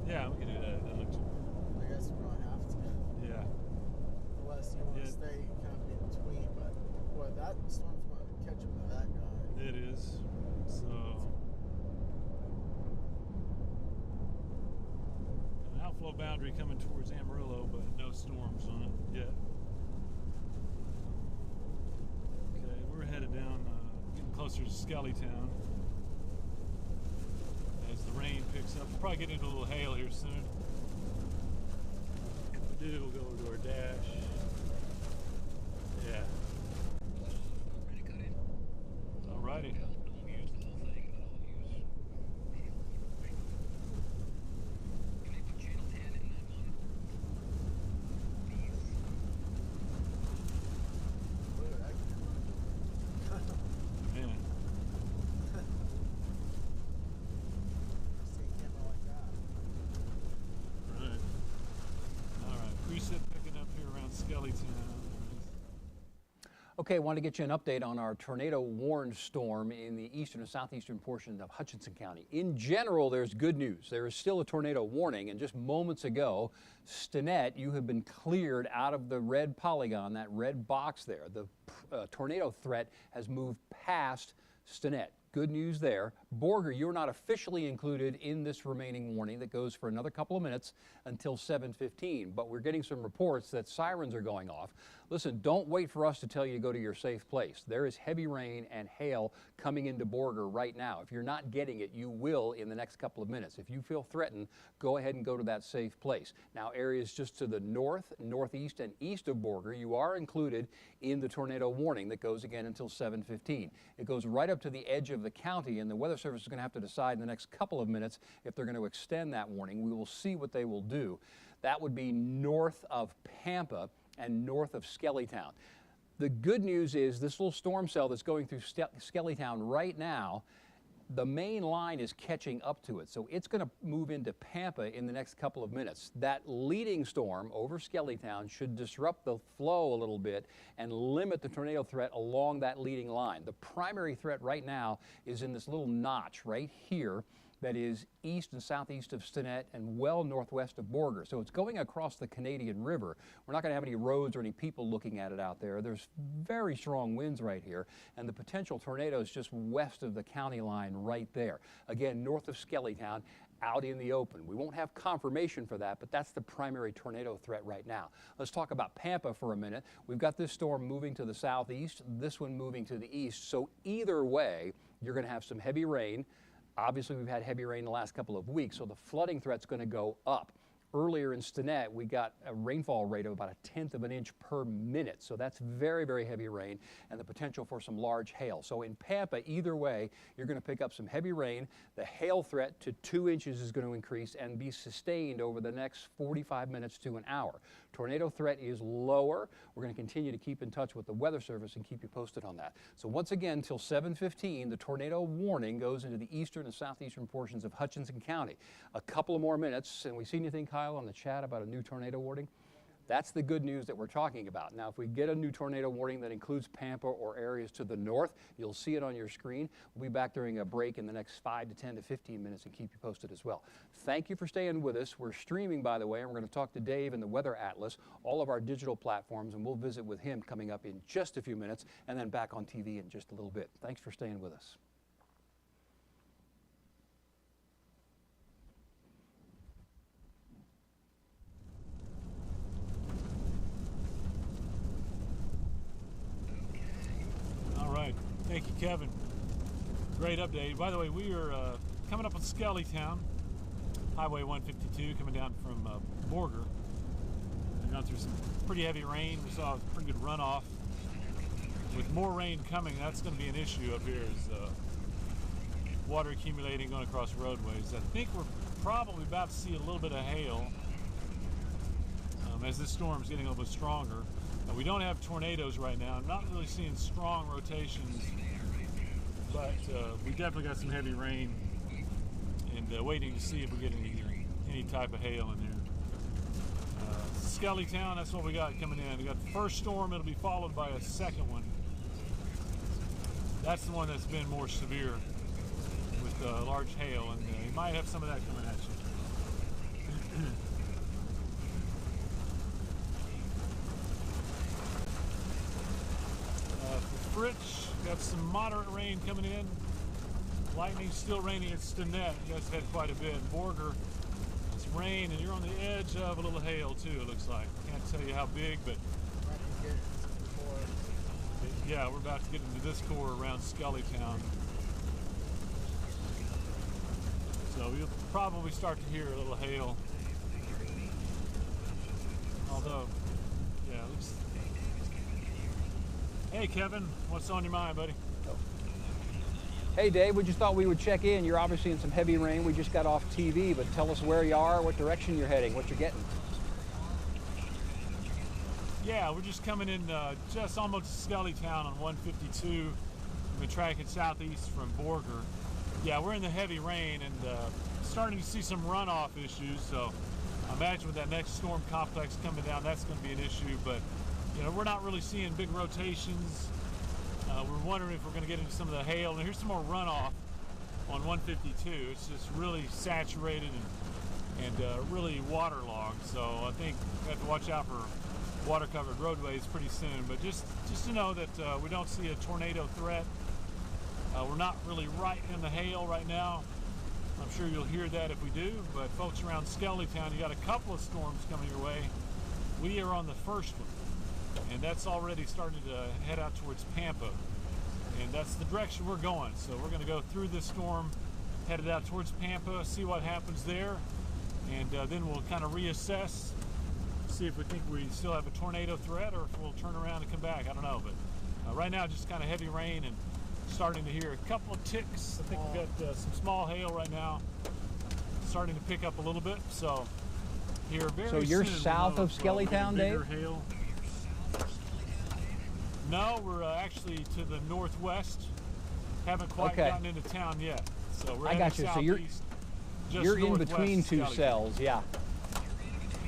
Yeah, we can do that. That looks. I guess we're going to have to. Yeah. Unless you want Yeah. to stay kind of in between. But boy, that storm's going to catch up to that guy. It is. So. An outflow boundary coming towards Amarillo, but no storms on it yet. Okay, we're headed down, getting closer to Skellytown. As the rain picks up, we'll probably get into a little hail here soon. If we do, we'll go over to our dash. Yeah. Alrighty. Look at that camera. Man. See a camera like that. Right. All right. Preset picking up here around Skellytown. Okay, I want to get you an update on our tornado-warned storm in the eastern and southeastern portion of Hutchinson County. In general, there's good news. There is still a tornado warning, and just moments ago, Stinnett, you have been cleared out of the red polygon, that red box there. The tornado threat has moved past Stinnett. Good news there. Borger, you're not officially included in this remaining warning that goes for another couple of minutes until 7:15, but we're getting some reports that sirens are going off. Listen, don't wait for us to tell you to go to your safe place. There is heavy rain and hail coming into Borger right now. If you're not getting it, you will in the next couple of minutes. If you feel threatened, go ahead and go to that safe place. Now, areas just to the north, northeast, and east of Borger, you are included in the tornado warning that goes again until 7:15. It goes right up to the edge of the county, and the Weather Service is going to have to decide in the next couple of minutes if they're going to extend that warning. We will see what they will do. That would be north of Pampa and north of Skellytown. The good news is this little storm cell that's going through Skellytown right now, the main line is catching up to it, so it's going to move into Pampa in the next couple of minutes. That leading storm over Skellytown should disrupt the flow a little bit and limit the tornado threat along that leading line. The primary threat right now is in this little notch right here that is east and southeast of Stinnett and well northwest of Borger. So it's going across the Canadian River. We're not going to have any roads or any people looking at it out there. There's very strong winds right here, and the potential tornadoes just west of the county line right there. Again, north of Skellytown, out in the open. We won't have confirmation for that, but that's the primary tornado threat right now. Let's talk about Pampa for a minute. We've got this storm moving to the southeast, this one moving to the east. So either way, you're going to have some heavy rain. Obviously, we've had heavy rain the last couple of weeks, so the flooding threat's going to go up. Earlier in Stinnett, we got a rainfall rate of about 1/10 of an inch per minute. So that's very, very heavy rain and the potential for some large hail. So in Pampa, either way, you're going to pick up some heavy rain. The hail threat to 2 inches is going to increase and be sustained over the next 45 minutes to an hour. Tornado threat is lower. We're going to continue to keep in touch with the Weather Service and keep you posted on that. So once again, till 7:15, the tornado warning goes into the eastern and southeastern portions of Hutchinson County. A couple of more minutes, and we see anything, Kyle, on the chat about a new tornado warning? That's the good news that we're talking about. Now, if we get a new tornado warning that includes Pampa or areas to the north, you'll see it on your screen. We'll be back during a break in the next 5 to 10 to 15 minutes and keep you posted as well. Thank you for staying with us. We're streaming, by the way, and we're going to talk to Dave in the Weather Atlas, all of our digital platforms, and we'll visit with him coming up in just a few minutes and then back on TV in just a little bit. Thanks for staying with us. Thank you, Kevin. Great update. By the way, we are coming up on Skellytown, Highway 152, coming down from Borger. We've gone through some pretty heavy rain. We saw a pretty good runoff. With more rain coming, that's going to be an issue up here, is water accumulating going across roadways. I think we're probably about to see a little bit of hail as this storm's getting a little bit stronger. We don't have tornadoes right now. I'm not really seeing strong rotations, but we definitely got some heavy rain, and waiting to see if we get any type of hail in here. Skellytown, that's what we got coming in. We got the first storm. It'll be followed by a second one. That's the one that's been more severe with large hail, and you might have some of that coming at you. Fritch, got some moderate rain coming in. Lightning still raining at Stinnett. You guys had quite a bit. Borger, it's rain, and you're on the edge of a little hail too, it looks like. Can't tell you how big, but yeah, we're about to get into this core around Skellytown. So you'll probably start to hear a little hail. Although, yeah, it looks. Hey Kevin, what's on your mind, buddy? Hey Dave, we just thought we would check in. You're obviously in some heavy rain. We just got off TV, but tell us where you are, what direction you're heading, what you're getting. Yeah, we're just coming in just almost Skellytown on 152. We've been tracking southeast from Borger. Yeah, we're in the heavy rain and starting to see some runoff issues. So I imagine with that next storm complex coming down, that's going to be an issue. But you know, we're not really seeing big rotations. We're wondering if we're going to get into some of the hail. And here's some more runoff on 152. It's just really saturated and really waterlogged. So I think we have to watch out for water-covered roadways pretty soon. But just to know that we don't see a tornado threat. We're not really right in the hail right now. I'm sure you'll hear that if we do. But folks around Skellytown, you got a couple of storms coming your way. We are on the first one. And that's already starting to head out towards Pampa. And that's the direction we're going. So we're going to go through this storm, headed out towards Pampa, see what happens there. And then we'll kind of reassess, see if we think we still have a tornado threat or if we'll turn around and come back. I don't know. But right now, just kind of heavy rain and starting to hear a couple of ticks. I think we've got some small hail right now, starting to pick up a little bit. So here very soon. So you're south of Skellytown, Dave? Hail. No, we're actually to the northwest. Haven't quite gotten into town yet. So we're got you. So you're in between two cells, yeah.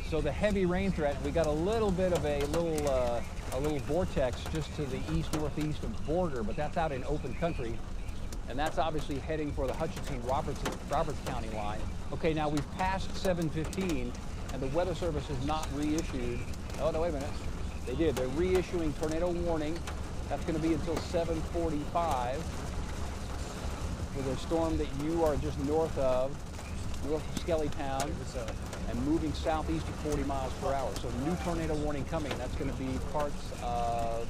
So the heavy rain threat, we got a little bit of a little vortex just to the east-northeast of Borger, but that's out in open country, and that's obviously heading for the Hutchinson-Roberts County line. Okay, now we've passed 7:15, and the Weather Service has not reissued. Oh no, wait a minute. They did. They're reissuing tornado warning. That's going to be until 7:45 with a storm that you are just north of Skellytown, and moving southeast at 40 miles per hour. So new tornado warning coming. That's going to be parts of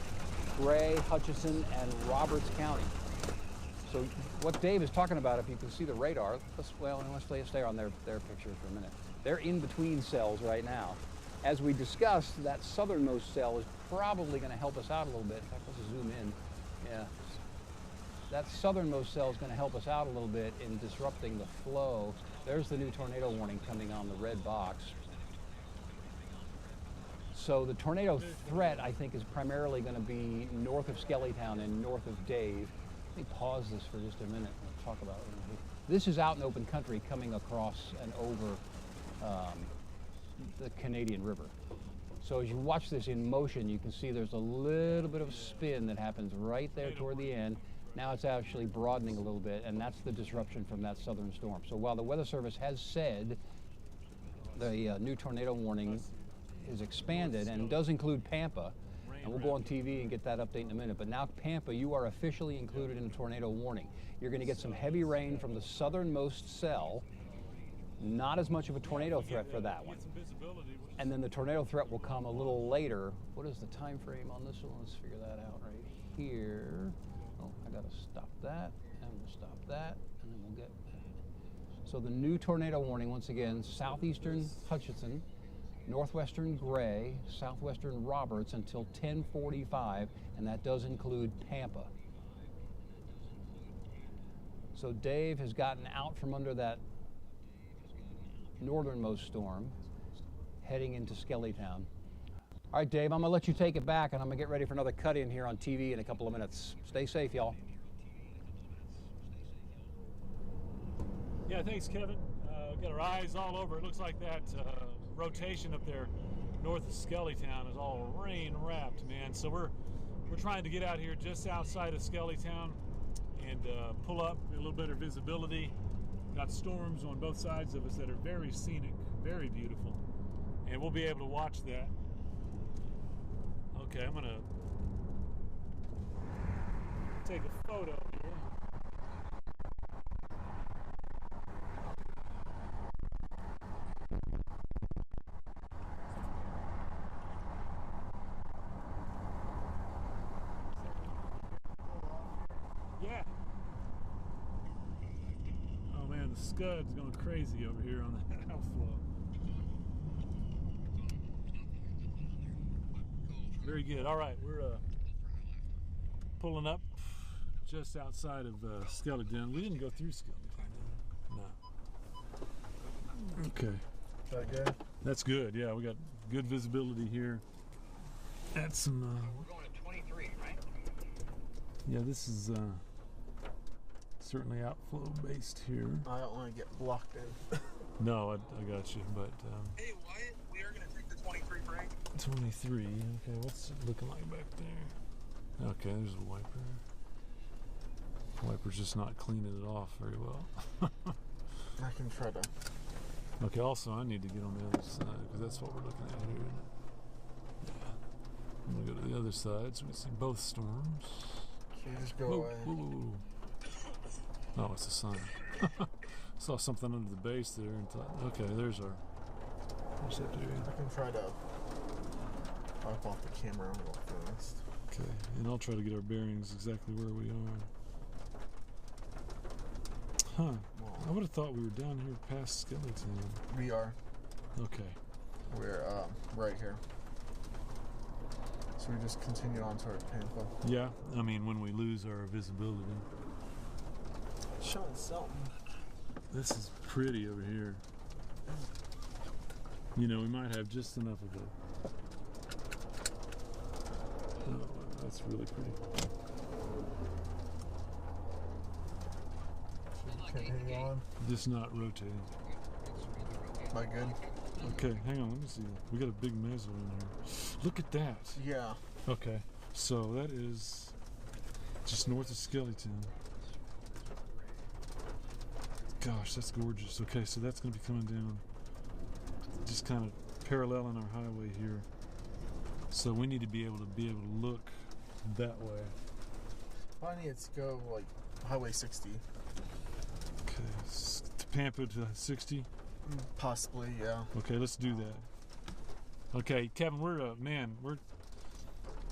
Gray, Hutchinson, and Roberts County. So what Dave is talking about, if you can see the radar, let's stay on their picture for a minute. They're in between cells right now. As we discussed, that southernmost cell is probably going to help us out a little bit. In fact, let's zoom in. Yeah. That southernmost cell is going to help us out a little bit in disrupting the flow. There's the new tornado warning coming on the red box. So the tornado threat, I think, is primarily going to be north of Skellytown and north of Dave. Let me pause this for just a minute and talk about it. This is out in open country coming across and over the Canadian River. So as you watch this in motion, you can see there's a little bit of spin that happens right there toward the end. Now it's actually broadening a little bit, and that's the disruption from that southern storm. So while the Weather Service has said the new tornado warning is expanded and does include Pampa, and we'll go on TV and get that update in a minute, but now Pampa, you are officially included in the tornado warning. You're going to get some heavy rain from the southernmost cell, not as much of a tornado threat for that one. And then the tornado threat will come a little later. What is the time frame on this one? Let's figure that out right here. Oh, I got to stop that, and we'll stop that, and then we'll get that. So the new tornado warning, once again, southeastern Hutchinson, northwestern Gray, southwestern Roberts until 10:45, and that does include Pampa. So Dave has gotten out from under that northernmost storm, heading into Skellytown. All right, Dave, I'm gonna let you take it back, and I'm gonna get ready for another cut in here on TV in a couple of minutes. Stay safe, y'all. Yeah, thanks, Kevin. We've got our eyes all over. It looks like that rotation up there north of Skellytown is all rain-wrapped, man. So we're trying to get out here just outside of Skellytown and pull up a little better visibility. Got storms on both sides of us that are very scenic, very beautiful, and we'll be able to watch that. Okay, I'm gonna take a photo here. Yeah. Oh man, the Scud's going crazy over here on the outflow. Very good. All right, we're pulling up just outside of Skellytown. We didn't go through Skellytown. No. Okay. Is that good? That's good. Yeah, we got good visibility here. At some. We're going to 23, right? Yeah, this is certainly outflow based here. I don't want to get blocked in. No, I got you, but. Hey, Wyatt, we are going to take the 23 break. 23. Okay, what's it looking like back there? Okay, there's a wiper. Wiper's just not cleaning it off very well. I can try to. Okay, also I need to get on the other side because that's what we're looking at here, isn't it? Yeah. I'm gonna go to the other side so we see both storms. Can you just go Whoa, away? whoa, whoa, whoa. Oh, it's a sign. Saw something under the base there and thought, okay, there's our intercept area. I can try to wipe off the camera real fast. Okay, and I'll try to get our bearings exactly where we are. Huh. I would have thought we were down here past Skellytown. We are. Okay. We're right here. So we just continue on toward Pampa. Yeah, I mean, when we lose our visibility. Showing something. This is pretty over here. You know, we might have just enough of it. Oh, that's really pretty. Continue on. Just not rotating. Am I good? Okay, hang on, let me see. We got a big mezzo in here. Look at that. Yeah. Okay, so that is just north of Skellytown. Gosh, that's gorgeous. Okay, so that's going to be coming down, just kind of paralleling our highway here. So we need to be able to look that way. I need to go like Highway 60. Okay, to Pampa to 60. Possibly, yeah. Okay, let's do that. Okay, Kevin, we're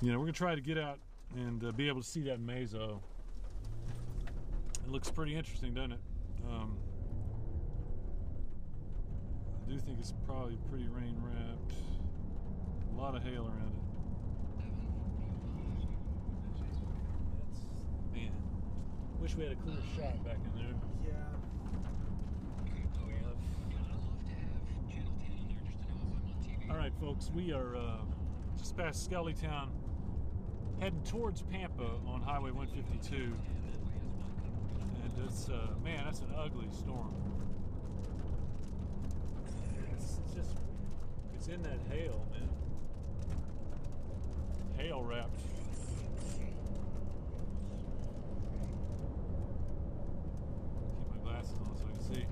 gonna try to get out and be able to see that mezzo. It looks pretty interesting, doesn't it? I do think it's probably pretty rain wrapped. A lot of hail around it. Man, wish we had a clear shot back in there. Yeah. All right, folks, we are just past Skellytown, heading towards Pampa on Highway 152. And it's, man, that's an ugly storm. It's in that hail, man. hail wrapped. Keep my glasses on so I can see.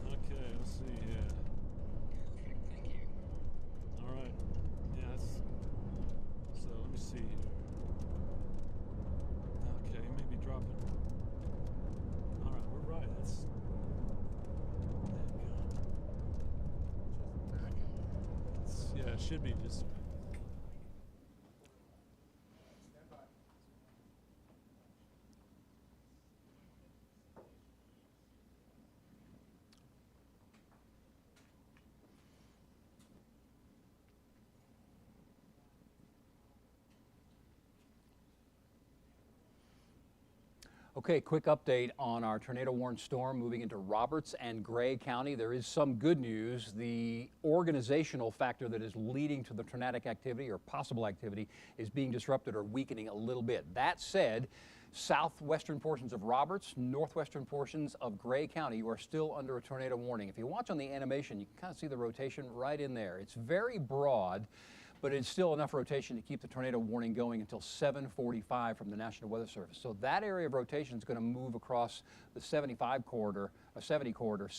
Okay, let's see here. Thank you. All right. Yeah, that's, so let me see here. Okay, maybe dropping. All right, we're right. That's, yeah, it should be just. Okay, quick update on our tornado-warned storm moving into Roberts and Gray County. There is some good news. The organizational factor that is leading to the tornadic activity or possible activity is being disrupted or weakening a little bit. That said, southwestern portions of Roberts, northwestern portions of Gray County, you are still under a tornado warning. If you watch on the animation, you can kind of see the rotation right in there. It's very broad, but it's still enough rotation to keep the tornado warning going until 7:45 from the National Weather Service. So that area of rotation is going to move across the 75 corridor, or 70 corridor,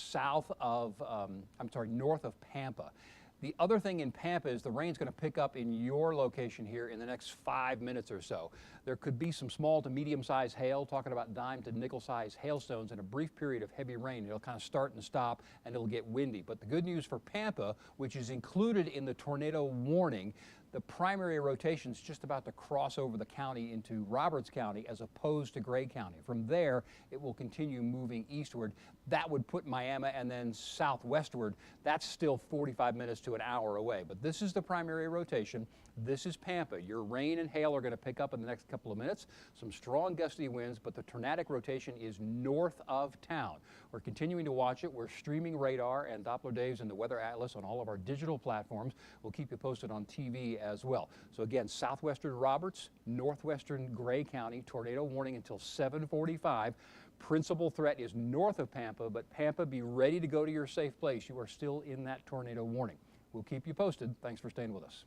north of Pampa. The other thing in Pampa is the rain's going to pick up in your location here in the next 5 minutes or so. There could be some small to medium-sized hail, talking about dime to nickel-sized hailstones in a brief period of heavy rain. It'll kind of start and stop, and it'll get windy. But the good news for Pampa, which is included in the tornado warning, the primary rotation is just about to cross over the county into Roberts County as opposed to Gray County. From there, it will continue moving eastward. That would put Miami and then southwestward. That's still 45 minutes to an hour away. But this is the primary rotation. This is Pampa. Your rain and hail are going to pick up in the next couple of minutes. Some strong gusty winds, but the tornadic rotation is north of town. We're continuing to watch it. We're streaming radar and Doppler Daves and the Weather Atlas on all of our digital platforms. We'll keep you posted on TV as well. So again, southwestern Roberts, northwestern Gray County, tornado warning until 7:45. Principal threat is north of Pampa, but Pampa, be ready to go to your safe place. You are still in that tornado warning. We'll keep you posted. Thanks for staying with us.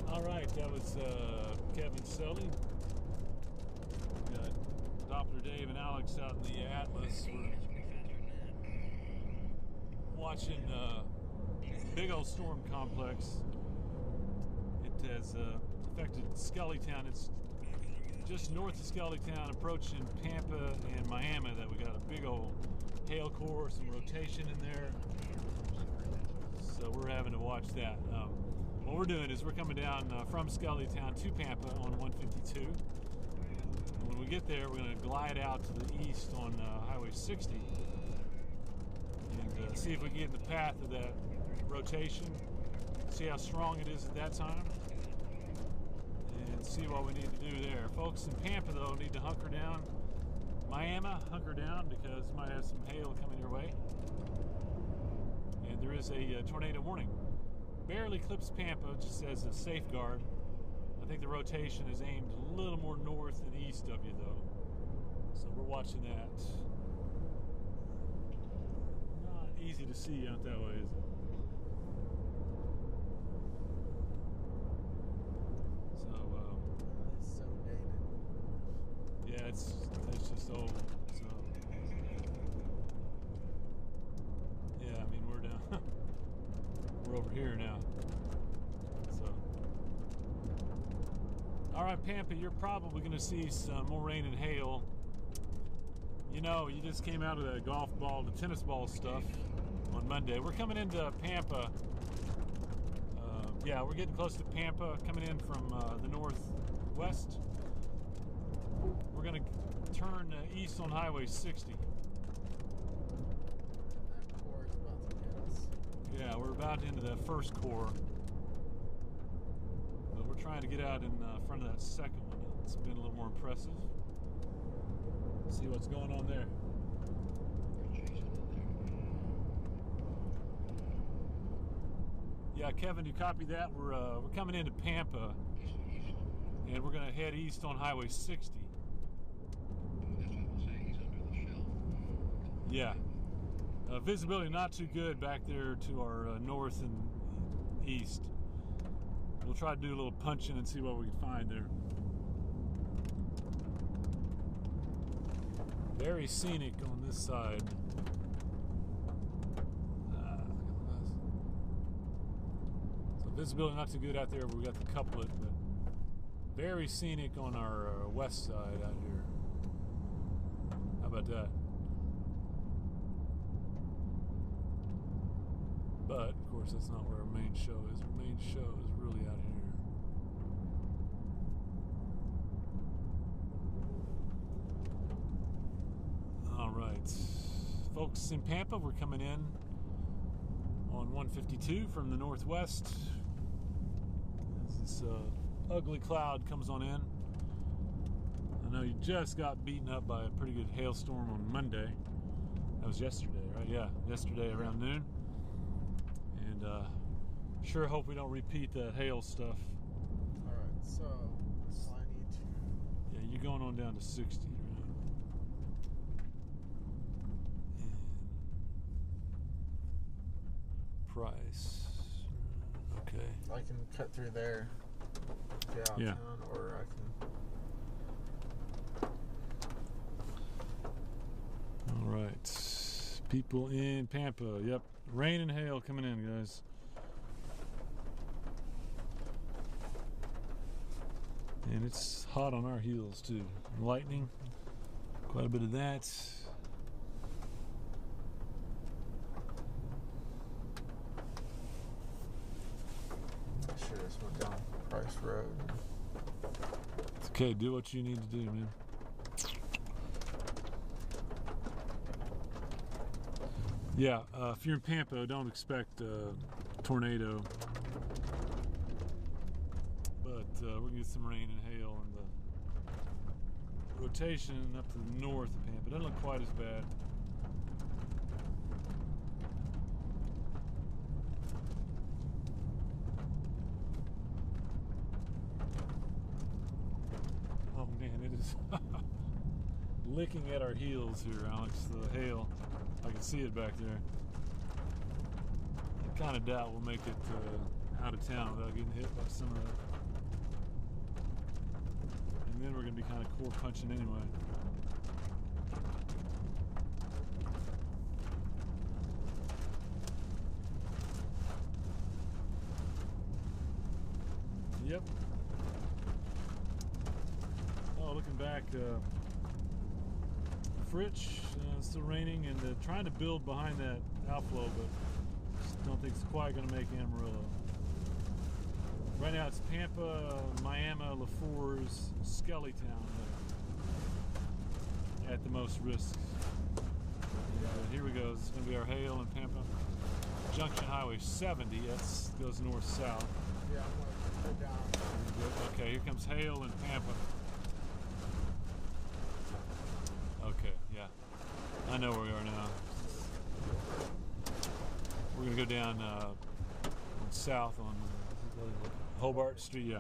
All right, that was Kevin Sully. Got Doppler Dave and Alex out in the Atlas. We're watching big old storm complex. It has affected Skellytown. It's just north of Skellytown, approaching Pampa and Miami. That we got a big old hail core, some rotation in there. So we're having to watch that. What we're doing is we're coming down from Skellytown to Pampa on 152. And when we get there, we're going to glide out to the east on Highway 60 and see if we can get in the path of that rotation, see how strong it is at that time, and see what we need to do there. Folks in Pampa, though, need to hunker down. Miami, hunker down because you might have some hail coming your way. And there is a tornado warning. Barely clips Pampa just as a safeguard. I think the rotation is aimed a little more north and east of you, though. So we're watching that. Not easy to see out that way, is it? So, It's so dated. yeah, it's just old. So, yeah, I mean, we're down. We're over here now. So, all right, Pampa, you're probably going to see some more rain and hail. You know, you just came out of the golf ball to tennis ball stuff on Monday. We're coming into Pampa. Yeah, we're getting close to Pampa, coming in from the northwest. We're going to turn east on Highway 60. That core is about to get us. Yeah, we're about into that first core. But we're trying to get out in front of that second one. It's been a little more impressive. See what's going on there. Yeah, Kevin, you copy that? We're coming into Pampa, and we're going to head east on Highway 60. Yeah. Visibility not too good back there to our north and east. We'll try to do a little punching and see what we can find there. Very scenic on this side. So visibility not too good out there, but we got the couplet, but very scenic on our west side out here. How about that? But of course that's not where our main show is. Our main show is really out here. Alright, folks in Pampa, we're coming in on 152 from the northwest as this ugly cloud comes on in. I know you just got beaten up by a pretty good hailstorm on Monday. That was yesterday, right? Yeah, yesterday around noon. And sure hope we don't repeat that hail stuff. Alright, so I need to. Yeah, you're going on down to 60, right? Price. Okay. I can cut through there, get out Yeah. of town, or I can. All right. People in Pampa. Yep. Rain and hail coming in, guys. And it's hot on our heels, too. Lightning. Quite a bit of that. I should have just went down Price Road. It's okay. Do what you need to do, man. Yeah, if you're in Pampa, don't expect a tornado. But we're going to get some rain and hail in the rotation up to the north of Pampa. Doesn't look quite as bad. Oh man, it is licking at our heels here, Alex, the hail. I can see it back there. I kind of doubt we'll make it out of town without getting hit by some of that. And then we're going to be kind of core punching anyway. Yep. Oh, looking back, Fritch, still raining and trying to build behind that outflow, but just don't think it's quite going to make Amarillo. Right now it's Pampa, Miami, Lefors, Skellytown at the most risk. Here we go. This is going to be our hail in Pampa. Junction Highway 70, that goes north-south. Yeah, I'm going to go down. Okay, here comes hail in Pampa. Okay, yeah. I know where we are now. We're going to go down south on Hobart Street, yeah.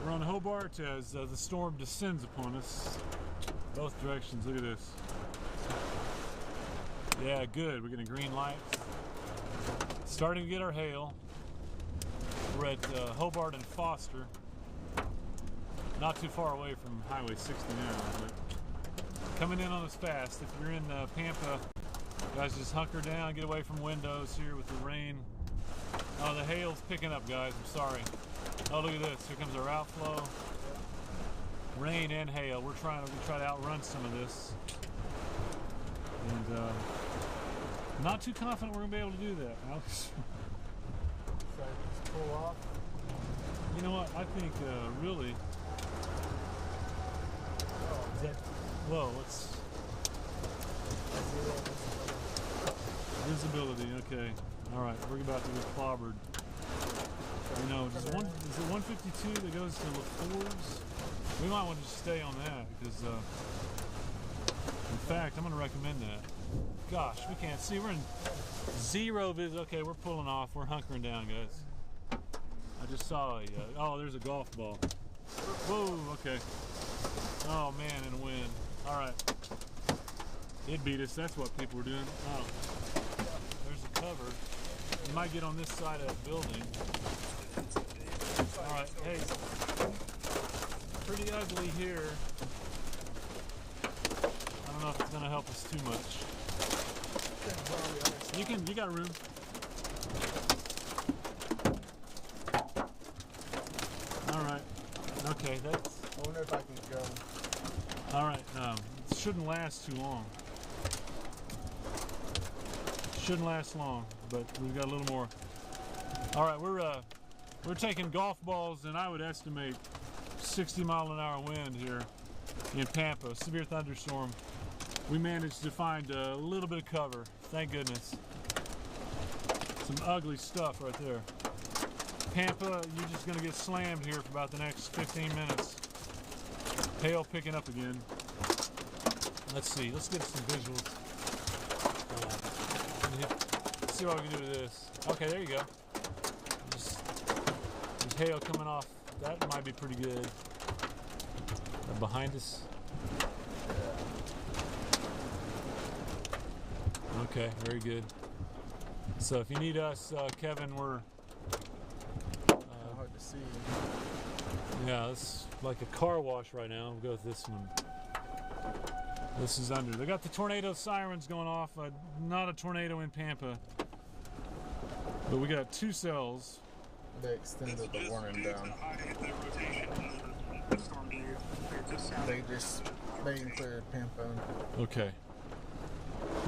We're on Hobart as the storm descends upon us. Both directions, look at this. Yeah, good, we're getting green light. Starting to get our hail. We're at Hobart and Foster. Not too far away from Highway 60 now, but coming in on us fast. If you're in Pampa, guys, just hunker down, get away from windows here with the rain. Oh, the hail's picking up, guys. I'm sorry. Oh, look at this. Here comes our outflow. Rain and hail. We're trying to outrun some of this. And not too confident we're gonna be able to do that, Alex. So I just pull off. You know what? I think really. Is that? Whoa, let's. Visibility, okay. Alright, we're about to get clobbered. You know, is it 152 that goes to Lefors? We might want to just stay on that, because, in fact, I'm going to recommend that. Gosh, we can't see. We're in zero visit. Okay, we're pulling off. We're hunkering down, guys. I just saw a, oh, there's a golf ball. Whoa, okay. Oh, man, in the wind. Alright. It beat us. That's what people were doing. Oh, there's a cover. You might get on this side of that building. All right. Hey, pretty ugly here. I don't know if it's gonna help us too much. You got room. All right. Okay, that's. I wonder if I can go. All right. It shouldn't last too long. Shouldn't last long, but we've got a little more. All right, we're taking golf balls, and I would estimate 60-mile-an-hour wind here in Pampa. Severe thunderstorm. We managed to find a little bit of cover. Thank goodness. Some ugly stuff right there. Pampa, you're just gonna get slammed here for about the next 15 minutes. Hail picking up again. Let's see, let's get some visuals. Let's see what we can do with this. Okay, there you go. There's hail coming off. That might be pretty good. Behind us. Okay, very good. So if you need us, Kevin, we're Hard to see. yeah, it's like a car wash right now. We'll go with this one. This is under. They got the tornado sirens going off. Not a tornado in Pampa, but we got 2 cells. They extended the warning down. They cleared Pampa. Okay.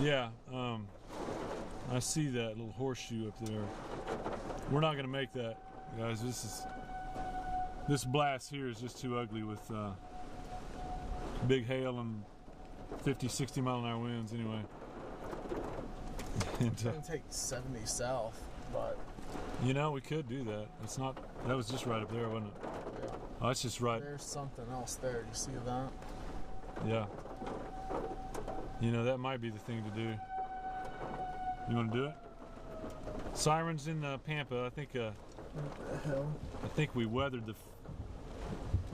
Yeah, I see that little horseshoe up there. We're not gonna make that, guys. This blast here is just too ugly with big hail and 50, 60-mile-an-hour winds. Anyway, It's gonna take 70 south, but you know we could do that. It's not. That was just right up there, wasn't it? yeah. Oh, that's just right. There's something else there. You see that? Yeah. You know, that might be the thing to do. You want to do it? Sirens in Pampa. I think. What the hell? I think we weathered the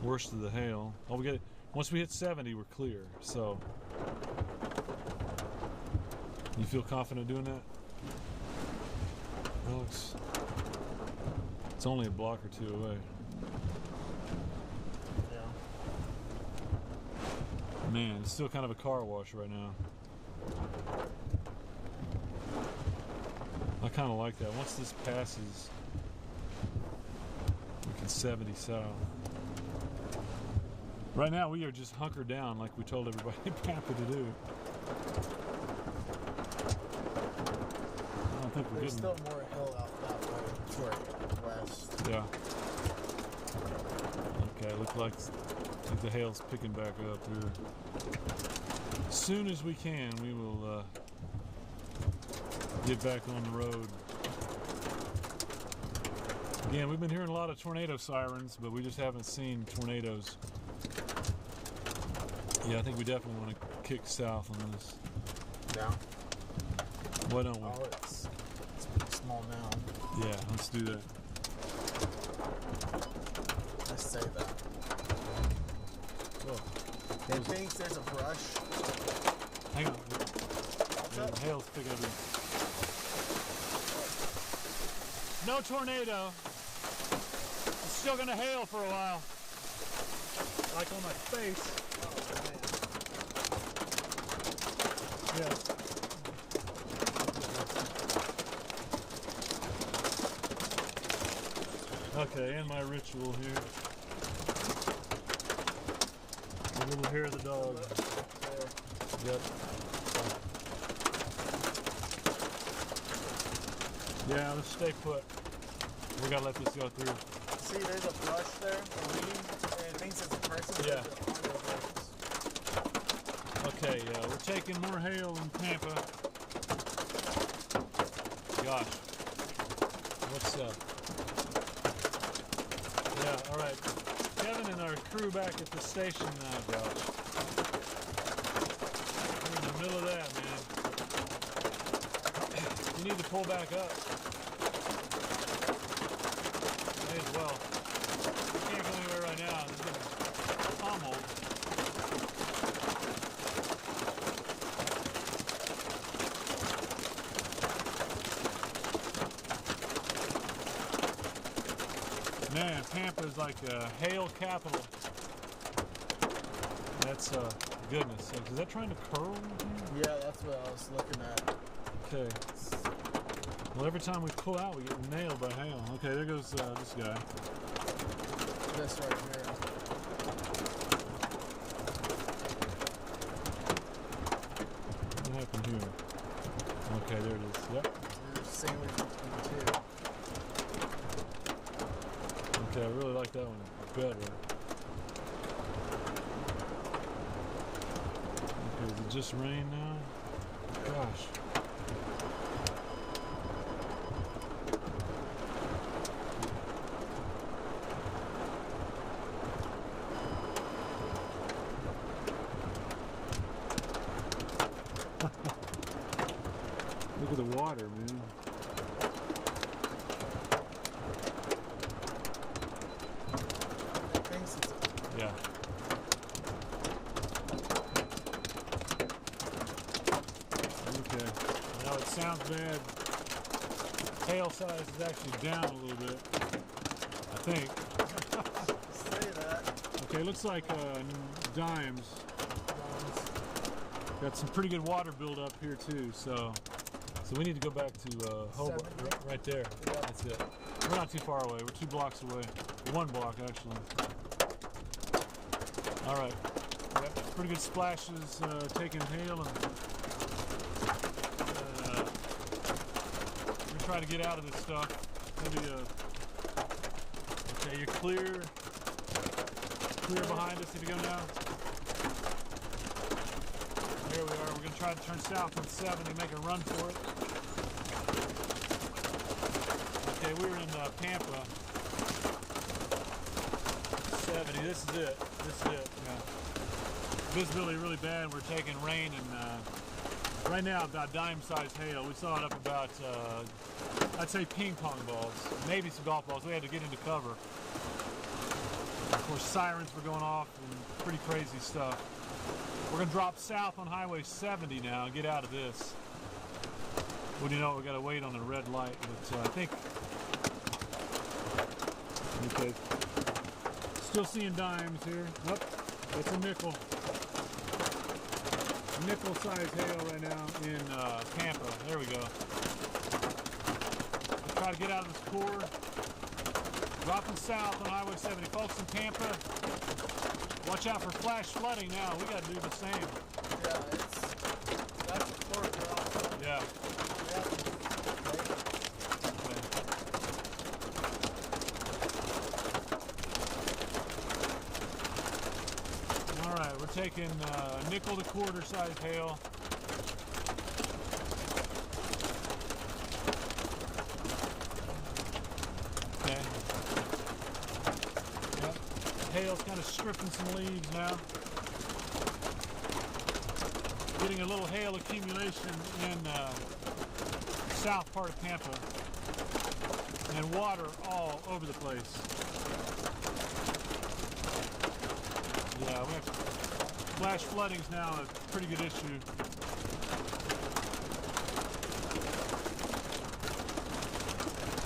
worst of the hail. Oh, we get it. Once we hit 70, we're clear. So, you feel confident doing that, Alex? It's only a block or 2 away. Yeah. Man, it's still kind of a car wash right now. I kind of like that. Once this passes, we can 70 south. Right now, we are just hunkered down like we told everybody in Pampa to do. I don't think we're There's getting. still more hill out that way toward west. Yeah. Okay, looks like the hail's picking back up here. As soon as we can, we will get back on the road. Again, we've been hearing a lot of tornado sirens, but we just haven't seen tornadoes. Yeah, I think we definitely want to kick south on this. Now? Why don't we? Oh, it's pretty small now. Yeah, let's do that. I say that. Oh, It thinks there's a brush. hang on. Yeah, the hail's picking up. No tornado. It's still gonna hail for a while. Like on my face. Yeah. Okay, and my ritual here. A little hair of the dog. Yep. Yeah, let's stay put. We gotta let this go through. See, there's a brush there, a leaf, and it thinks it's a person. Yeah. There's a pile of Okay, we're taking more hail in Pampa. Gosh. What's up? Yeah, all right. Kevin and our crew back at the station now, gosh. We're in the middle of that, man. You need to pull back up. May as well. We can't go anywhere right now. This is getting pummeled. like hail capital. That's goodness. Is that trying to curl? Yeah, that's what I was looking at. Okay. Well, every time we pull out, we get nailed by hail. Okay, there goes this guy. This right here. What happened here? Okay, there it is. Yep. There's sandwich between two. Okay, I really like that one better. Okay, is it just rain now? Gosh. Look at the water, man. Yeah. Okay. Now it sounds bad. Hail size is actually down a little bit. I think. Say that. Okay, looks like dimes. Got some pretty good water build up here too, so we need to go back to Hobart, right there. Yeah. That's it. We're not too far away. We're 2 blocks away. 1 block actually. All right. Yep. Pretty good splashes taking hail, and we're trying to get out of this stuff. Maybe okay, you're clear. Clear behind us if you go now. There we are. We're going to try to turn south on 70, make a run for it. Okay, we were in Pampa. 70. This is it. This is it. Yeah. Visibility really bad. We're taking rain, and right now about dime-sized hail. We saw it up about, I'd say ping pong balls, maybe some golf balls. We had to get into cover. Of course, sirens were going off and pretty crazy stuff. We're going to drop south on Highway 70 now and get out of this. What do you know? We've got to wait on the red light, but I think. Okay. Still seeing dimes here. Oh, it's a nickel. Nickel-sized hail right now in Pampa. There we go. We'll try to get out of this core. Dropping south on Highway 70. Folks in Pampa, watch out for flash flooding now. We got to do the same. Yeah, that's a quarter also. Yeah. All right, we're taking nickel to quarter size hail. Okay. Yep. Hail's kind of stripping some leaves now. Getting a little hail accumulation in south part of Pampa, and water all over the place. Yeah, we have flash flooding's now a pretty good issue.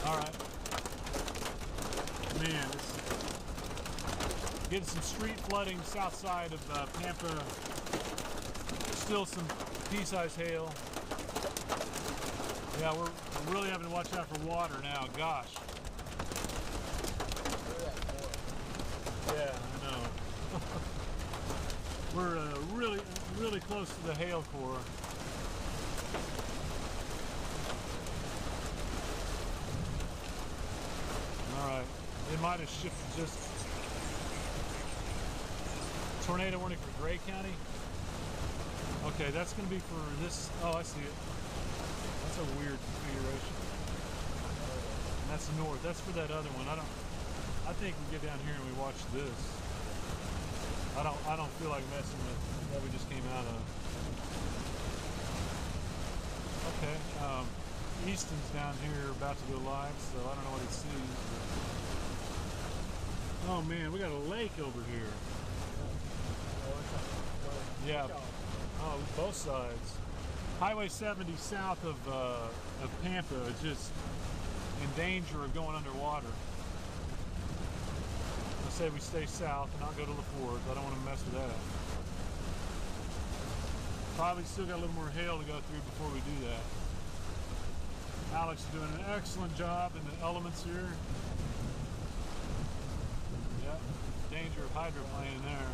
All right, man, getting some street flooding south side of Pampa. Still some pea-sized hail. Yeah, we're really having to watch out for water now. Gosh. Yeah, I know. We're really close to the hail core. All right, it might have shifted just. Tornado warning for Gray County. Okay, that's going to be for this. Oh, I see it. That's a weird configuration. And that's north. That's for that other one. I think we get down here and we watch this. I don't feel like messing with what we just came out of. Okay. Easton's down here about to go live, so I don't know what he sees. But... Oh man, we got a lake over here. Yeah. Oh, both sides. Highway 70 south of Pampa is just in danger of going underwater. say we stay south and not go to Lefors. I don't want to mess with that. Probably still got a little more hail to go through before we do that. Alex is doing an excellent job in the elements here. Yep, danger of hydroplane there.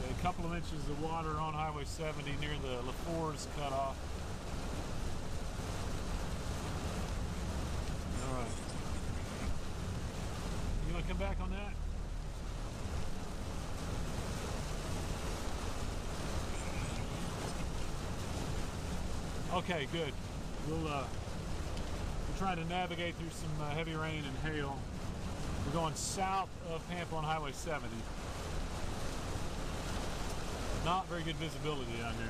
Okay, a couple of inches of water on Highway 70 near the Lefors cutoff. All right. You want to come back on that? Okay, good. We'll try to navigate through some heavy rain and hail. We're going south of Pampa on Highway 70. Not very good visibility out here.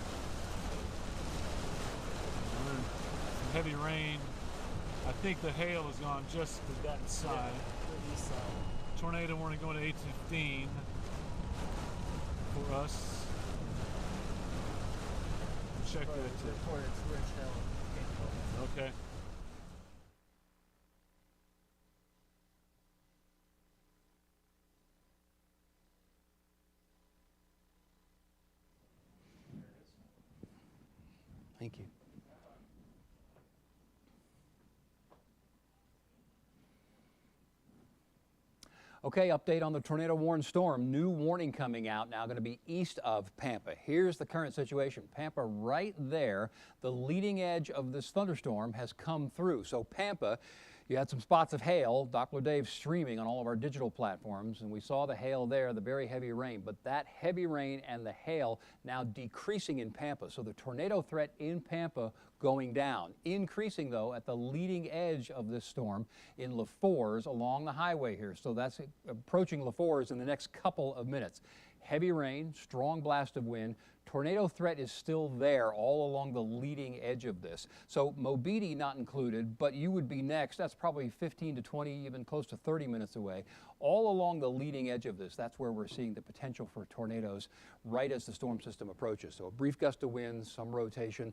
Some heavy rain. I think the hail has gone just to that side. The east side. Tornado warning going to 8:15 for us. Check that. Reported to Rich Hill. Okay. Thank you. Okay, update on the tornado warned storm. New warning coming out now, going to be east of Pampa. Here's the current situation. Pampa right there, the leading edge of this thunderstorm has come through. So Pampa, you had some spots of hail. Doppler Dave streaming on all of our digital platforms, and we saw the hail there, the very heavy rain. But that heavy rain and the hail now decreasing in Pampa. So the tornado threat in Pampa going down. Increasing, though, at the leading edge of this storm in Lefors along the highway here. So that's approaching Lefors in the next couple of minutes. Heavy rain, strong blast of wind. Tornado threat is still there all along the leading edge of this. So Mobeetie not included, but you would be next. That's probably 15 to 20, even close to 30 minutes away. All along the leading edge of this, that's where we're seeing the potential for tornadoes right as the storm system approaches. So a brief gust of wind, some rotation.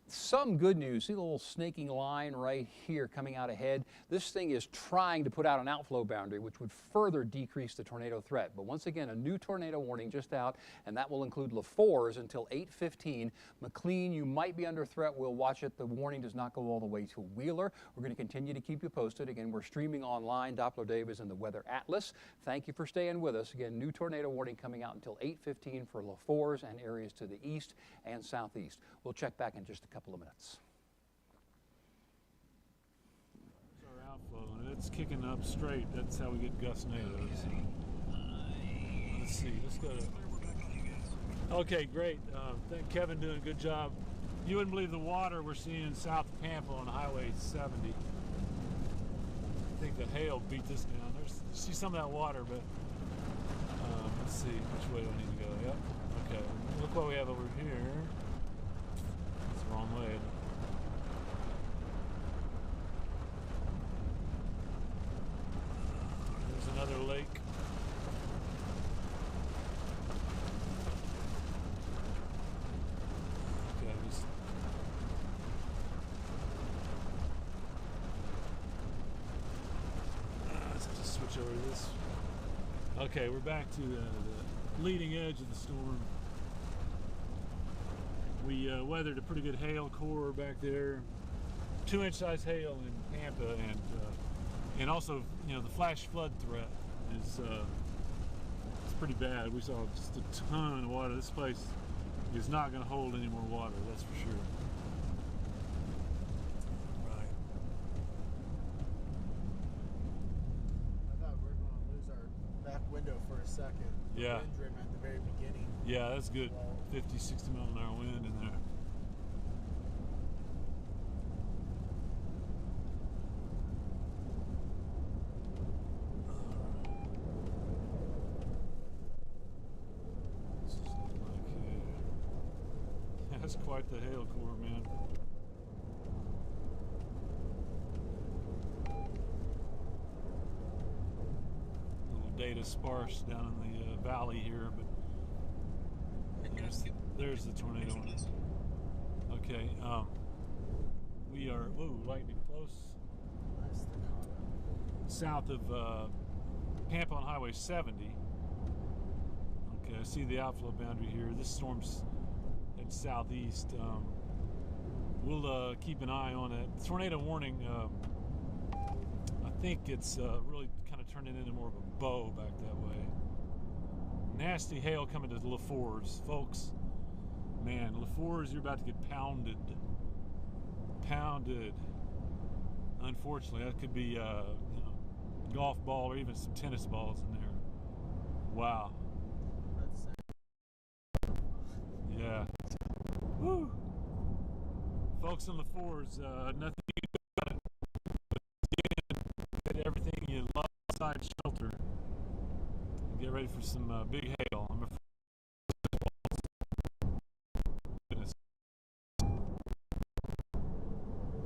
Some good news. See the little snaking line right here coming out ahead? This thing is trying to put out an outflow boundary, which would further decrease the tornado threat. But once again, a new tornado warning just out, and that will include Lefors until 8:15. McLean, you might be under threat. We'll watch it. The warning does not go all the way to Wheeler. We're going to continue to keep you posted. Again, we're streaming online. Doppler Dave is in the Weather Atlas. Thank you for staying with us. Again, new tornado warning coming out until 8:15 for Lefors and areas to the east and southeast. We'll check back in just a couple of minutes. Our outflow, and it's kicking up straight. That's how we get gustnadoes. Let's see. Let's go to. Okay, great. Thank Kevin, doing a good job. You wouldn't believe the water we're seeing south of Pampa on Highway 70. I think the hail beat this down. See some of that water, but let's see which way do I need to go. Yep. Okay. Look what we have over here. It's the wrong way. There's another lake. Okay, let's have to switch over to this. Okay, we're back to the leading edge of the storm. We weathered a pretty good hail core back there, 2-inch size hail in Pampa, and also, you know, the flash flood threat is it's pretty bad. We saw just a ton of water. This place is not going to hold any more water, that's for sure. Right. I thought we were going to lose our back window for a second. Yeah. Wind rim at the very beginning. Yeah, that's good. 50, 60 mile an hour wind in there. That's quite the hail core, man. Little data sparse down in the valley here, but there's the tornado. Okay, we are, whoa, lightning close. Nice staccato. South of Pampa on Highway 70. Okay, I see the outflow boundary here. This storm's heading southeast. We'll keep an eye on it. Tornado warning, I think it's really kind of turning into more of a bow back that way. Nasty hail coming to Lefors. Folks, man, Lefors, you're about to get pounded. Pounded. Unfortunately, that could be you know, golf ball or even some tennis balls in there. Wow. Yeah. Woo. Folks in Lefors, nothing you can do about it. Get everything you love inside shelter. Get ready for some big hail. I'm afraid.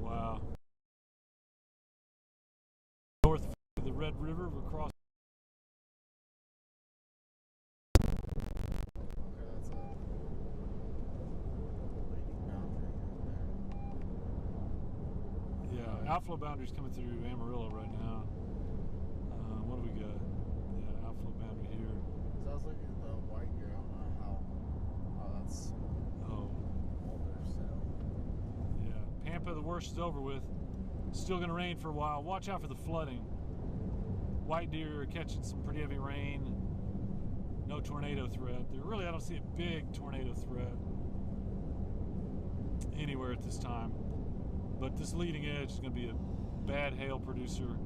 Wow. North of the Red River, we're crossing. Outflow boundaries coming through Amarillo right now. What do we got? Yeah, outflow boundary here. So I was looking at the white here. I don't know how that's older still. Yeah, Pampa, the worst is over with. Still going to rain for a while. Watch out for the flooding. White deer are catching some pretty heavy rain. No tornado threat. Really, I don't see a big tornado threat anywhere at this time. But this leading edge is going to be a bad hail producer,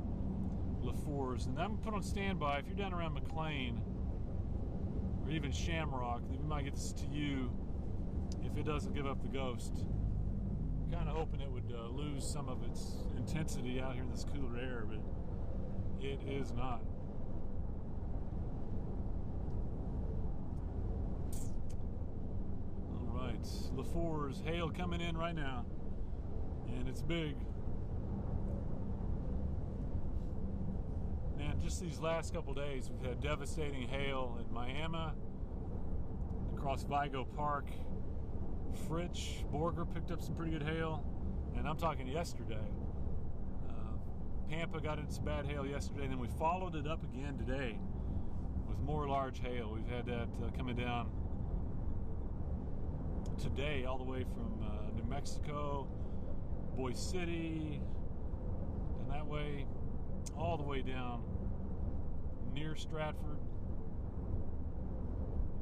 Lefors. And I'm going to put on standby. If you're down around McLean or even Shamrock, we might get this to you if it doesn't give up the ghost. I'm kind of hoping it would lose some of its intensity out here in this cooler air, but it is not. All right, Lefors, hail coming in right now. And it's big. Man, just these last couple days, we've had devastating hail in Miami, across Vigo Park. Fritch, Borger picked up some pretty good hail, and I'm talking yesterday. Pampa got into some bad hail yesterday, and then we followed it up again today with more large hail. We've had that coming down today all the way from New Mexico, Boise City, and that way, all the way down near Stratford,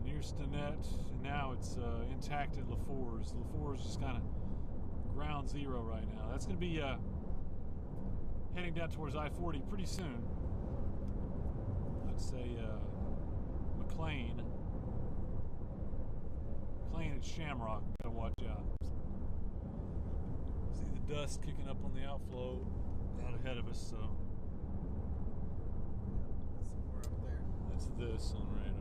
near Stinnett, and now it's intact at Lefors. Lefors is kind of ground zero right now. That's going to be heading down towards I-40 pretty soon. I'd say McLean and Shamrock, gotta watch out. Dust kicking up on the outflow out ahead of us, so We're up there. that's this on radar.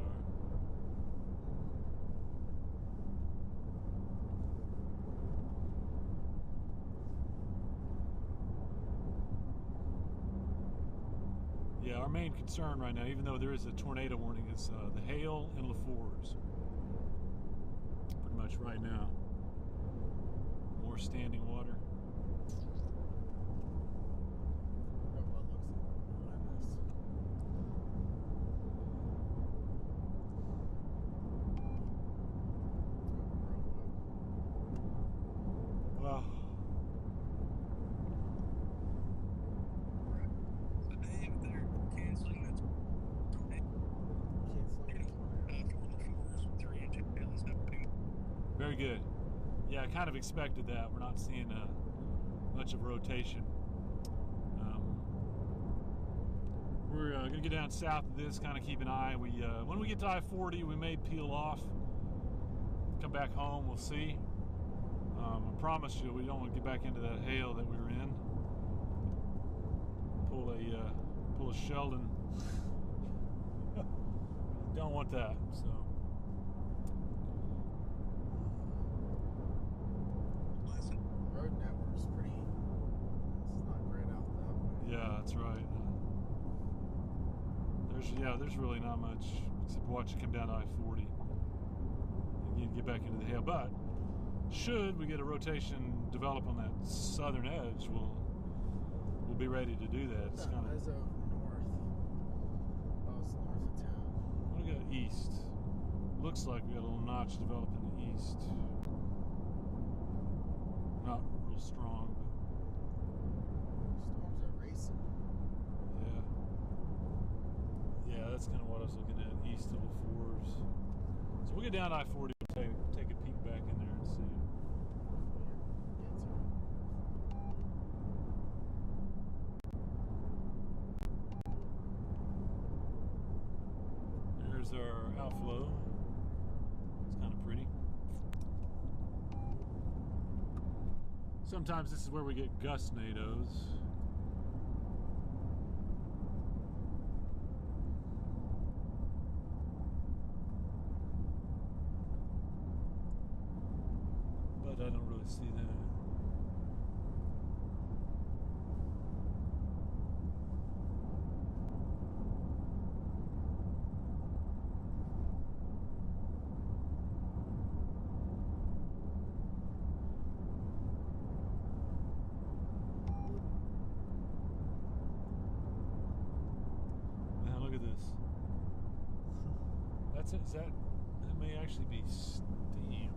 Yeah, our main concern right now, even though there is a tornado warning, is the hail in Lefors. Pretty much right now. More standing water. Very good. Yeah, I kind of expected that. We're not seeing much of a rotation. We're going to get down south of this, kind of keep an eye. When we get to I-40, we may peel off, come back home, we'll see. I promise you, we don't want to get back into that hail that we were in. Pull a Sheldon. Don't want that, so. Road network's pretty, it's not great out that way. Yeah, that's right. There's really not much except watch it come down to I-40 and get back into the hail. But should we get a rotation develop on that southern edge, we'll be ready to do that. It's kind of north. looks like we got a little notch developing in the east. Not real strong, but Storms are racing. yeah, that's kind of what I was looking at, east of Lefors. So we'll get down I-40 and take a peek back in there and see. There's our outflow. It's kind of pretty. Sometimes this is where we get gustnados. But I don't really see that. That may actually be steam.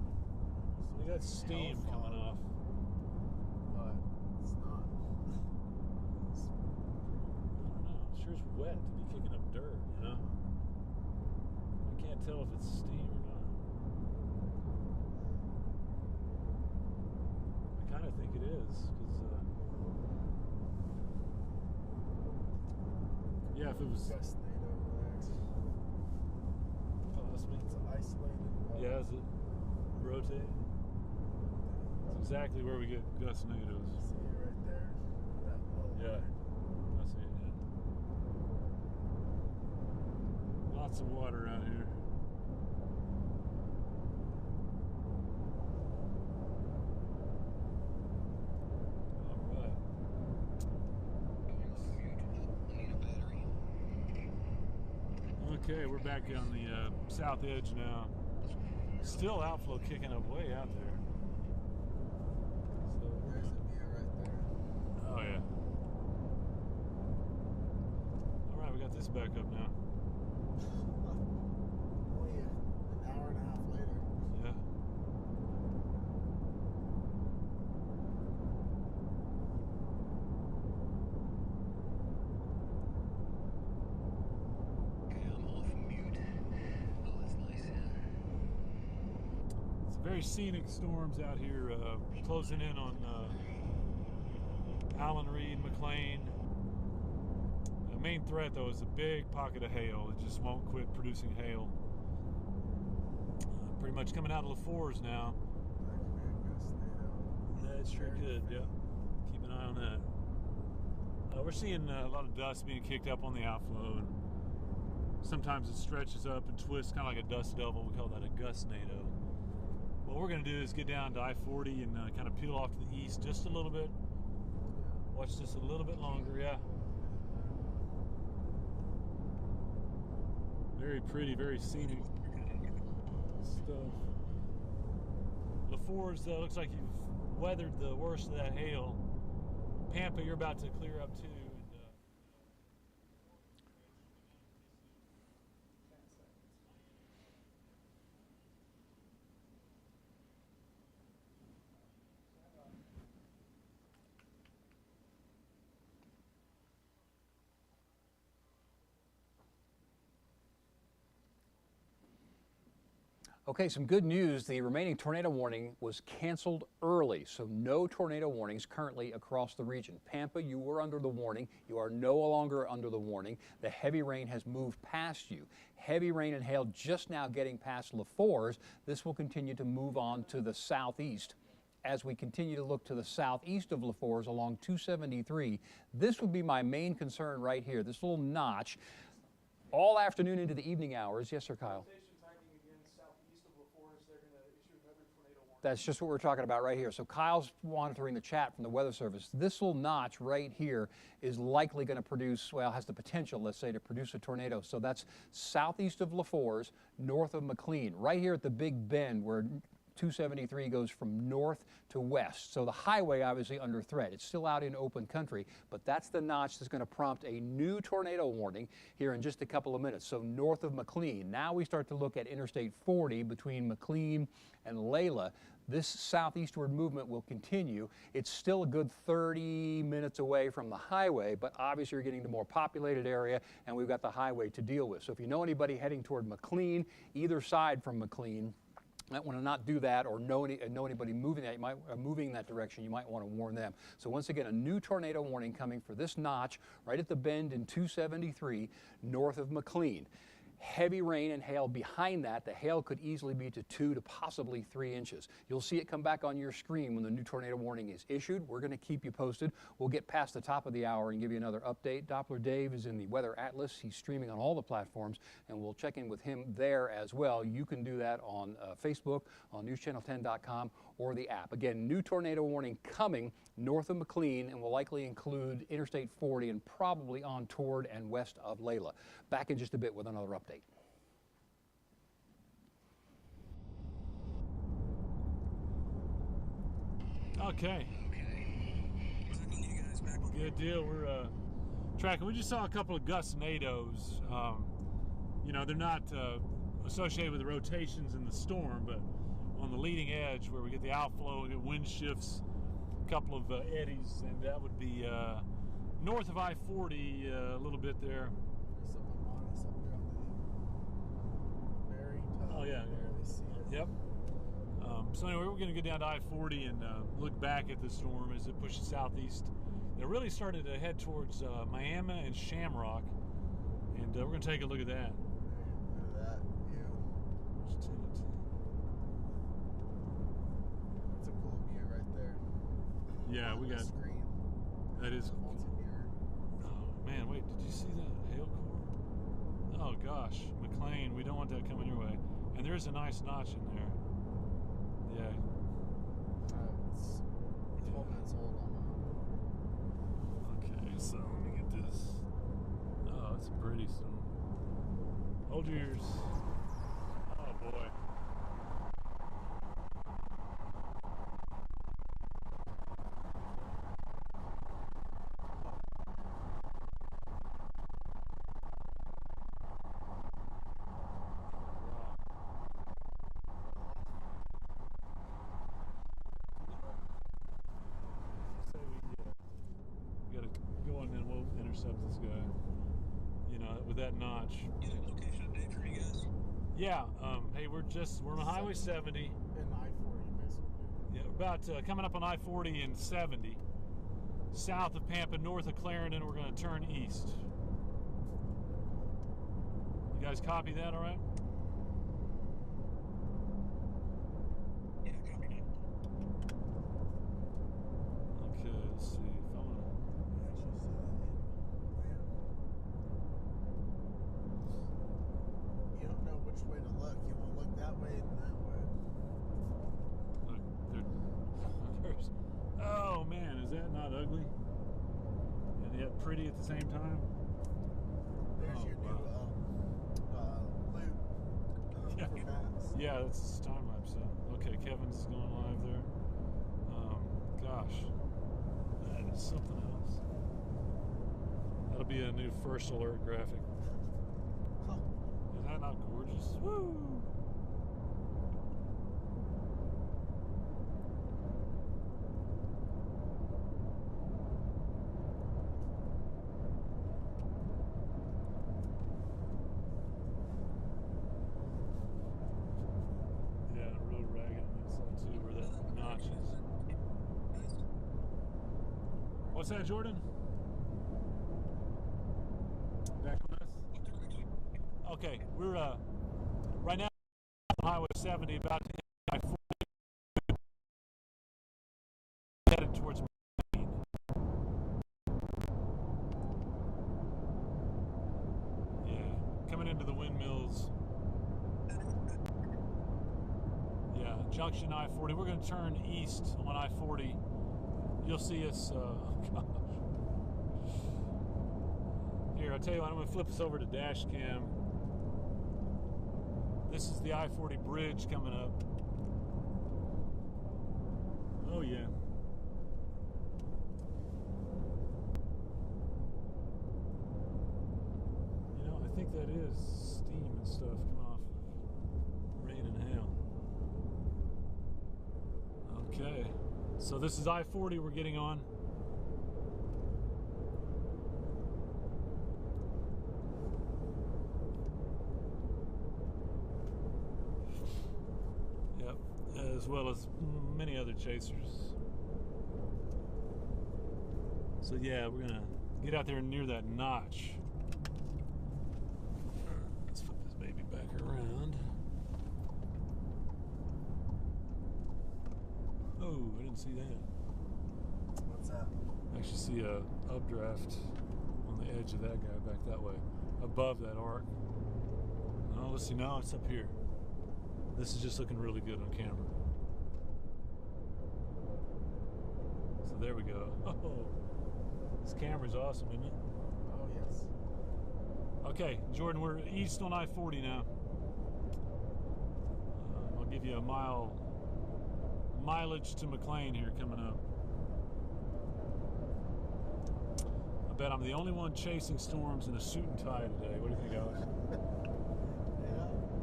We got steam coming off. But it's not. I don't know. It sure is wet to be kicking up dirt, you know? I can't tell if it's steam or not. I kind of think it is, because yeah, if it was Gustnado over there. It's isolated. yeah, is it rotating? It's exactly where we get gustnados. See it right there? That low Yeah, line. I see it. Yeah. Lots of water out here. All right. Okay, we're back on the south edge now. Still outflow kicking up way out there. So There's a view right there. oh yeah. All right, we got this back up now. Only an hour and a half later. Yeah. Okay, I'm off mute. Oh, that's nice. It's very scenic storms out here, closing in on Allen Reed, McLean. The main threat, though, is a big pocket of hail. It just won't quit producing hail. Pretty much coming out of Lefors now. That could be a Gustnado. That sure could, yeah. Keep an eye on that. We're seeing a lot of dust being kicked up on the outflow, and sometimes it stretches up and twists, kind of like a dust devil. We call that a gustnado. What we're going to do is get down to I-40 and kind of peel off to the east just a little bit. Watch this a little bit longer, yeah. Very pretty, very scenic stuff. Lefors, looks like you've weathered the worst of that hail. Pampa, you're about to clear up too. Okay, some good news. The remaining tornado warning was canceled early, so no tornado warnings currently across the region. Pampa, you were under the warning. You are no longer under the warning. The heavy rain has moved past you. Heavy rain and hail just now getting past Lefors. This will continue to move on to the southeast. As we continue to look to the southeast of Lefors along 273, this would be my main concern right here, this little notch. All afternoon into the evening hours. Yes, sir, Kyle. That's just what we're talking about right here. So Kyle's monitoring the chat from the Weather Service. This little notch right here is likely going to produce, well, has the potential, let's say, to produce a tornado. So that's southeast of Lefors, north of McLean. Right here at the Big Bend where 273 goes from north to west. So the highway obviously under threat. It's still out in open country, but that's the notch that's going to prompt a new tornado warning here in just a couple of minutes. So north of McLean. Now we start to look at Interstate 40 between McLean and Layla. This southeastward movement will continue. It's still a good 30 minutes away from the highway, but obviously you're getting the more populated area, and we've got the highway to deal with. So if you know anybody heading toward McLean, either side from McLean, you might want to not do that, or know anybody moving in that direction, you might want to warn them. So once again, a new tornado warning coming for this notch right at the bend in 273 north of McLean. Heavy rain and hail behind that. The hail could easily be to 2 to possibly 3 inches. You'll see it come back on your screen when the new tornado warning is issued. We're going to keep you posted. We'll get past the top of the hour and give you another update. Doppler Dave is in the Weather Atlas. He's streaming on all the platforms, and we'll check in with him there as well. You can do that on Facebook, on newschannel10.com, or the app. Again, new tornado warning coming north of McLean, and will likely include Interstate 40 and probably on toward and west of Layla. Back in just a bit with another update. Okay. Good deal. We're tracking. We just saw a couple of gustnados. You know, they're not associated with the rotations in the storm, but on the leading edge where we get the outflow, we get wind shifts, a couple of eddies, and that would be north of I-40 a little bit there. There's something on us up there on the very top. Oh, yeah. Barely see it. Yep. So anyway, we're going to go down to I-40 and look back at the storm as it pushes southeast. It really started to head towards Miami and Shamrock, and we're going to take a look at that. Look at that view. That's a cool view right there. Yeah, we On the got. screen. That is. Multi-mirror. Oh man, wait! Did you see that hail core? Oh gosh, McLean, we don't want that coming your way. And there's a nice notch in there. Yeah. It's 12 minutes old on that. Okay, so let me get this. Oh, it's pretty soon. Hold yours. Oh boy. We gotta go and then we'll intercept this guy. You know, with that notch. Location update for you guys. Yeah. Hey, we're on Highway 70. And I-40 basically. Yeah, about coming up on I-40 and 70. South of Pampa, north of Clarendon, we're going to turn east. You guys copy that, all right? Yeah, copy that. Okay, let's see. If I'm gonna... You don't know which way to look. You won't look that way and that way. Look, there's... Oh, man, is that not ugly? And yet pretty at the same time? There's Oh, your wow. new loop Yeah. for maps. Yeah, that's time lapse. Okay, Kevin's going live there. Gosh, that is something else. That'll be a new first alert graphic. Huh. Is that not gorgeous? Woo! Yeah, real ragged on that side too, where that notch is. What's that, Jordan? Back on us? Okay, we're right now on Highway 70, about to hit I-40, headed towards McLean. Yeah, coming into the windmills. Yeah, junction I-40. We're going to turn east on I-40. You'll see us. Here, I'll tell you what. I'm going to flip us over to dash cam. This is the I-40 bridge coming up. Oh yeah. You know, I think that is steam and stuff coming off rain and hail. Okay, so this is I-40 we're getting on. Yep, as well as many other chasers. So yeah, we're gonna get out there near that notch. Let's flip this baby back around. Oh, I didn't see that. What's that? I actually see a updraft on the edge of that guy back that way, above that arc. Oh, let's see, now it's up here. This is just looking really good on camera. So there we go. Oh, this camera's awesome, isn't it? Oh, yes. Okay, Jordan, we're east on I-40 now. I'll give you a mileage to McLean here coming up. I bet I'm the only one chasing storms in a suit and tie today. What do you think, Alex? Yeah.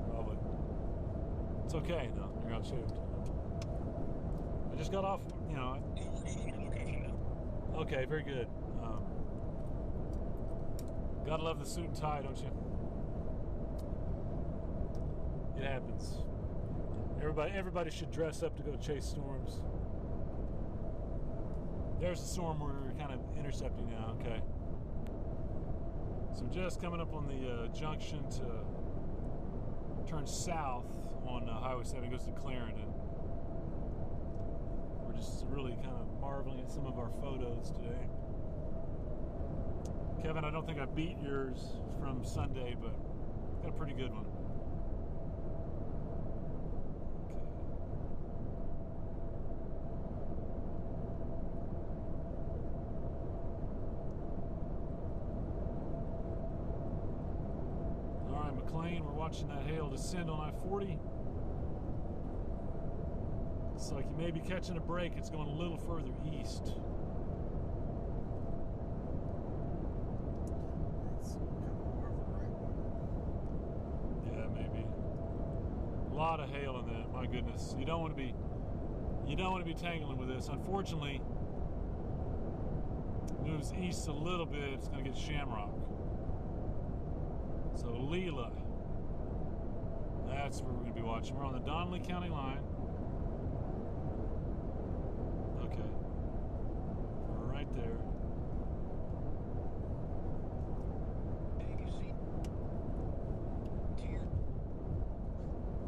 Probably. It's okay, though. You're out shaved. I just got off, you know. Okay, very good. Gotta love the suit and tie, don't you? It happens. Everybody should dress up to go chase storms. There's the storm we're kind of intercepting now. Okay. So just coming up on the junction to turn south on Highway 7. It goes to Clarendon. We're just really kind of marveling at some of our photos today. Kevin, I don't think I beat yours from Sunday, but got a pretty good one. All right, McLean, we're watching that hail descend on I-40. It's like you may be catching a break. It's going a little further east. It's becoming more of a right one. Yeah, maybe. A lot of hail in that. My goodness, you don't want to be tangling with this. Unfortunately, moves east a little bit. It's going to get Shamrock. So Leela, that's where we're going to be watching. We're on the Donnelly County line. Okay, we're right there.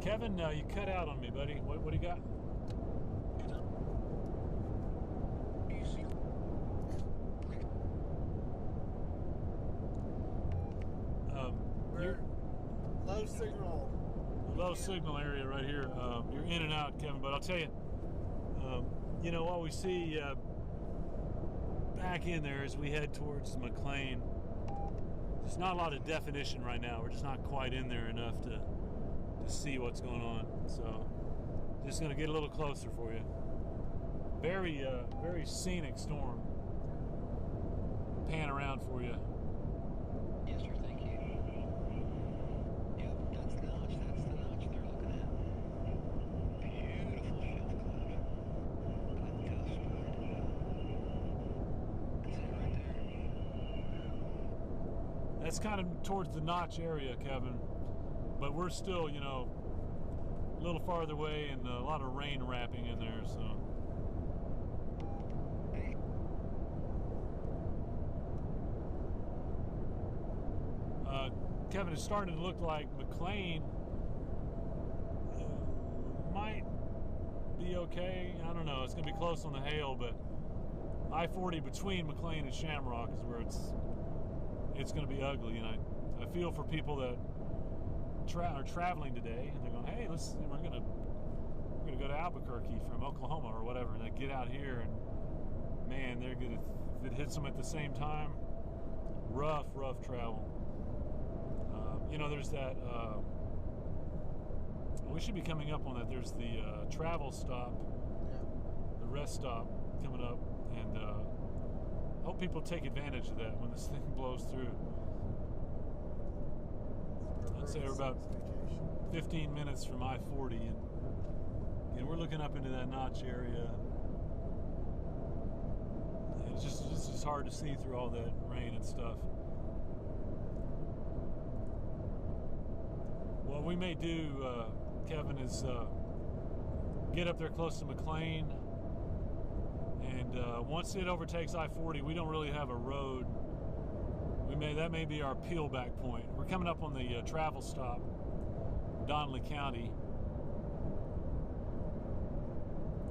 Kevin, you cut out on me, buddy. What do you got? We're low signal. Low signal area right here. You're in and out, Kevin, but I'll tell you, you know, what we see back in there as we head towards McLean, there's not a lot of definition right now. We're just not quite in there enough to see what's going on. So just going to get a little closer for you. Very, very scenic storm. Pan around for you. Yes, sir, thank you. Yep, that's the notch. That's the notch they're looking at. Beautiful shelf cloud. That cusp. That's it right there. That's kind of towards the notch area, Kevin. But we're still, you know, a little farther away and a lot of rain wrapping in there, so. Kevin, it's starting to look like McLean might be okay. I don't know. It's going to be close on the hail, but I-40 between McLean and Shamrock is where it's going to be ugly. And I feel for people that are traveling today, and they're going, hey, we're going to go to Albuquerque from Oklahoma or whatever, and they get out here, and man, they're going to, if it hits them at the same time, rough travel. You know, there's that, we should be coming up on that. There's the travel stop, Yeah. the rest stop coming up, and I hope people take advantage of that when this thing blows through. I'd say we're about 15 minutes from I-40, and we're looking up into that notch area. And it's just hard to see through all that rain and stuff. What we may do, Kevin, is get up there close to McLean, and once it overtakes I-40, we don't really have a road. That may be our peel back point. We're coming up on the travel stop, Donnelly County.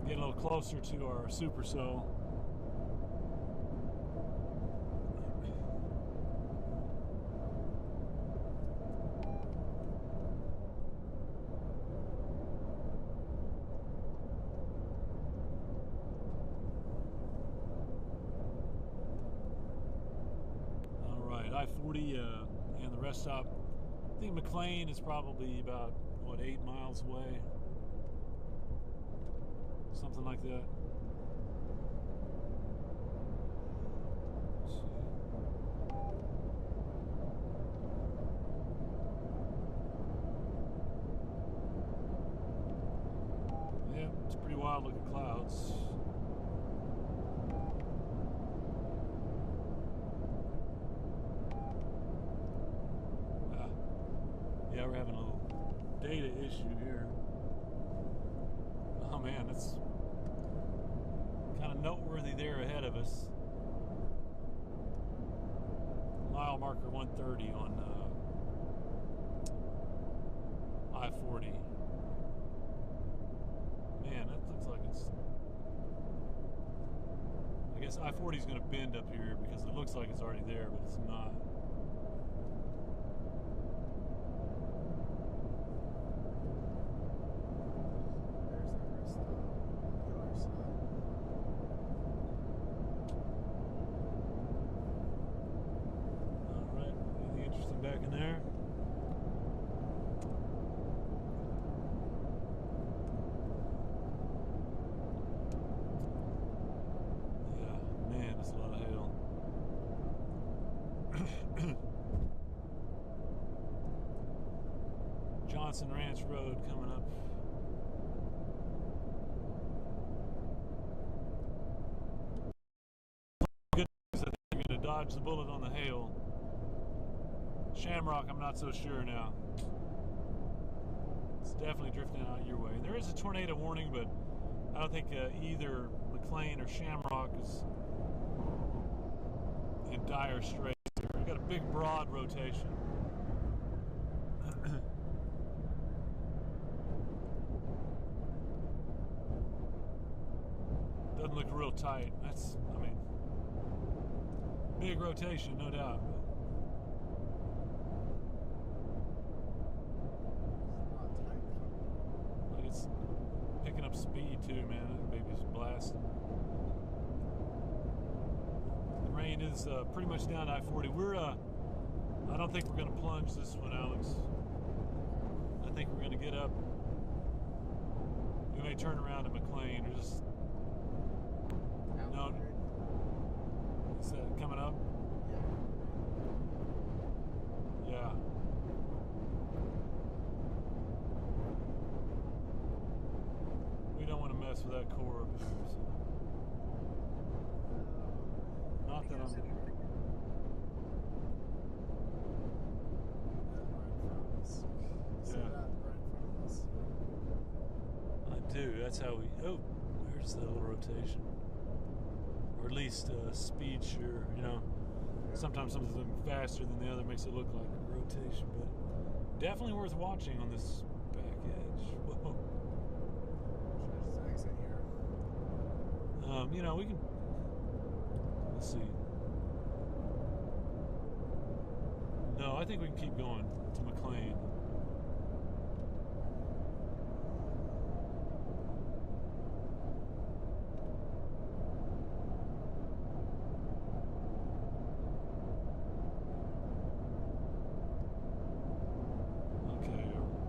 Getting a little closer to our super cell. I-40 and the rest stop. I think McLean is probably about, what, 8 miles away? Something like that. Yeah, it's pretty wild looking clouds. Yeah, we're having a little data issue here. Oh man, it's kind of noteworthy there ahead of us. Mile marker 130 on I-40. Man, that looks like it's... I guess I-40 is going to bend up here because it looks like it's already there, but it's not. Back in there. Yeah, man, that's a lot of hail. Johnson Ranch Road coming up. Good news, I think I'm going to dodge the bullet on the hail. Shamrock, I'm not so sure now. It's definitely drifting out your way. There is a tornado warning, but I don't think either McLean or Shamrock is in dire straits. We've got a big, broad rotation. Doesn't look real tight. That's, I mean, big rotation, no doubt. It's picking up speed too, man. That baby's blasting. The rain is pretty much down to I-40. I don't think we're going to plunge this one, Alex. I think we're going to get up. We may turn around to McLean or just... No. Is that coming up? Yeah. We don't want to mess with that core up here. So. Not that I'm... I do. That's how we... Oh, there's the little rotation. Or at least speed sure, you know. Sometimes something faster than the other makes it look like a rotation, but definitely worth watching on this back edge. Whoa. Exit here. You know, we can... Let's see. No, I think we can keep going to McLean.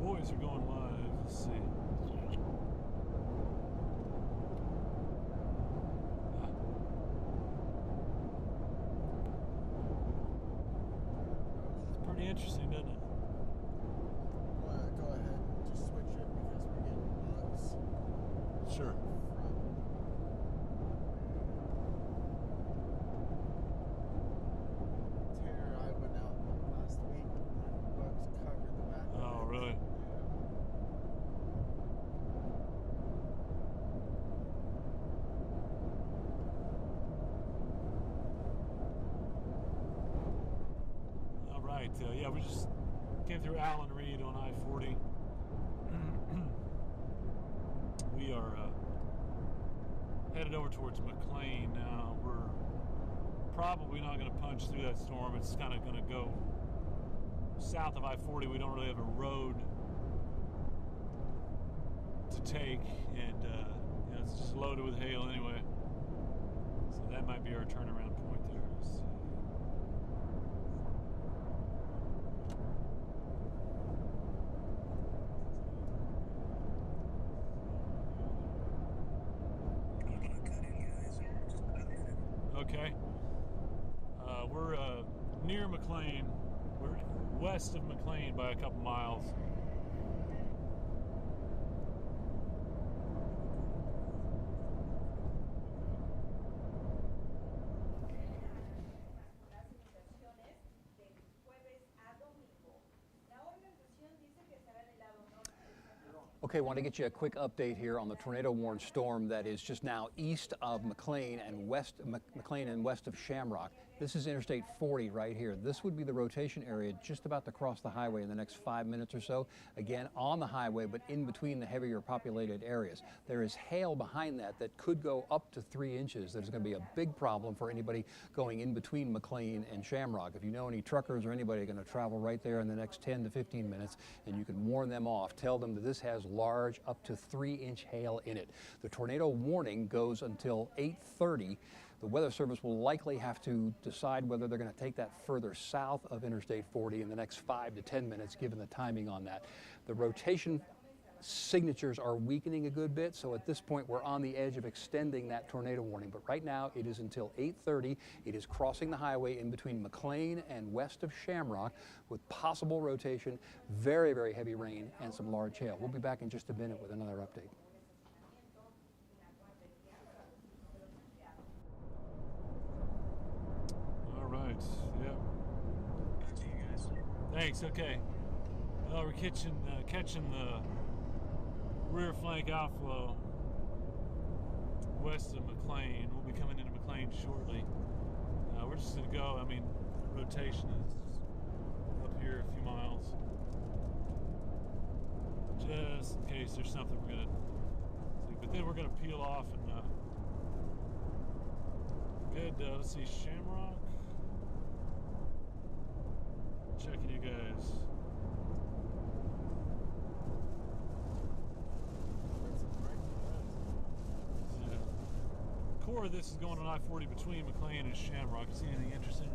Boys are going live. Let's see. Sure. Tanner and I went out last week. Bugs covered the back. Oh, really? All right. Yeah, we just came through Allen Reed on I-40. We are headed over towards McLean now. We're probably not going to punch through that storm. It's kind of going to go south of I-40. We don't really have a road to take, and you know, it's just loaded with hail anyway. So that might be our turnaround point there. Let's see. Okay. We're near McLean. We're west of McLean by a couple miles. Okay, want to get you a quick update here on the tornado-warned storm that is just now east of McLean and west of Shamrock. This is Interstate 40 right here. This would be the rotation area just about to cross the highway in the next 5 minutes or so. Again, on the highway, but in between the heavier populated areas. There is hail behind that could go up to 3 inches. There's going to be a big problem for anybody going in between McLean and Shamrock. If you know any truckers or anybody going to travel right there in the next 10 to 15 minutes, and you can warn them off, tell them that this has large up to 3-inch hail in it. The tornado warning goes until 8:30. The Weather Service will likely have to decide whether they're going to take that further south of Interstate 40 in the next 5 to 10 minutes, given the timing on that. The rotation signatures are weakening a good bit, so at this point we're on the edge of extending that tornado warning. But right now it is until 8:30. It is crossing the highway in between McLean and west of Shamrock with possible rotation, very, very heavy rain, and some large hail. We'll be back in just a minute with another update. All right. Yeah. Back to you guys. Thanks. Okay. Well, we're catching the rear flank outflow west of McLean. We'll be coming into McLean shortly. We're just going to go. I mean, rotation is up here a few miles, just in case there's something we're going to see. But then we're going to peel off and let's see, Shamrock. Checking you guys. Core of this is going on I-40 between McLean and Shamrock. You see anything interesting?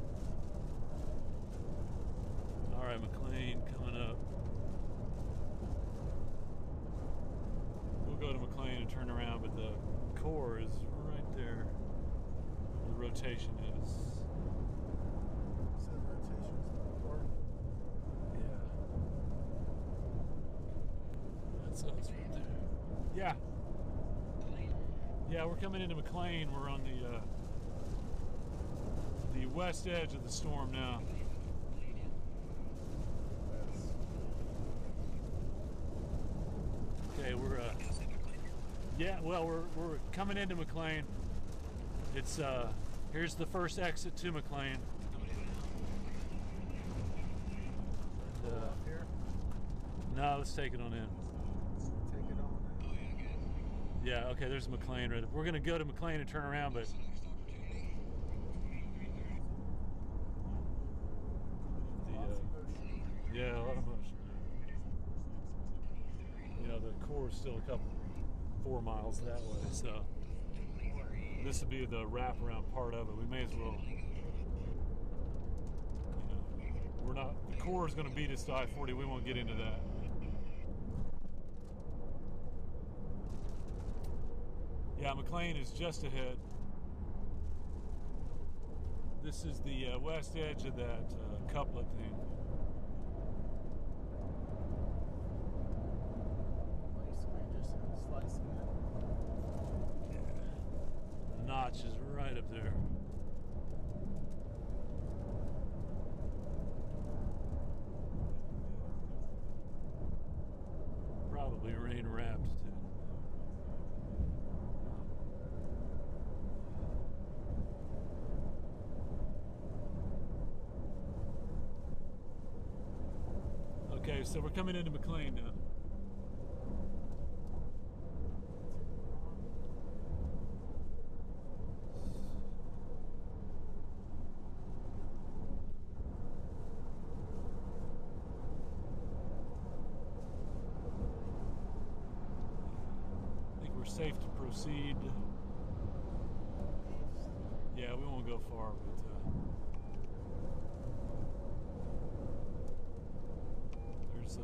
All right, McLean coming up. We'll go to McLean and turn around, but the core is right there where the rotation is. So the rotation's the core. Yeah. That's us right there. Yeah. Yeah, we're coming into McLean. We're on the west edge of the storm now. Okay, we're we're coming into McLean. It's here's the first exit to McLean. Here. No, let's take it on in. Take it on. Yeah, okay, there's McLean right up. We're gonna go to McLean and turn around, but yeah, a lot of motion. You know, the core is still a couple 4 miles that way, so this would be the wraparound part of it. We may as well, you know, we're not, the core is going to beat us to I-40. We won't get into that. Yeah, McLean is just ahead. This is the west edge of that couplet thing. Basically just slicing it. notch is right up there. Probably rain wrapped too. Okay, so we're coming into McLean now. I think we're safe to proceed. Yeah, we won't go far, but there's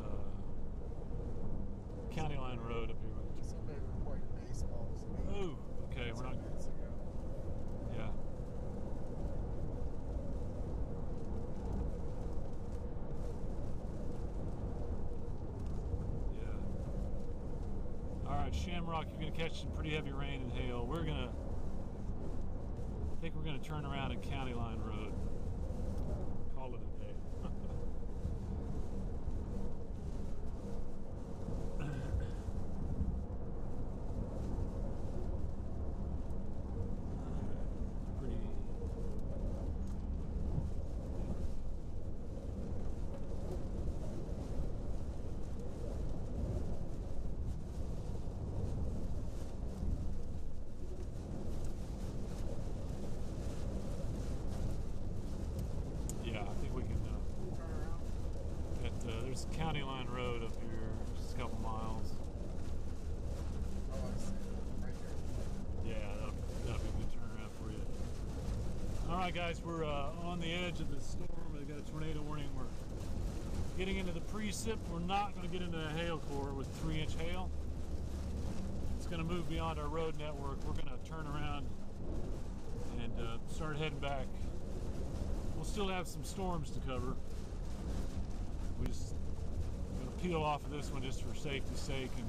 County Line Road up here. Somebody reported baseballs to me Oh, okay, we're 10 not. minutes ago. Yeah. Yeah. All right, Shamrock, you're gonna catch some pretty heavy rain and hail. I think we're gonna turn around at County Line Road. Call it a day. Pretty. Yeah, I think we can. Turn around. There's County Line Road up here, just a couple miles. Oh, I see. Right there. Yeah, that'll be a good turnaround for you. All right, guys, we're on the edge of the storm. We've got a tornado warning. We're getting into the precip. We're not going to get into a hail core with 3-inch hail. It's going to move beyond our road network. We're going to turn around and start heading back. We'll still have some storms to cover. We're just going to peel off of this one just for safety's sake and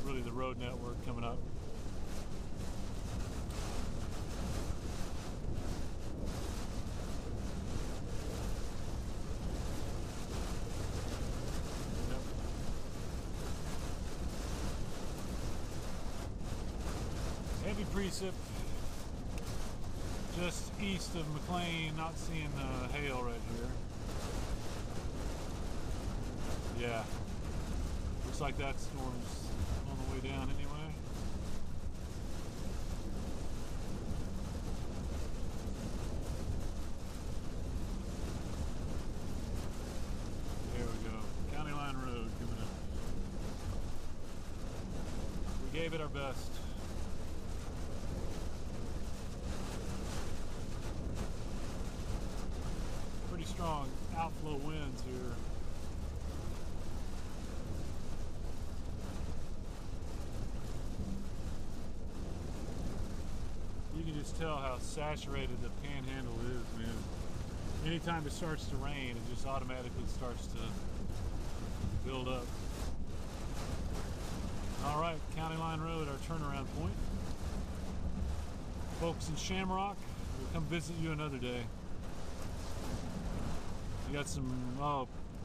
really the road network coming up. Yep. Heavy precip just east of McLean, not seeing hail right here. Yeah, looks like that storm's on the way down anyway. There we go, County Line Road coming up. We gave it our best. Pretty strong outflow winds here. You can just tell how saturated the panhandle is, man. Anytime it starts to rain, it just automatically starts to build up. All right, County Line Road, our turnaround point. Folks in Shamrock, we'll come visit you another day. We got some,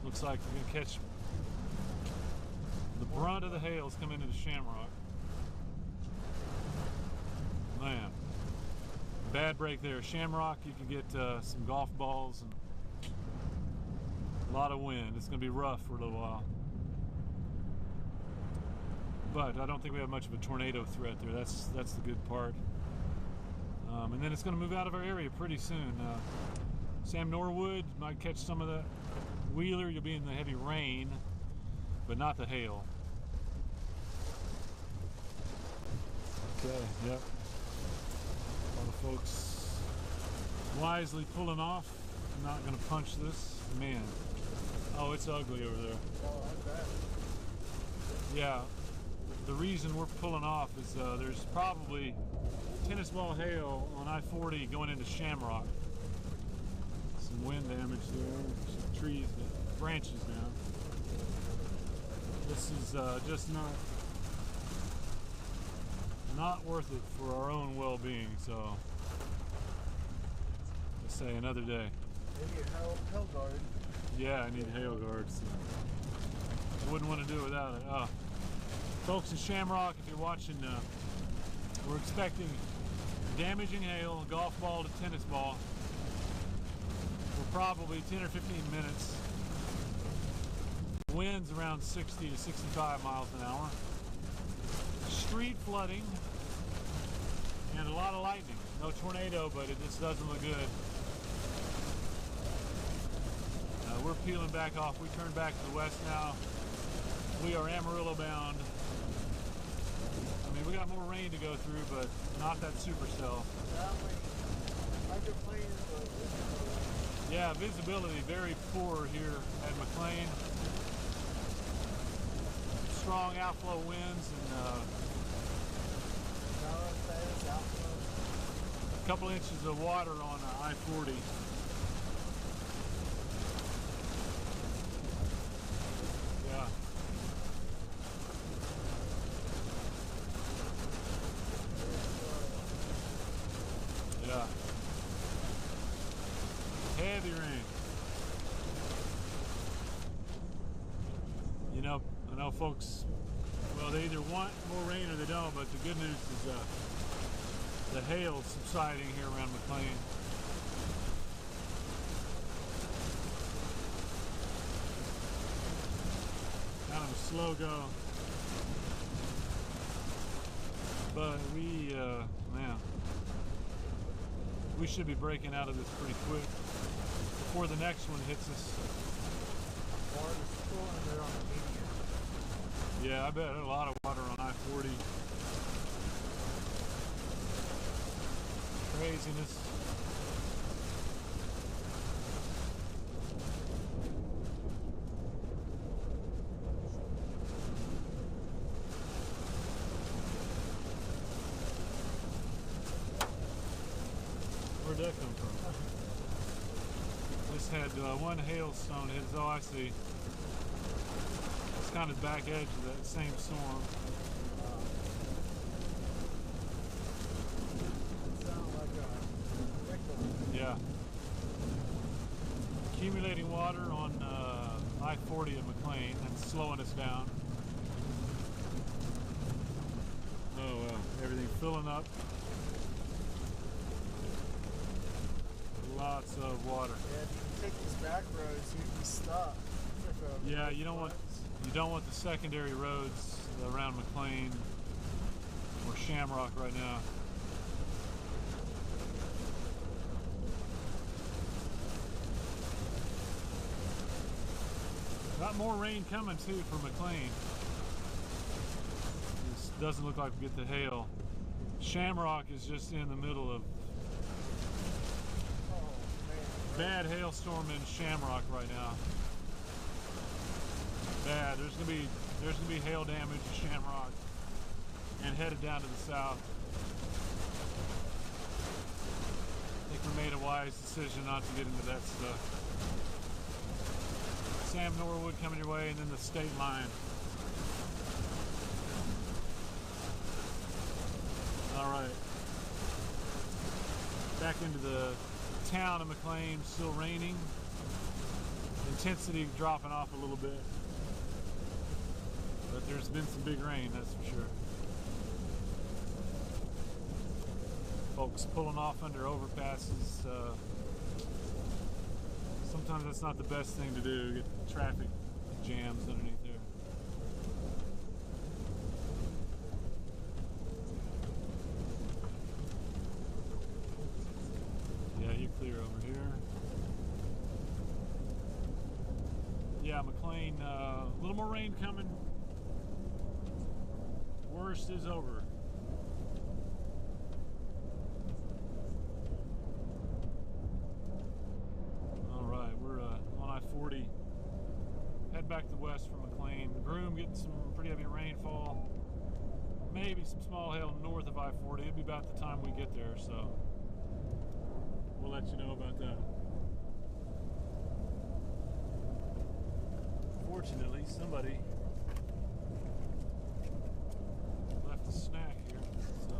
looks like we're gonna catch the brunt of the hail's coming into Shamrock. Man, bad break there. Shamrock, you can get some golf balls and a lot of wind. It's gonna be rough for a little while. But I don't think we have much of a tornado threat there. That's the good part. And then it's gonna move out of our area pretty soon. Sam Norwood might catch some of that. Wheeler, you'll be in the heavy rain, but not the hail. Okay, yep. All the folks wisely pulling off. I'm not gonna punch this. Man, oh, it's ugly over there. Oh, I bet. Yeah, the reason we're pulling off is there's probably tennis ball hail on I-40 going into Shamrock. Some wind damage there, some trees, branches down. This is just not worth it for our own well-being. So, let's say another day. Maybe a hell guard. Yeah, I need hail guards. I wouldn't want to do it without it. Folks in Shamrock, if you're watching, we're expecting damaging hail, golf ball to tennis ball, for probably 10 or 15 minutes. Winds around 60 to 65 miles an hour. Street flooding and a lot of lightning. No tornado, but it just doesn't look good. We're peeling back off. We turn back to the west now. We are Amarillo bound. I mean, we got more rain to go through, but not that supercell. Yeah, visibility very poor here at McLean. Strong outflow winds and a couple inches of water on I-40. Yeah. Yeah. Heavy rain. You know, I know folks, well, they either want more rain or they don't, but the good news is the hail subsiding here around McLean. Kind of a slow go. But we, man, we should be breaking out of this pretty quick before the next one hits us. Yeah, I bet a lot of water on I-40. Craziness. Where'd that come from? This had one hailstone hit. Oh, I see. It's kind of back edge of that same storm. Yeah. Accumulating water on I-40 at McLean and slowing us down. Oh, well, everything filling up. Lots of water. Yeah, if you take these back roads, you'd be stuck. Yeah, you don't want the secondary roads around McLean or Shamrock right now. Got more rain coming too for McLean. This doesn't look like we get the hail. Shamrock is just in the middle of bad hailstorm in Shamrock right now. Bad. There's gonna be hail damage to Shamrock and headed down to the south. I think we made a wise decision not to get into that stuff. Sam Norwood coming your way, and then the state line. All right. Back into the town of McLean, still raining. Intensity dropping off a little bit. But there's been some big rain, that's for sure. Folks pulling off under overpasses. Sometimes that's not the best thing to do, get traffic jams underneath there. Yeah, you're clear over here. Yeah, McLean, a little more rain coming. Worst is over. I-40, head back to the west from McLean. Groom getting some pretty heavy rainfall. Maybe some small hail north of I-40. It'll be about the time we get there, so we'll let you know about that. Fortunately, somebody left a snack here, so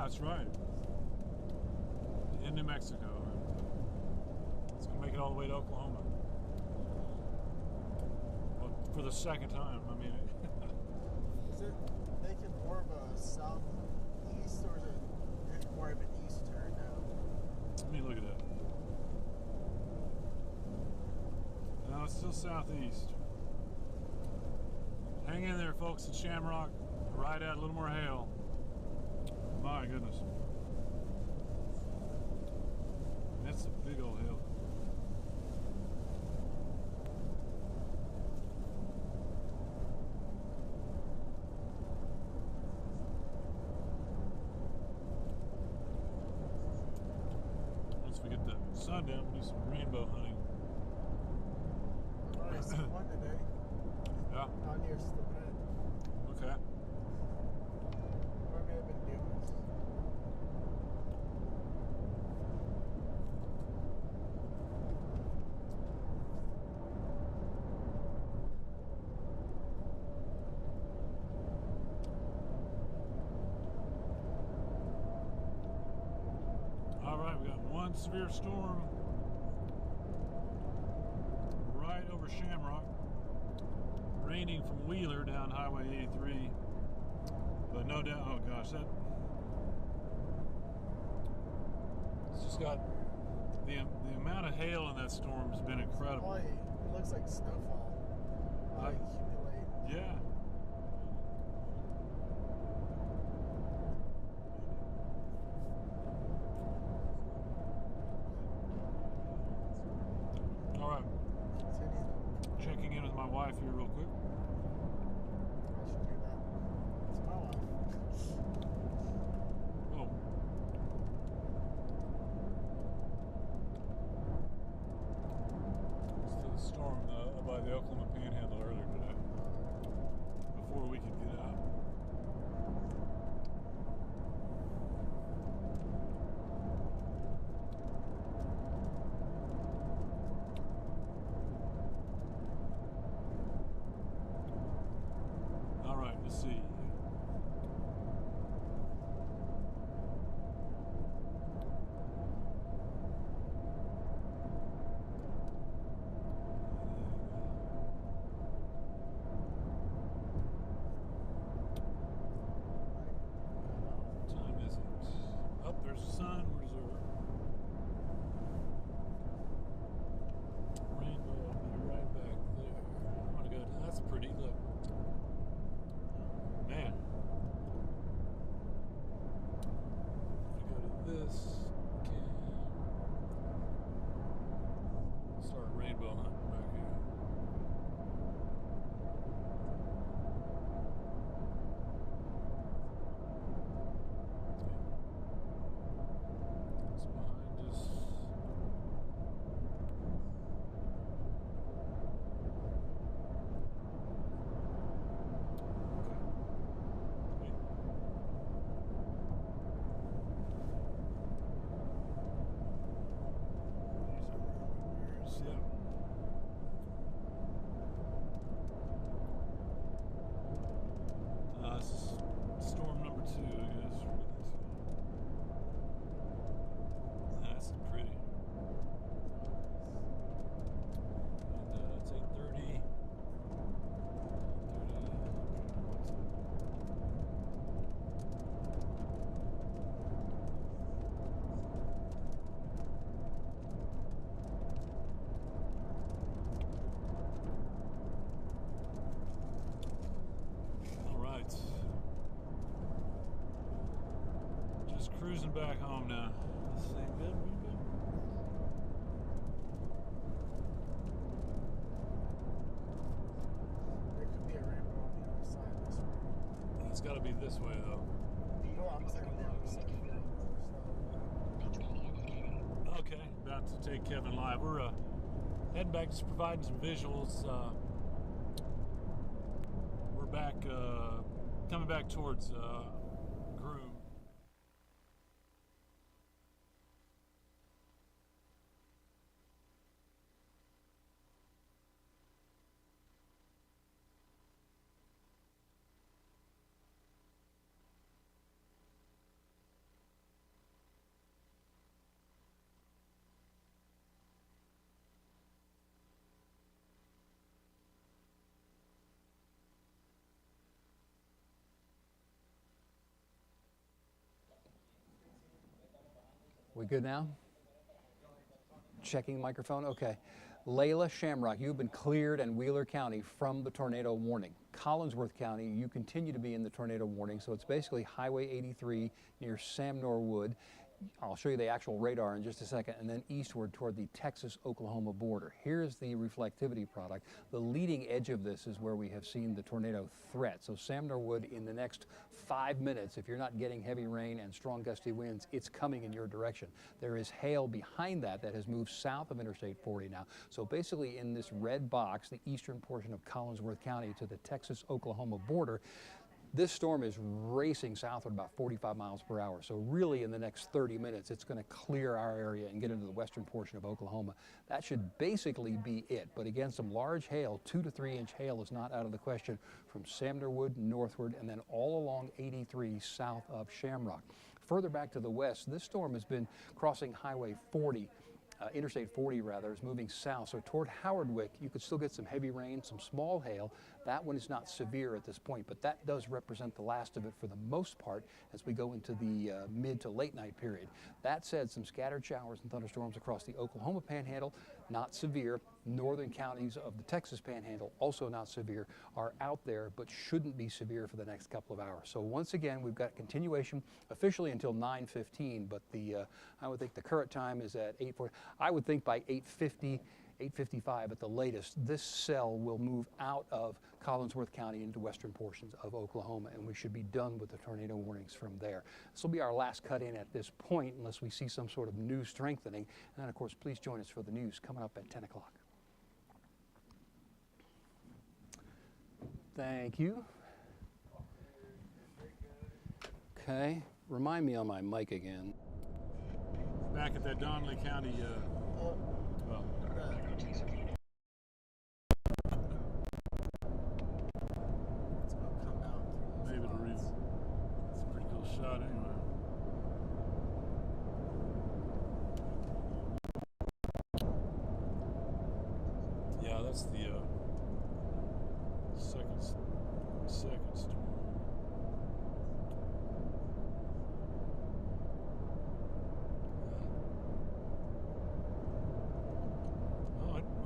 that's right. In New Mexico. It's going to make it all the way to Oklahoma. Well, for the second time. I mean, Is it making more of a southeast or is it more of an east turn now? let me look at that. No, it's still southeast. Hang in there, folks, at Shamrock. Right at a little more hail. My goodness. That's a big old hill. Once we get the sun down, we'll do some rainbow hunting. I already seen one today. Yeah, Out near Stinnett. okay. Or it may have been Dumas. All right, we got one severe storm right over Shamrock. Raining from Wheeler down Highway 83. But no doubt, oh gosh, it's just got the amount of hail in that storm has been incredible. Probably, it looks like snowfall. Like- Accumulate. Yeah. All right, Continue. checking in with my wife here real quick. I should do that. It's my wife. Oh. It's the storm by the Oklahoma Panhandle earlier today, before we could get out. All right, let's see. What time is it? Oh, there's the sun. Where's our rainbow? I'll be right back there. I'm gonna go. That's pretty. Look, man. If we go to this, okay. Start rainbow hunting back here. It's behind us. Okay. These are numbers, yeah. This is storm number 2, I guess. That's pretty. And it's 8:30. All right. Just cruising back home now. This ain't good. We good? There could be a rainbow on the other side of this road. It's got to be this way though. Oh, I'm saying on the other side. Okay, about to take Kevin live. We're heading back, just providing some visuals. We're back, coming back towards Groom. We good now? Checking microphone. Okay. Layla, Shamrock, you've been cleared in Wheeler County from the tornado warning. Collinsworth County, you continue to be in the tornado warning, so it's basically Highway 83 near Sam Norwood. I'll show you the actual radar in just a second, and then eastward toward the Texas-Oklahoma border. Here's the reflectivity product. The leading edge of this is where we have seen the tornado threat. So Sam Norwood, in the next 5 minutes, if you're not getting heavy rain and strong gusty winds, it's coming in your direction. There is hail behind that has moved south of Interstate 40 now. So basically in this red box, the eastern portion of Collinsworth County to the Texas-Oklahoma border, this storm is racing southward about 45 miles per hour. So really in the next 30 minutes, it's going to clear our area and get into the western portion of Oklahoma. That should basically be it. But again, some large hail, 2 to 3 inch hail is not out of the question from Sam Norwood northward and then all along 83 south of Shamrock. Further back to the west, this storm has been crossing Highway 40. Interstate 40 rather, is moving south. So toward Howardwick, you could still get some heavy rain, some small hail. That one is not severe at this point, but that does represent the last of it for the most part as we go into the mid to late night period. That said, some scattered showers and thunderstorms across the Oklahoma Panhandle, not severe. Northern counties of the Texas Panhandle, also not severe, are out there, but shouldn't be severe for the next couple of hours. So once again, we've got continuation officially until 9:15, but I would think the current time is at 8:40. I would think by 8:50, 8:55 at the latest, this cell will move out of Collinsworth County into western portions of Oklahoma, and we should be done with the tornado warnings from there. This will be our last cut in at this point, unless we see some sort of new strengthening. And then, of course, please join us for the news coming up at 10 o'clock. Thank you. Okay, remind me on my mic again. Back at that Donnelly County, well, maybe the reason. It's a pretty cool shot anyway. Yeah, that's the second storm.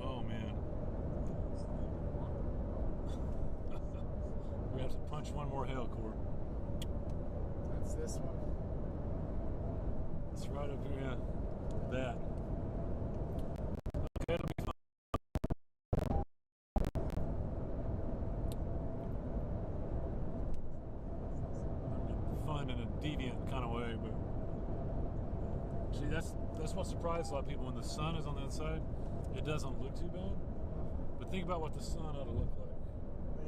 Oh man. We have to punch one more hail core. That's this one. It's right up here, yeah. That. Okay, it'll be fun. Fun in a deviant kind of way, but see, that's what surprised a lot of people. When the sun is on the outside, it doesn't look too bad. But think about what the sun ought to look like.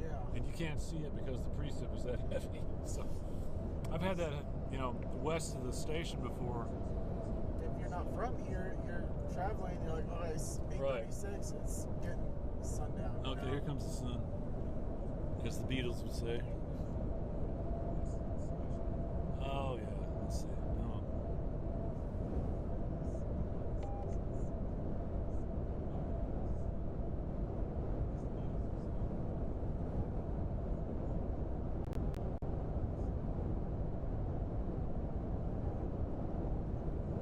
Yeah. And you can't see it because the precip is that heavy. So I've had that, west of the station before. If you're not from here, you're traveling, you're like, oh, it's 8:36, it's getting sundown. Okay, here comes the sun, as the Beatles would say. Oh yeah, let's see. Oh.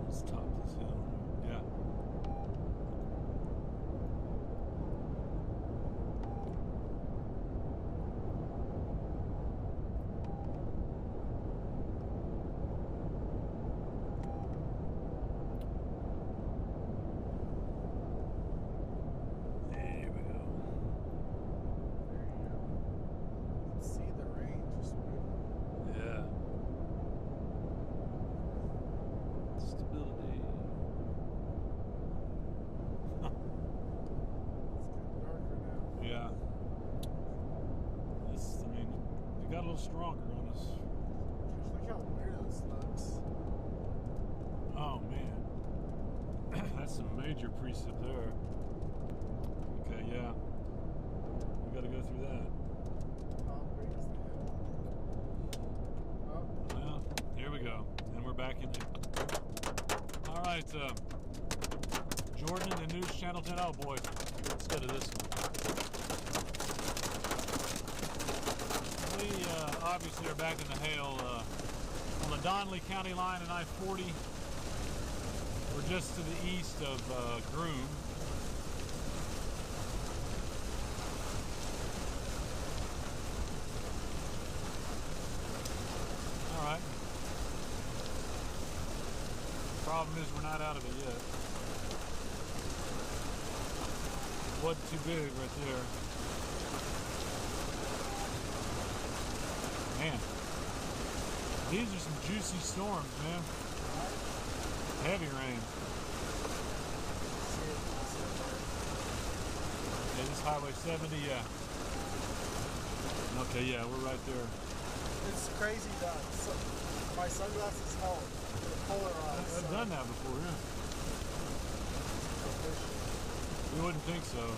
Let's top this hill. Yeah. There we go. There you go. See the rain just moving. Yeah. Stability. It's getting darker now. Yeah. It got a little stronger on us. Look how weird this looks. Oh man. That's some major precip there. Okay, yeah. We gotta go through that. How big is the hill? Oh, Well, here we go. And we're back in there. All right, Jordan and the News Channel 10. Oh boy, let's go to this one. We obviously are back in the hail on the Donnelly County line and I-40. We're just to the east of Groom. All right. Problem is we're not out of it yet. Wasn't too big right there. Man, these are some juicy storms, man. Heavy rain. Yeah, this Highway 70, yeah. Okay, yeah, we're right there. It's crazy that my sunglasses help. They're polarized. I've done that before, yeah. You wouldn't think so.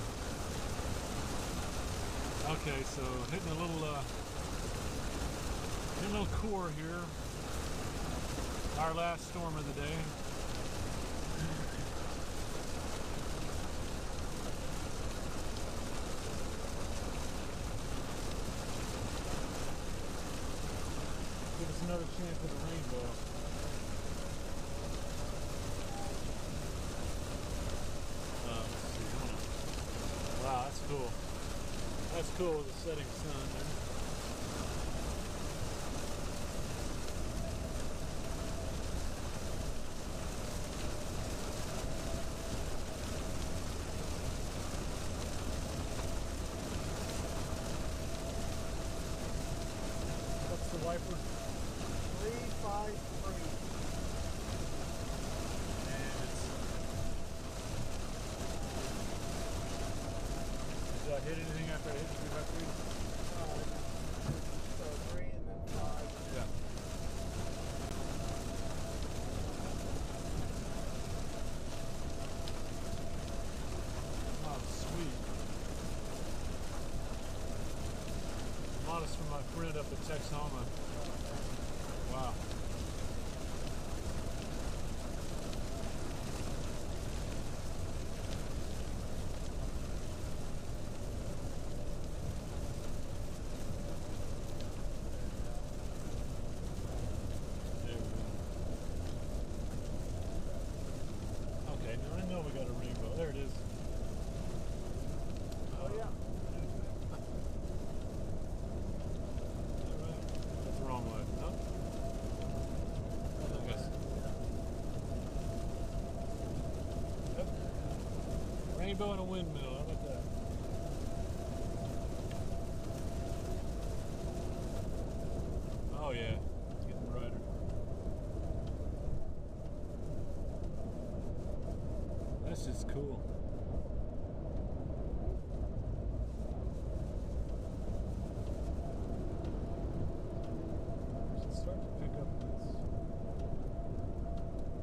Okay, so hitting a little core here. Our last storm of the day. Give us another chance at the rainbow. Let's see, hold on. Wow, that's cool. That's cool with the setting sun there. What's the wiper? 353. And it's... Did I hit anything after I hit 353? So 3 and then 5. Yeah. Oh, sweet. Modest from my friend up at Texoma. Wow. There we go. Okay, now I know we got a rainbow. There it is. Oh, yeah. Alright. That's the wrong way. No? I guess. Yep. Rainbow and a windmill. How about that? Oh yeah, it's getting brighter. That's just cool. Should start to pick up these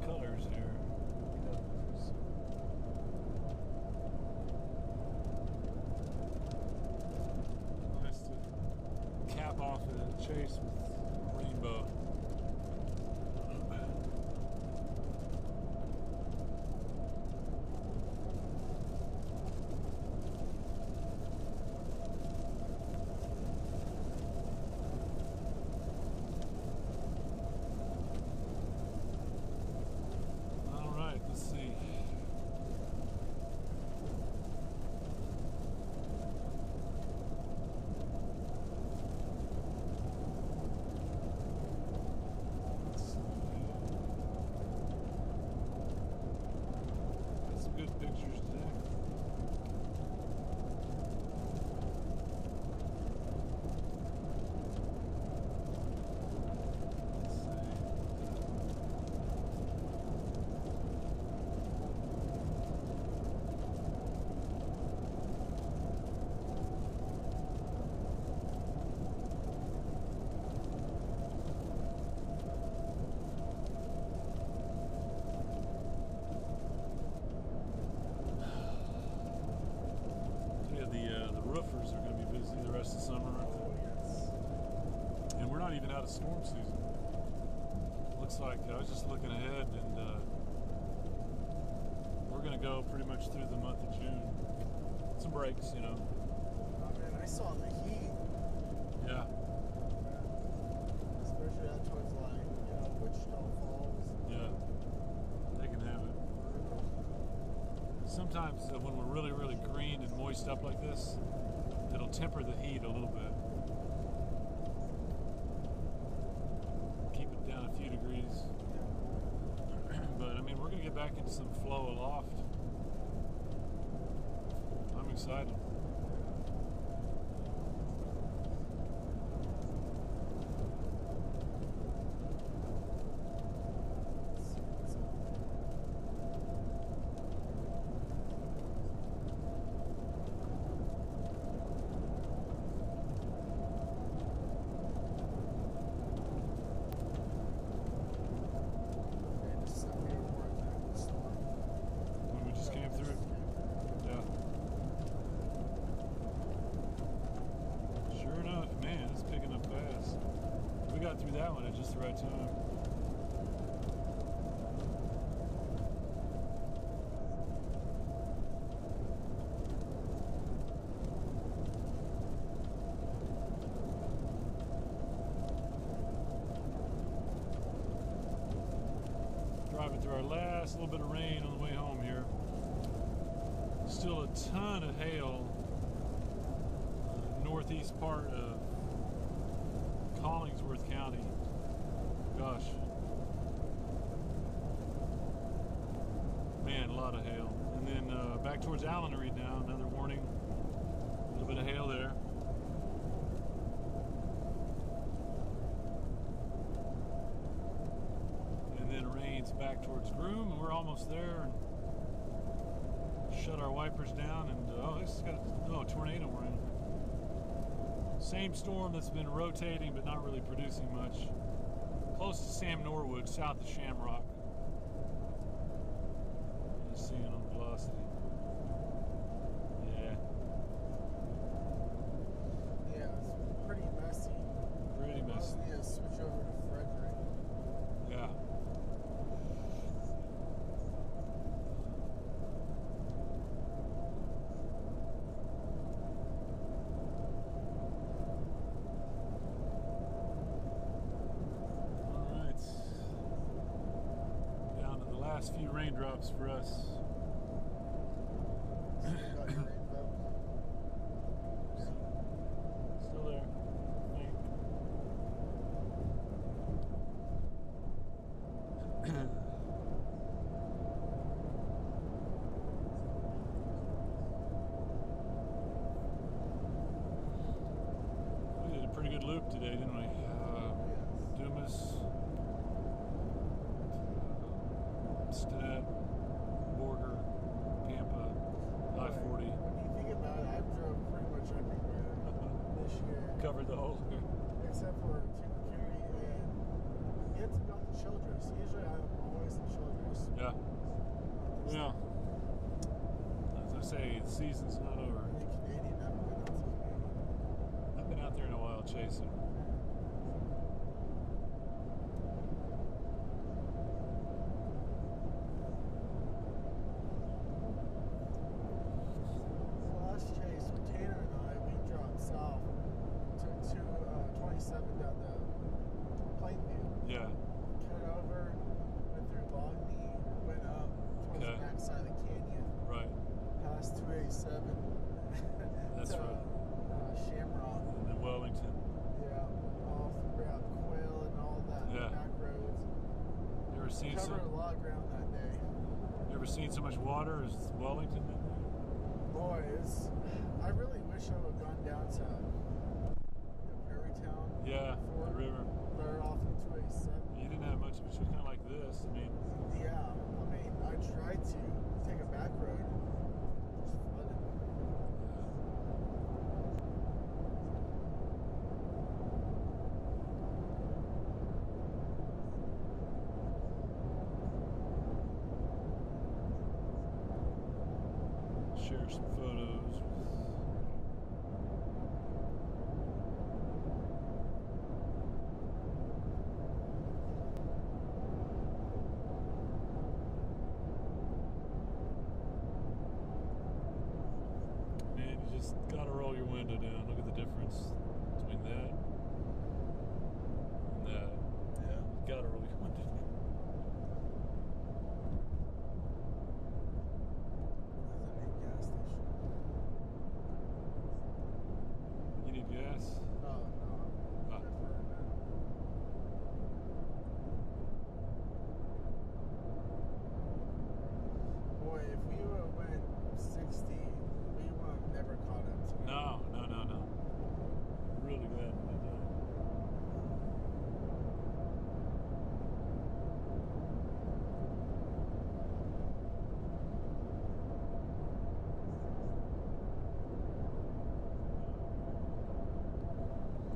colors here. Nice to cap off a chase with rainbow. All right, let's see. Let's see. Got some good pictures today. Let's see. Yeah, the roofers are going to be busy the rest of the summer, aren't Oh, yes. they? And we're not even out of storm season. Looks like I was just looking ahead, and we're going to go pretty much through the month of June. Some breaks, you know. Oh, man, I saw the heat. Yeah. Especially out towards, like, Wichita Falls. Yeah. They can have it. sometimes when we're really, really green and moist up like this, it'll temper the heat a little bit. Keep it down a few degrees. But I mean, we're gonna get back into some flow aloft. I'm excited. When we just came through. Yeah. Sure enough, man, it's picking up fast. We got through that one at just the right time. Driving through our last little bit of rain on the way home here. Still a ton of hail. Northeast part of Collingsworth County. Gosh. Man, a lot of hail. And then back towards Allenery now, another warning. A little bit of hail there. And then rains back towards Groom, and we're almost there. And shut our wipers down, and oh, this has got a tornado warning. Same storm that's been rotating but not really producing much. Close to Sam Norwood, south of Shamrock. Just seeing on the velocity. Yeah. Yeah, it's pretty messy. Pretty messy. Mostly a switch over to Frederick. Yeah. All right. Down to the last few raindrops for us. Still got your rainbow. Still there. I think. We did a pretty good loop today, didn't we? Dumas, Stinnett, Borger, Pampa, I-40. When you think about it, I've drove pretty much everywhere this year, Covered the whole. except for Tucumcari and yet to go to Childress. Usually I'm always in Childress. Yeah. Yeah. As I say, the season's not over. The Canadian, I haven't been out to Canadian. I've been out there in a while chasing. The last chase with Tanner and I, we dropped south, took 27 down to Plainview. Yeah. Cut over, went through Longmead, went up towards Okay. the backside of the canyon, Right. past 287 That's to right. Shamrock. And then Wellington. Yeah, off around Quail and all that Yeah. back roads. You ever seen Covered a some? lot of ground that day. You ever seen so much water as Wellington did? Boy, I really wish I would have gone down to Prairie Town. Yeah, Fort, the river. Better off in 287. You didn't have much of it. It was kind of like this. I mean, Yeah, I mean, I tried to take a back road, just flooded. share some photos. Man, you just gotta roll your window down. Look at the difference between that and that. Yeah. You gotta roll your window down. No. Really glad we did that.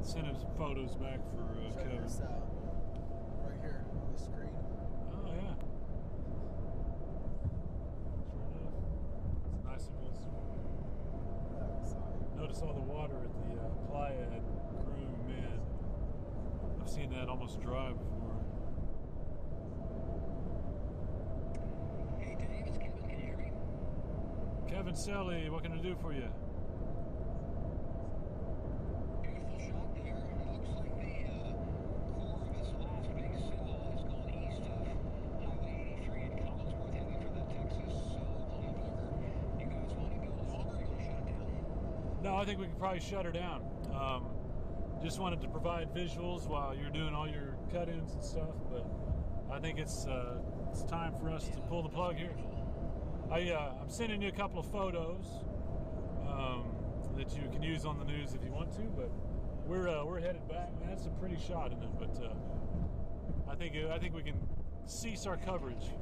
Send him some photos back for Check Kevin. this out. Right here on the screen. Oh yeah. Sure enough. It's nice and good. Notice all the water at the playa at Crew, man. I've seen that almost dry before. Hey Dave, it's Kevin. Can you hear me? Kevin Selly, what can I do for you? Beautiful shot there. Looks like the core of its last big cell has gone east of Highway 83 in Collinsworth, heading for the Texas-Oklahoma border. You guys want to go longer or you want to shut it down? No, I think we could probably shut her down. Just wanted to provide visuals while you're doing all your cut-ins and stuff, but I think it's time for us to pull the plug here. I'm sending you a couple of photos that you can use on the news if you want to, but we're headed back. Man, that's a pretty shot in it, but I think we can cease our coverage.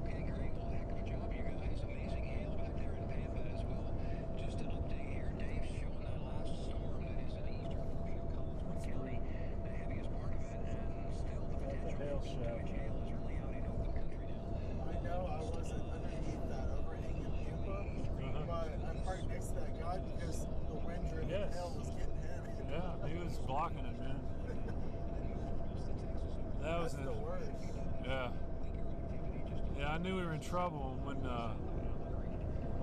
Okay, great. Well, heck of a job, you guys. Amazing hail back there in Pampa as well. Just an update here. Dave's showing that last storm that is in the eastern portion of Collinsworth County, the heaviest part of it, and still the potential hail for shaft. huge hail is really out in open country now. I know I wasn't underneath that overhang in Pampa, but I'm parked next to that guy because the wind driven Yes. hail was getting him. Yeah, he was blocking it, man. That was That's the worst. Yeah. Yeah, I knew we were in trouble when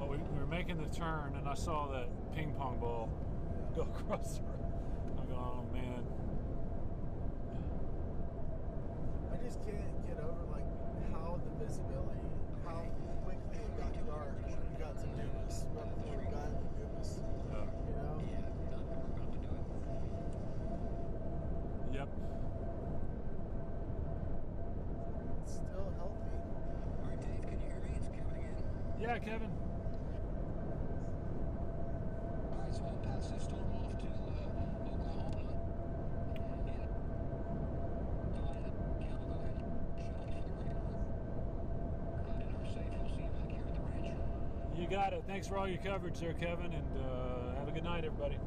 we were making the turn and I saw that ping pong ball go across the road. I'm going, oh man. I just can't get over like how the visibility, how quickly it got dark when we got to Dumas, right before we got into Dumas. Yeah. You know? Yep. It's still healthy. All right, Dave, can you hear me? It's Kevin again. Yeah, Kevin. All right, so I'll pass this storm off to Oklahoma. And Cal, go ahead. Shut off for the regular. Glad and are safe. We'll see you back here at the ranch. You got it. Thanks for all your coverage there, Kevin, and have a good night, everybody.